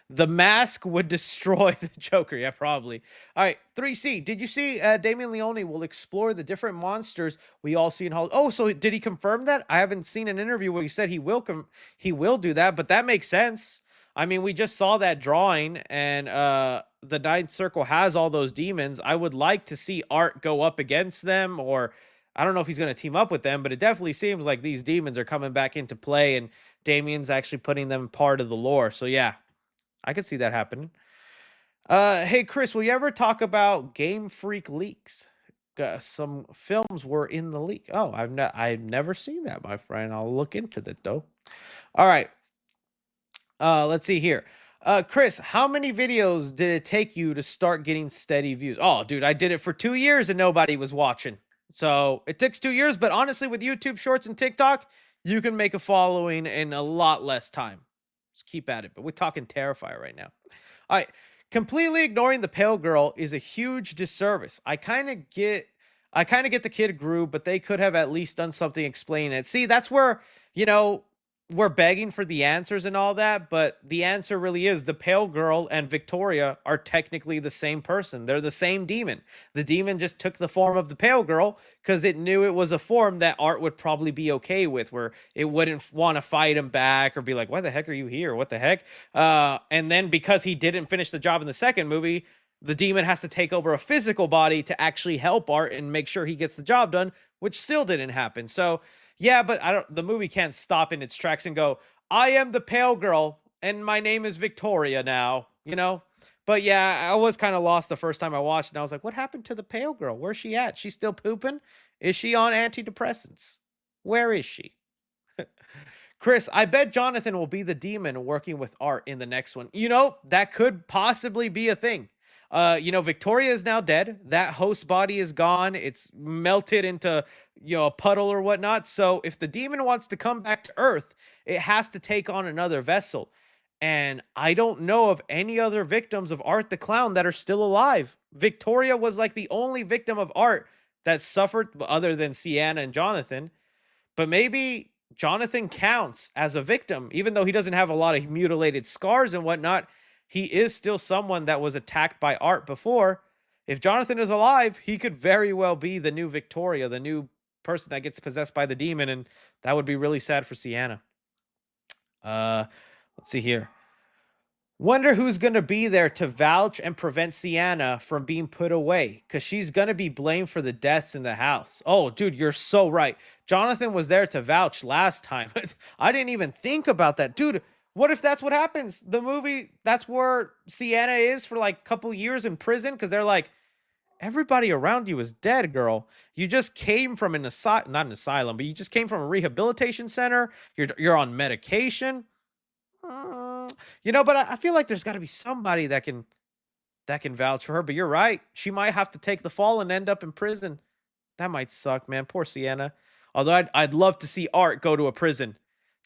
The mask would destroy the Joker. Yeah, probably. All right. 3C. Did you see Damian Leone will explore the different monsters we all see in Hollywood? Oh, so did he confirm that? I haven't seen an interview where he said he will do that, but that makes sense. I mean, we just saw that drawing, and the Ninth Circle has all those demons. I would like to see Art go up against them, or I don't know if he's going to team up with them, but it definitely seems like these demons are coming back into play, and Damien's actually putting them part of the lore. So yeah, I could see that happening. Hey Chris, will you ever talk about Game Freak leaks? Some films were in the leak. Oh, I've never seen that, my friend. I'll look into that though. All right. Let's see here. Chris, how many videos did it take you to start getting steady views? Oh, dude, I did it for 2 years and nobody was watching. So it takes 2 years, but honestly, with YouTube Shorts and TikTok, you can make a following in a lot less time. Just keep at it. But we're talking Terrifier right now. All right. Completely ignoring the pale girl is a huge disservice. I kind of get the kid grew, but they could have at least done something explaining it. See, that's where, you know, we're begging for the answers and all that, but the answer really is the pale girl and Victoria are technically the same person. They're the same demon. The demon just took the form of the pale girl because it knew it was a form that Art would probably be okay with, where it wouldn't want to fight him back or be like, why the heck are you here? What the heck? And then because he didn't finish the job in the second movie, the demon has to take over a physical body to actually help Art and make sure he gets the job done, which still didn't happen. So yeah, but the movie can't stop in its tracks and go, I am the pale girl and my name is Victoria now, you know? But yeah, I was kind of lost the first time I watched it. And I was like, what happened to the pale girl? Where's she at? She's still pooping? Is she on antidepressants? Where is she? Chris, I bet Jonathan will be the demon working with Art in the next one. You know, that could possibly be a thing. Victoria is now dead. That host body is gone. It's melted into, a puddle or whatnot. So if the demon wants to come back to Earth, it has to take on another vessel. And I don't know of any other victims of Art the Clown that are still alive. Victoria was like the only victim of Art that suffered, other than Sienna and Jonathan. But maybe Jonathan counts as a victim, even though he doesn't have a lot of mutilated scars and whatnot. He is still someone that was attacked by Art before. If Jonathan is alive, he could very well be the new Victoria, the new person that gets possessed by the demon, and that would be really sad for Sienna. Let's see here. Wonder who's going to be there to vouch and prevent Sienna from being put away, because she's going to be blamed for the deaths in the house. Oh, dude, you're so right. Jonathan was there to vouch last time. I didn't even think about that. Dude, what if that's what happens? The movie, that's where Sienna is for like a couple years in prison, because they're like, everybody around you is dead, girl. You just came from an asylum, not an asylum, but you just came from a rehabilitation center. You're on medication. But I feel like there's got to be somebody that can vouch for her. But you're right. She might have to take the fall and end up in prison. That might suck, man. Poor Sienna. Although I'd love to see Art go to a prison.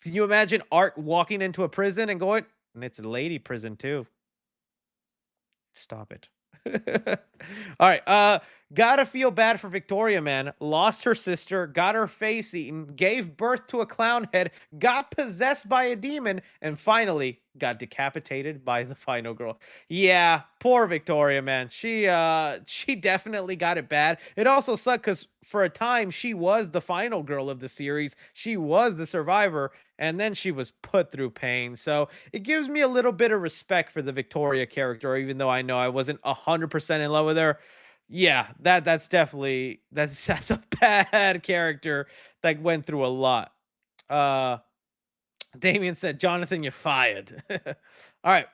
Can you imagine Art walking into a prison and going, and it's a lady prison too. Stop it. All right. Gotta feel bad for Victoria, man. Lost her sister, got her face eaten, gave birth to a clown head, got possessed by a demon, and finally got decapitated by the final girl. Yeah, poor Victoria, man. She definitely got it bad. It also sucked because for a time she was the final girl of the series. She was the survivor, and then she was put through pain. So it gives me a little bit of respect for the Victoria character, even though I know I wasn't 100% in love with her. Yeah, that's definitely that's a bad character that went through a lot. Uh Damien said, Jonathan, you're fired. All right.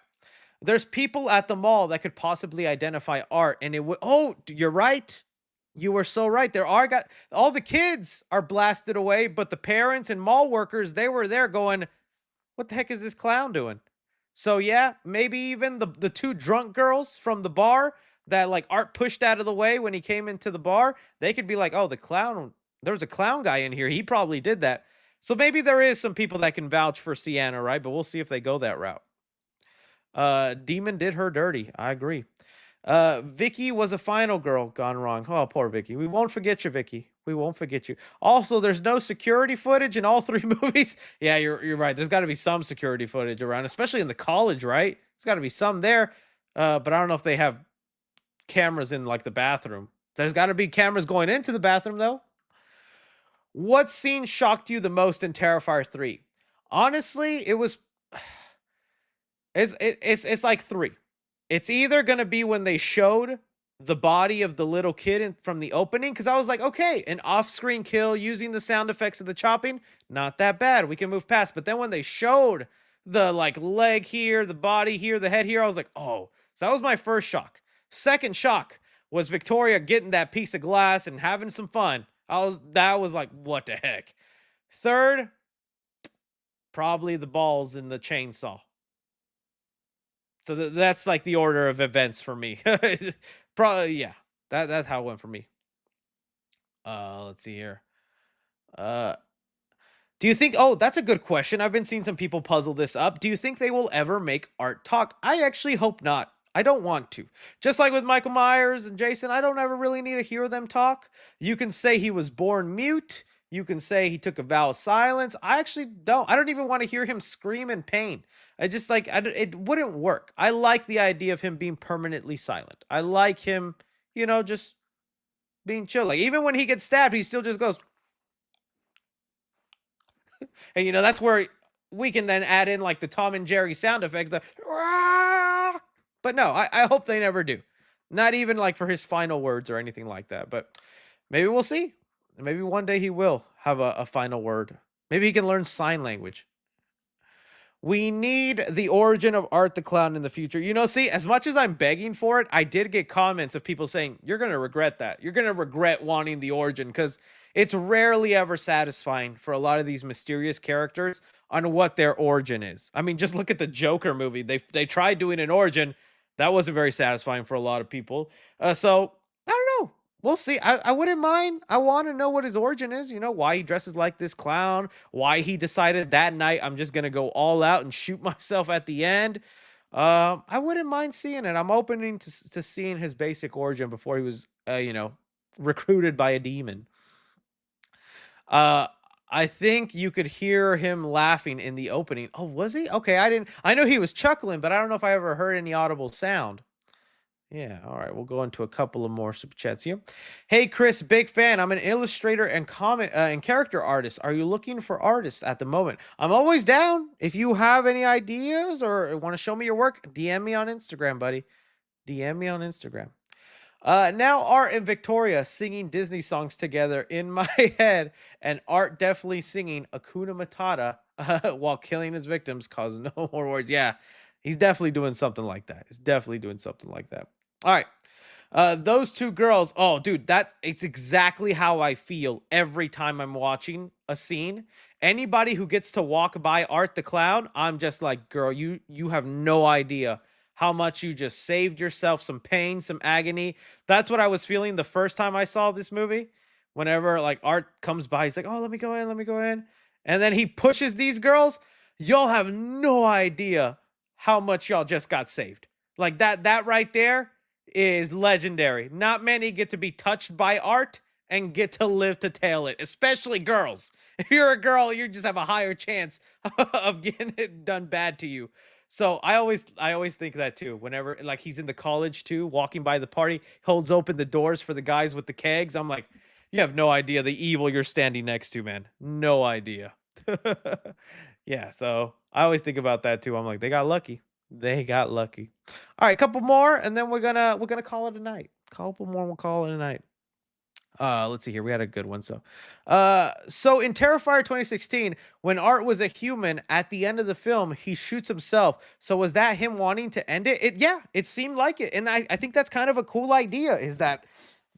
There's people at the mall that could possibly identify art, and it would. Oh, you're right. You were so right. There are got all the kids are blasted away, but the parents and mall workers, they were there going, what the heck is this clown doing? So yeah, maybe even the two drunk girls from the bar that like Art pushed out of the way when he came into the bar, they could be like, "Oh, the clown, there was a clown guy in here. He probably did that." So maybe there is some people that can vouch for Sienna, right? But we'll see if they go that route. Demon did her dirty. I agree. Vicky was a final girl gone wrong. Oh, poor Vicky. We won't forget you, Vicky. We won't forget you. Also, there's no security footage in all three movies. Yeah, you're right. There's got to be some security footage around, especially in the college, right? There's got to be some there. But I don't know if they have cameras in like the bathroom. There's got to be cameras going into the bathroom though. What scene shocked you the most in Terrifier 3? Honestly, it was it's like three. It's either gonna be when they showed the body of the little kid from the opening, because I was like, okay, an off-screen kill using the sound effects of the chopping, not that bad. We can move past. But then when they showed the like leg here, the body here, the head here, I was like, oh. So that was my first shock. Second shock was Victoria getting that piece of glass and having some fun. That was like, what the heck? Third, probably the balls in the chainsaw. So that's like the order of events for me. Probably, yeah. That's how it went for me. Let's see here. Uh, do you think? Oh, that's a good question. I've been seeing some people puzzle this up. Do you think they will ever make Art talk? I actually hope not. I don't want to. Just like with Michael Myers and Jason, I don't ever really need to hear them talk. You can say he was born mute. You can say he took a vow of silence. I actually don't. I don't even want to hear him scream in pain. I just like it wouldn't work. I like the idea of him being permanently silent. I like him, just being chill. Like even when he gets stabbed, he still just goes, and that's where we can then add in like the Tom and Jerry sound effects. But no, I hope they never do. Not even like for his final words or anything like that. But maybe we'll see. Maybe one day he will have a final word. Maybe he can learn sign language. We need the origin of Art the Clown in the future. See, as much as I'm begging for it, I did get comments of people saying, you're going to regret that. You're going to regret wanting the origin because it's rarely ever satisfying for a lot of these mysterious characters on what their origin is. I mean, just look at the Joker movie. They tried doing an origin. That wasn't very satisfying for a lot of people. So, I don't know. We'll see. I wouldn't mind. I want to know what his origin is. Why he dresses like this clown. Why he decided that night I'm just gonna go all out and shoot myself at the end. I wouldn't mind seeing it. I'm opening to seeing his basic origin before he was, recruited by a demon. Uh, I think you could hear him laughing in the opening. Oh, was he? Okay, I didn't. I know he was chuckling, but I don't know if I ever heard any audible sound. Yeah, all right. We'll go into a couple of more super chats here. Hey, Chris, big fan. I'm an illustrator and comic and character artist. Are you looking for artists at the moment? I'm always down. If you have any ideas or want to show me your work, DM me on Instagram, buddy. DM me on Instagram. Now Art and Victoria singing Disney songs together in my head, and Art definitely singing Akuna Matata while killing his victims, cause no more words. Yeah, he's definitely doing something like that. He's definitely doing something like that. All right. Those two girls. Oh, dude, it's exactly how I feel every time I'm watching a scene. Anybody who gets to walk by Art the Clown, I'm just like, girl, you have no idea how much you just saved yourself some pain, some agony. That's what I was feeling the first time I saw this movie. Whenever like Art comes by, he's like, oh, let me go in, let me go in. And then he pushes these girls. Y'all have no idea how much y'all just got saved. Like that right there is legendary. Not many get to be touched by art and get to live to tell it, especially girls. If you're a girl, you just have a higher chance of getting it done bad to you. So I always think that too. Whenever like he's in the college too, walking by the party, holds open the doors for the guys with the kegs. I'm like, you have no idea the evil you're standing next to, man. No idea. Yeah, so I always think about that too. I'm like, they got lucky. They got lucky. All right, couple more, and then we're gonna call it a night. Couple more, we'll call it a night. Let's see here. We had a good one. So in Terrifier 2016, when Art was a human, at the end of the film, he shoots himself. So was that him wanting to end it? Yeah, it seemed like it. And I think that's kind of a cool idea, is that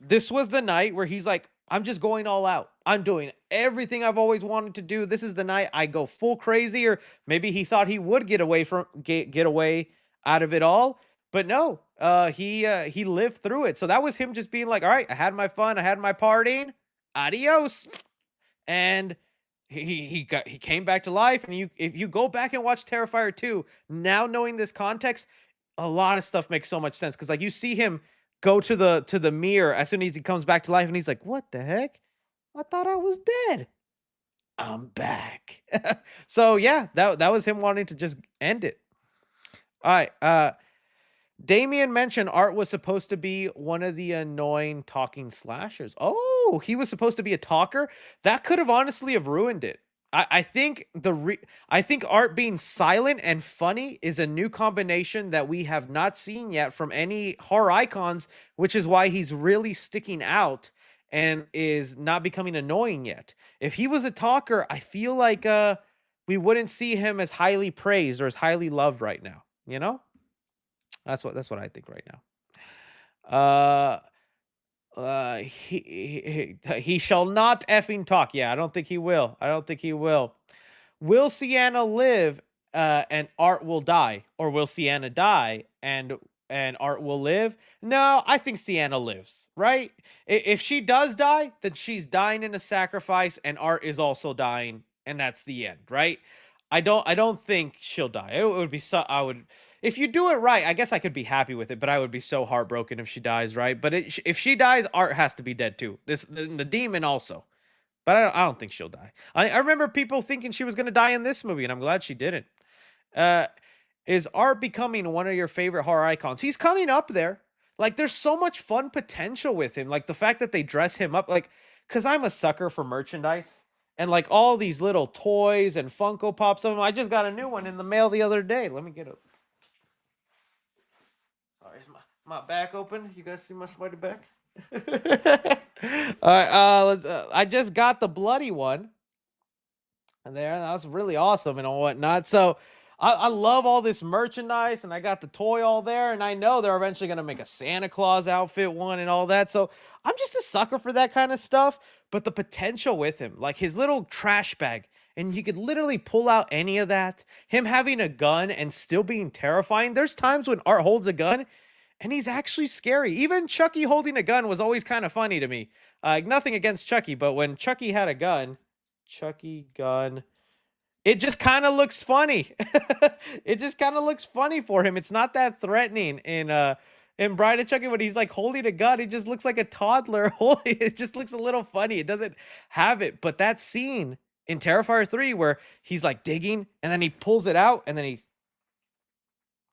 this was the night where he's like, I'm just going all out. I'm doing everything I've always wanted to do. This is the night I go full crazy. Or maybe he thought he would get away out of it all, but no, he lived through it. So that was him just being like, all right, I had my fun, I had my partying, adios. And he came back to life. And if you go back and watch Terrifier 2, now knowing this context, a lot of stuff makes so much sense. Cause like you see him go to the mirror as soon as he comes back to life, and he's like, what the heck? I thought I was dead. I'm back. So yeah, that was him wanting to just end it. All right. Damien mentioned Art was supposed to be one of the annoying talking slashers. Oh, he was supposed to be a talker? That could have honestly have ruined it. I think I think Art being silent and funny is a new combination that we have not seen yet from any horror icons, which is why he's really sticking out and is not becoming annoying yet. If he was a talker, I feel like we wouldn't see him as highly praised or as highly loved right now, you know? That's what I think right now. He shall not effing talk. Yeah, I don't think he will. I don't think he will. Will Sienna live and Art will die, or will Sienna die and Art will live? No, I think Sienna lives. Right? If she does die, then she's dying in a sacrifice, and Art is also dying, and that's the end. Right? I don't think she'll die. It would be so. I would. If you do it right, I guess I could be happy with it, but I would be so heartbroken if she dies, right? But if she dies, Art has to be dead too. The demon also, but I don't think she'll die. I remember people thinking she was gonna die in this movie, and I'm glad she didn't. Uh, is Art becoming one of your favorite horror icons? He's coming up there. Like, there's so much fun potential with him. Like the fact that they dress him up, like, cause I'm a sucker for merchandise. And like all these little toys and Funko Pops of them. I just got a new one in the mail the other day. Let me get it. Sorry, is my back open? You guys see my spider back? All right, I just got the bloody one, and there, that was really awesome and whatnot. So I love all this merchandise, and I got the toy all there, and I know they're eventually gonna make a Santa Claus outfit one and all that. So I'm just a sucker for that kind of stuff. But the potential with him, like his little trash bag, and you could literally pull out any of that. Him having a gun and still being terrifying. There's times when Art holds a gun and he's actually scary. Even Chucky holding a gun was always kind of funny to me. Nothing against Chucky, but when Chucky had a gun, Chucky gun, it just kind of looks funny. It just kind of looks funny for him. It's not that threatening in Bride of Chucky when he's like holding a gun. He just looks like a toddler holding. It just looks a little funny. It doesn't have it, but that scene in Terrifier 3 where he's like digging and then he pulls it out and then he,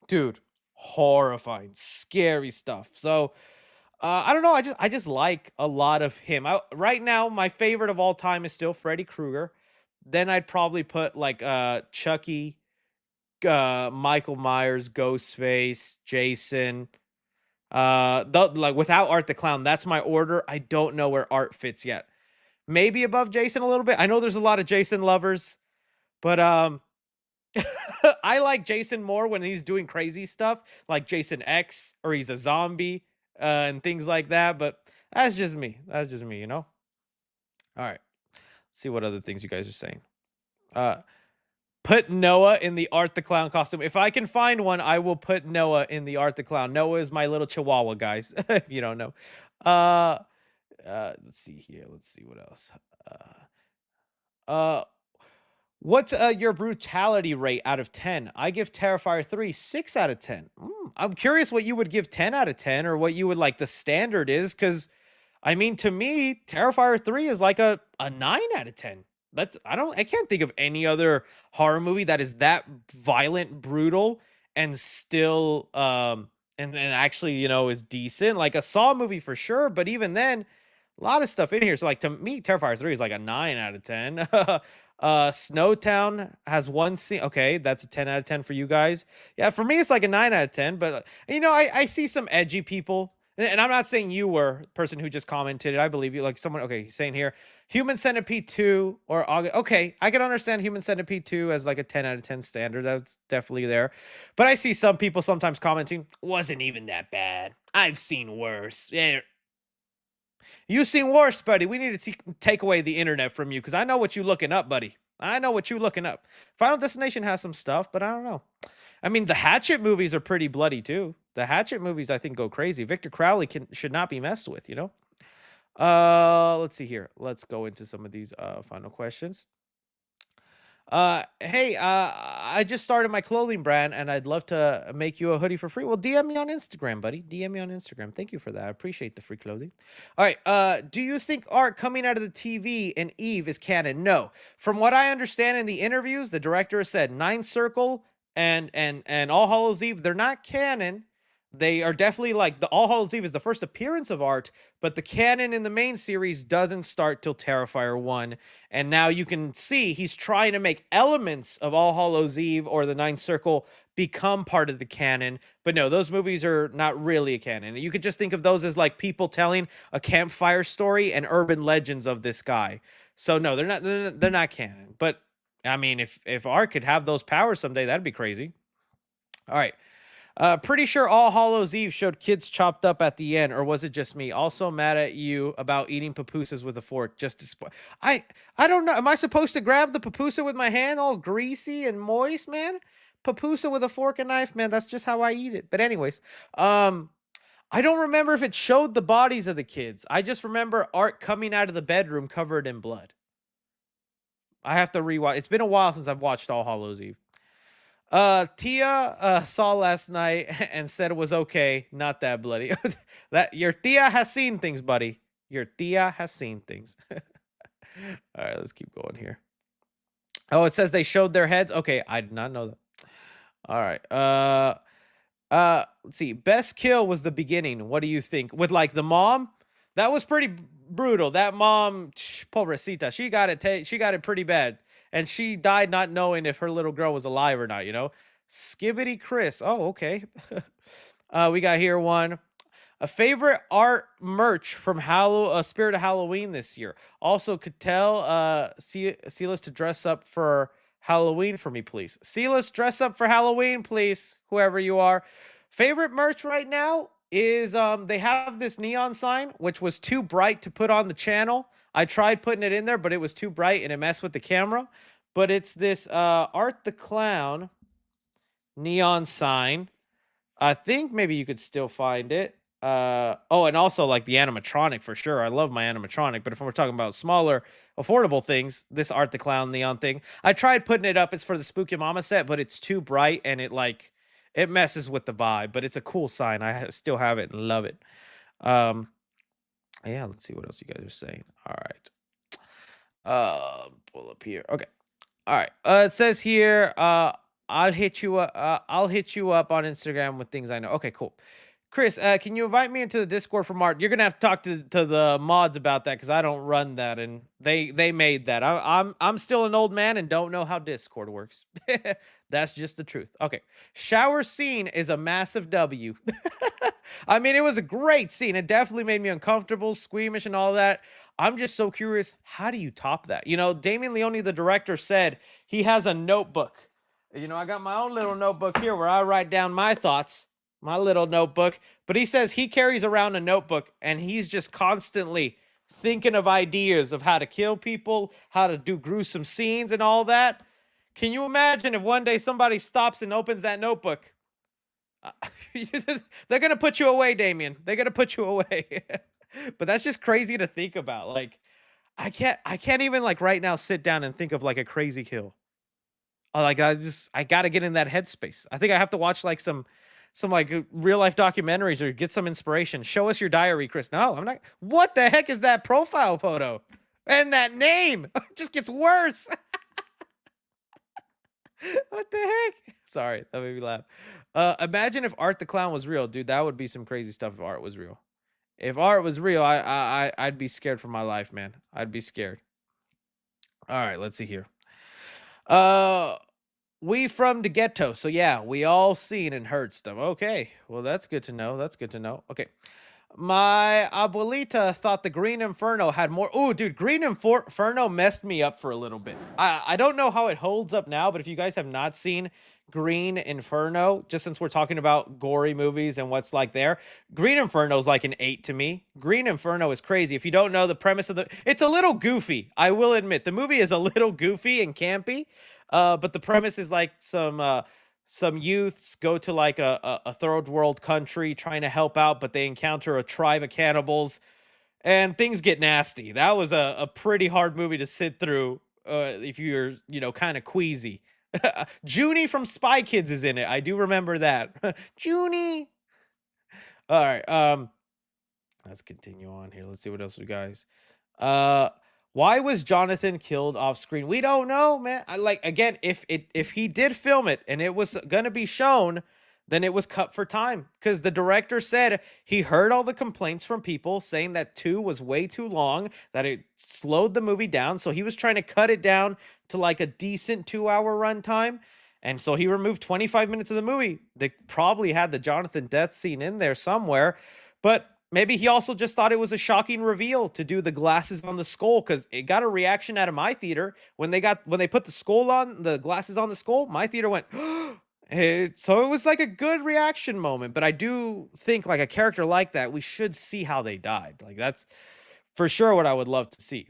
dude, horrifying, scary stuff. So I don't know. I just like a lot of him. Right now, my favorite of all time is still Freddy Krueger. Then I'd probably put like Chucky, Michael Myers, Ghostface, Jason. Like without Art the Clown, that's my order. I don't know where Art fits yet. Maybe above Jason a little bit. I know there's a lot of Jason lovers, but I like Jason more when he's doing crazy stuff like Jason X or he's a zombie and things like that. But that's just me. That's just me, you know? All right. See what other things you guys are saying. Uh, put Noah in the Art the Clown costume. If I can find one, I will put Noah in the Art the Clown. Noah is my little chihuahua, guys, if you don't know. Uh, let's see here. Let's see what else. Uh, What's your brutality rate out of 10? I give Terrifier 3 6 out of 10. I'm curious what you would give 10 out of 10, or what you would like the standard is, because I mean, to me, Terrifier 3 is like a 9 out of 10. I can't think of any other horror movie that is that violent, brutal, and still and actually, is decent. Like a Saw movie for sure, but even then, a lot of stuff in here. So like to me, Terrifier 3 is like a 9 out of 10. Snowtown has one scene. Okay, that's a 10 out of 10 for you guys. Yeah, for me, it's like a 9 out of 10. But I see some edgy people. And I'm not saying you were the person who just commented it. I believe you. Like someone, okay, he's saying here, Human Centipede 2 or okay, I can understand Human Centipede 2 as like a 10 out of 10 standard. That's definitely there. But I see some people sometimes commenting, wasn't even that bad. I've seen worse. Yeah, you seen worse, buddy. We need to take away the internet from you, because I know what you looking up, buddy. I know what you looking up. Final Destination has some stuff, but I don't know. I mean, the Hatchet movies are pretty bloody too. The Hatchet movies, I think, go crazy. Victor Crowley should not be messed with, you know? Let's see here. Let's go into some of these final questions. Hey, I just started my clothing brand and I'd love to make you a hoodie for free. Well, DM me on Instagram, buddy. DM me on Instagram. Thank you for that. I appreciate the free clothing. All right. Do you think art coming out of the TV and Eve is canon? No. From what I understand in the interviews, the director has said Nine Circle and All Hallows Eve, they're not canon. They are definitely like the All Hallows Eve is the first appearance of art, but the canon in the main series doesn't start till Terrifier 1. And now you can see he's trying to make elements of All Hallows Eve or the Ninth Circle become part of the canon. But no, those movies are not really a canon. You could just think of those as like people telling a campfire story and urban legends of this guy. So no, they're not canon. But I mean, if art could have those powers someday, that'd be crazy. All right. Pretty sure All Hallows Eve showed kids chopped up at the end, or was it just me? Also mad at you about eating pupusas with a fork. Just to I don't know. Am I supposed to grab the pupusa with my hand, all greasy and moist, man? Pupusa with a fork and knife, man. That's just how I eat it. But anyways, I don't remember if it showed the bodies of the kids. I just remember Art coming out of the bedroom covered in blood. I have to rewatch. It's been a while since I've watched All Hallows Eve. Tia saw last night and said it was okay, not that bloody. That your Tia has seen things, buddy. Your Tia has seen things. All right, let's keep going here. Oh, it says they showed their heads. Okay, I did not know that. All right. Let's see. Best kill was the beginning. What do you think? With like the mom, that was pretty brutal. That mom, pobrecita, she got it pretty bad, and she died not knowing if her little girl was alive or not. You know, Skibbity Chris. Oh, okay. We got here one. A favorite art merch from Spirit of Halloween this year. Also, could tell Silas to dress up for Halloween for me, please. Silas, dress up for Halloween, please. Whoever you are. Favorite merch right now is they have this neon sign, which was too bright to put on the channel. I tried putting it in there, but it was too bright and it messed with the camera. But it's this Art the Clown neon sign. I think maybe you could still find it. Oh, and also like the animatronic for sure. I love my animatronic, but if we're talking about smaller, affordable things, this Art the Clown neon thing, I tried putting it up. It's for the Spooky Mama set, but it's too bright and it messes with the vibe. But it's a cool sign. I still have it and love it. Yeah. Let's see what else you guys are saying. All right. Pull up here. Okay. All right. It says here. I'll hit you up. I'll hit you up on Instagram with things I know. Okay. Cool. Chris, can you invite me into the Discord for Martin? You're gonna have to talk to the mods about that, because I don't run that, and they made that. I'm still an old man and don't know how Discord works. That's just the truth. Okay, shower scene is a massive W. I mean, it was a great scene. It definitely made me uncomfortable, squeamish, and all that. I'm just so curious. How do you top that? You know, Damien Leone, the director, said he has a notebook. You know, I got my own little notebook here where I write down my thoughts. My little notebook. But he says he carries around a notebook and he's just constantly thinking of ideas of how to kill people, how to do gruesome scenes and all that. Can you imagine if one day somebody stops and opens that notebook? They're going to put you away, Damien. They're going to put you away. But that's just crazy to think about. Like, I can't even like right now sit down and think of like a crazy kill. Like I gotta get in that headspace. I think I have to watch like some like real life documentaries or get some inspiration. Show us your diary, Chris. No, I'm not. What the heck is that profile photo? And that name it just gets worse. What the heck? Sorry, that made me laugh. Imagine if Art the Clown was real, dude. That would be some crazy stuff if Art was real. If Art was real, I'd be scared for my life, man. I'd be scared. All right, let's see here. Uh, we from the ghetto, so yeah, we all seen and heard stuff. Okay, well that's good to know. That's good to know. Okay, my abuelita thought the Green Inferno had more. Oh, dude, Inferno messed me up for a little bit. I don't know how it holds up now, but if you guys have not seen Green Inferno, just since we're talking about gory movies and what's like there, Green Inferno is like an 8 to me. Green Inferno is crazy. If you don't know the premise of it's a little goofy. I will admit the movie is a little goofy and campy, but the premise is like some youths go to like a third world country trying to help out, but they encounter a tribe of cannibals and things get nasty. That was a pretty hard movie to sit through if you're, kind of queasy. Junie from Spy Kids is in it. I do remember that. Junie. All right. Let's continue on here. Let's see what else we guys. Uh why was Jonathan killed off screen? We don't know, man. Like again, if he did film it and it was gonna be shown, then it was cut for time. Because the director said he heard all the complaints from people saying that 2 was way too long, that it slowed the movie down. So he was trying to cut it down to like a decent 2-hour runtime. And so he removed 25 minutes of the movie. They probably had the Jonathan death scene in there somewhere. But maybe he also just thought it was a shocking reveal to do the glasses on the skull, because it got a reaction out of my theater when they put the glasses on the skull. My theater went, so it was like a good reaction moment. But I do think like a character like that, we should see how they died. Like that's for sure what I would love to see.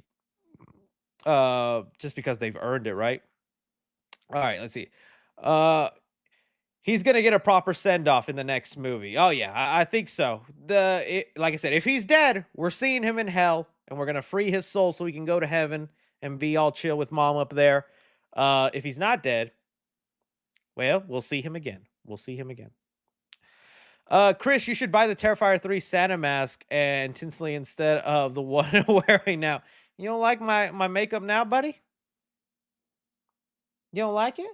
Just because they've earned it, right? All right, let's see. Uh, He's gonna get a proper send off in the next movie. Oh yeah, I think so. Like I said, if he's dead, we're seeing him in hell, and we're gonna free his soul so he can go to heaven and be all chill with mom up there. If he's not dead, well, we'll see him again. We'll see him again. Chris, you should buy the Terrifier 3 Santa mask and Tinsley instead of the one I'm wearing now. You don't like my makeup now, buddy? You don't like it?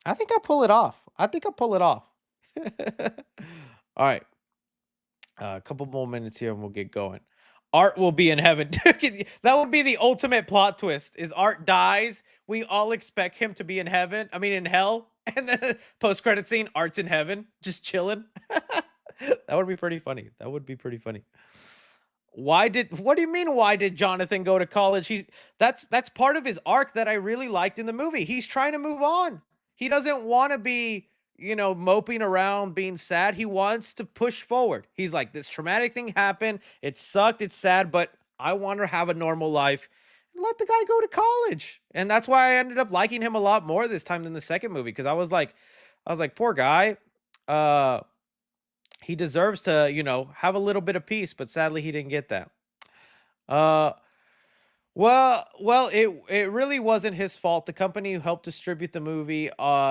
I think I pull it off. I think I pull it off. All right. A couple more minutes here and we'll get going. Art will be in heaven. That would be the ultimate plot twist is Art dies. We all expect him to be in heaven. I mean, in hell. And then post-credit scene, Art's in heaven, just chilling. That would be pretty funny. That would be pretty funny. What do you mean why did Jonathan go to college? That's part of his arc that I really liked in the movie. He's trying to move on. He doesn't want to be, moping around being sad. He wants to push forward. He's like, this traumatic thing happened. It sucked. It's sad, but I want to have a normal life. And let the guy go to college. And that's why I ended up liking him a lot more this time than the second movie. Because I was like, poor guy. He deserves to, have a little bit of peace, but sadly he didn't get that. Uh it really wasn't his fault. The company who helped distribute the movie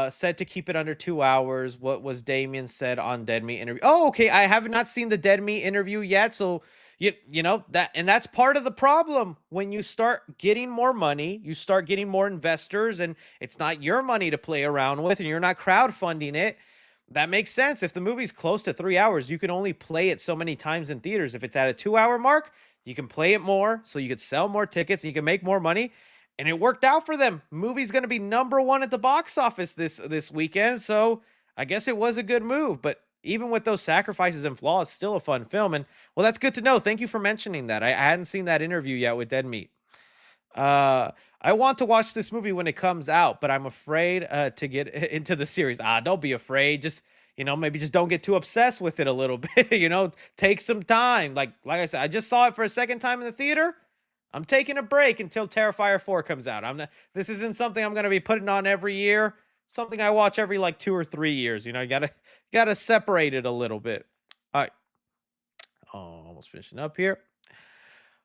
said to keep it under 2 hours. What was Damien said on Dead Meat interview. Oh, okay. I have not seen the Dead Meat interview yet, so that's part of the problem. When you start getting more money, you start getting more investors, and it's not your money to play around with, and you're not crowdfunding it. That makes sense. If the movie's close to 3 hours, you can only play it so many times in theaters. If it's at a 2 hour mark, you can play it more, so you could sell more tickets, and you can make more money. And it worked out for them. Movie's going to be #1 at the box office this weekend, so I guess it was a good move. But even with those sacrifices and flaws, still a fun film. And well, that's good to know. Thank you for mentioning that. I hadn't seen that interview yet with Dead Meat. I want to watch this movie when it comes out, but I'm afraid to get into the series. Don't be afraid. Just maybe just don't get too obsessed with it a little bit. Take some time. Like I said, I just saw it for a second time in the theater. I'm taking a break until Terrifier 4 comes out. I'm not. This isn't something I'm gonna be putting on every year. Something I watch every like 2 or 3 years. You gotta separate it a little bit. All right. Oh, almost finishing up here.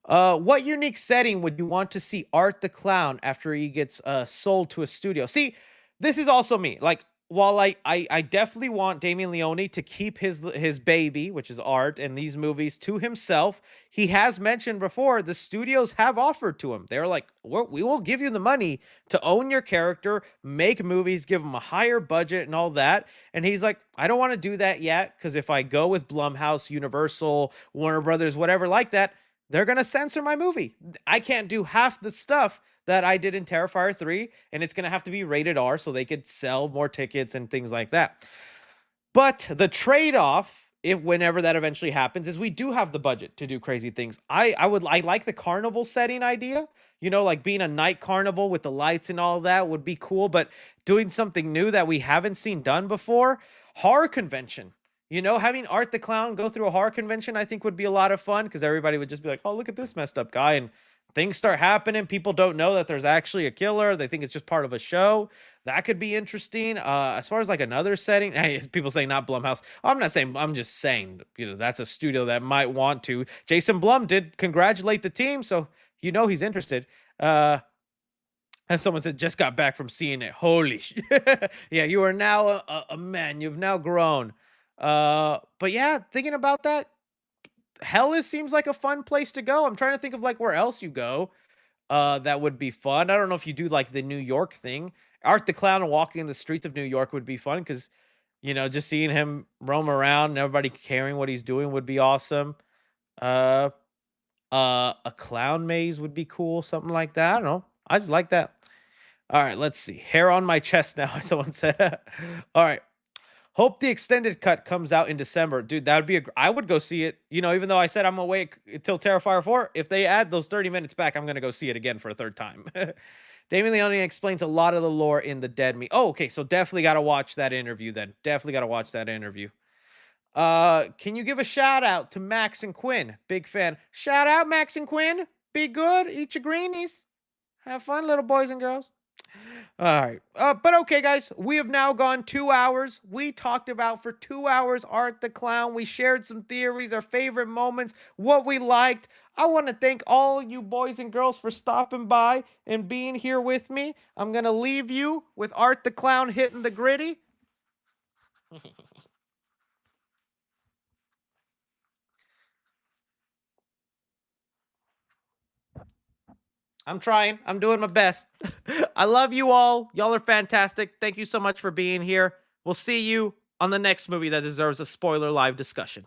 What unique setting would you want to see Art the Clown after he gets sold to a studio? See, this is also me. Like, while I definitely want Damien Leone to keep his baby, which is Art, and these movies to himself, he has mentioned before the studios have offered to him. They're like, we will give you the money to own your character, make movies, give him a higher budget, and all that. And he's like, I don't want to do that yet because if I go with Blumhouse, Universal, Warner Brothers, whatever like that, they're going to censor my movie. I can't do half the stuff that I did in Terrifier 3, and it's going to have to be rated R so they could sell more tickets and things like that. But the trade-off, if whenever that eventually happens, is we do have the budget to do crazy things. I like the carnival setting idea. You know, like being a night carnival with the lights and all that would be cool, but doing something new that we haven't seen done before, horror convention. You know, having Art the Clown go through a horror convention, I think would be a lot of fun because everybody would just be like, "Oh, look at this messed up guy," and things start happening. People don't know that there's actually a killer. They think it's just part of a show. That could be interesting. As far as like another setting, hey, people saying not Blumhouse. I'm not saying. I'm just saying. You know, that's a studio that might want to. Jason Blum did congratulate the team, so you know he's interested. As someone said, just got back from seeing it. Holy yeah, you are now a man. You've now grown. But yeah, thinking about that, hell is seems like a fun place to go. I'm trying to think of like where else you go. That would be fun. I don't know if you do like the New York thing. Art the Clown walking in the streets of New York would be fun because you know just seeing him roam around and everybody caring what he's doing would be awesome. Uh, a clown maze would be cool, something like that. I don't know. I just like that. All right, let's see. Hair on my chest now, someone said. All right. Hope the extended cut comes out in December. Dude, that would be I would go see it. You know, even though I said I'm awake until Terrifier 4, if they add those 30 minutes back, I'm going to go see it again for a third time. Damien Leone explains a lot of the lore in the Dead Me. Oh, okay, so definitely got to watch that interview then. Definitely got to watch that interview. Can you give a shout out to Max and Quinn? Big fan. Shout out Max and Quinn. Be good. Eat your greenies. Have fun, little boys and girls. All right. But okay, guys, we have now gone 2 hours. We talked about for 2 hours Art the Clown. We shared some theories, our favorite moments, what we liked. I want to thank all you boys and girls for stopping by and being here with me. I'm going to leave you with Art the Clown hitting the gritty. I'm trying. I'm doing my best. I love you all. Y'all are fantastic. Thank you so much for being here. We'll see you on the next movie that deserves a spoiler live discussion.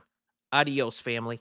Adios, family.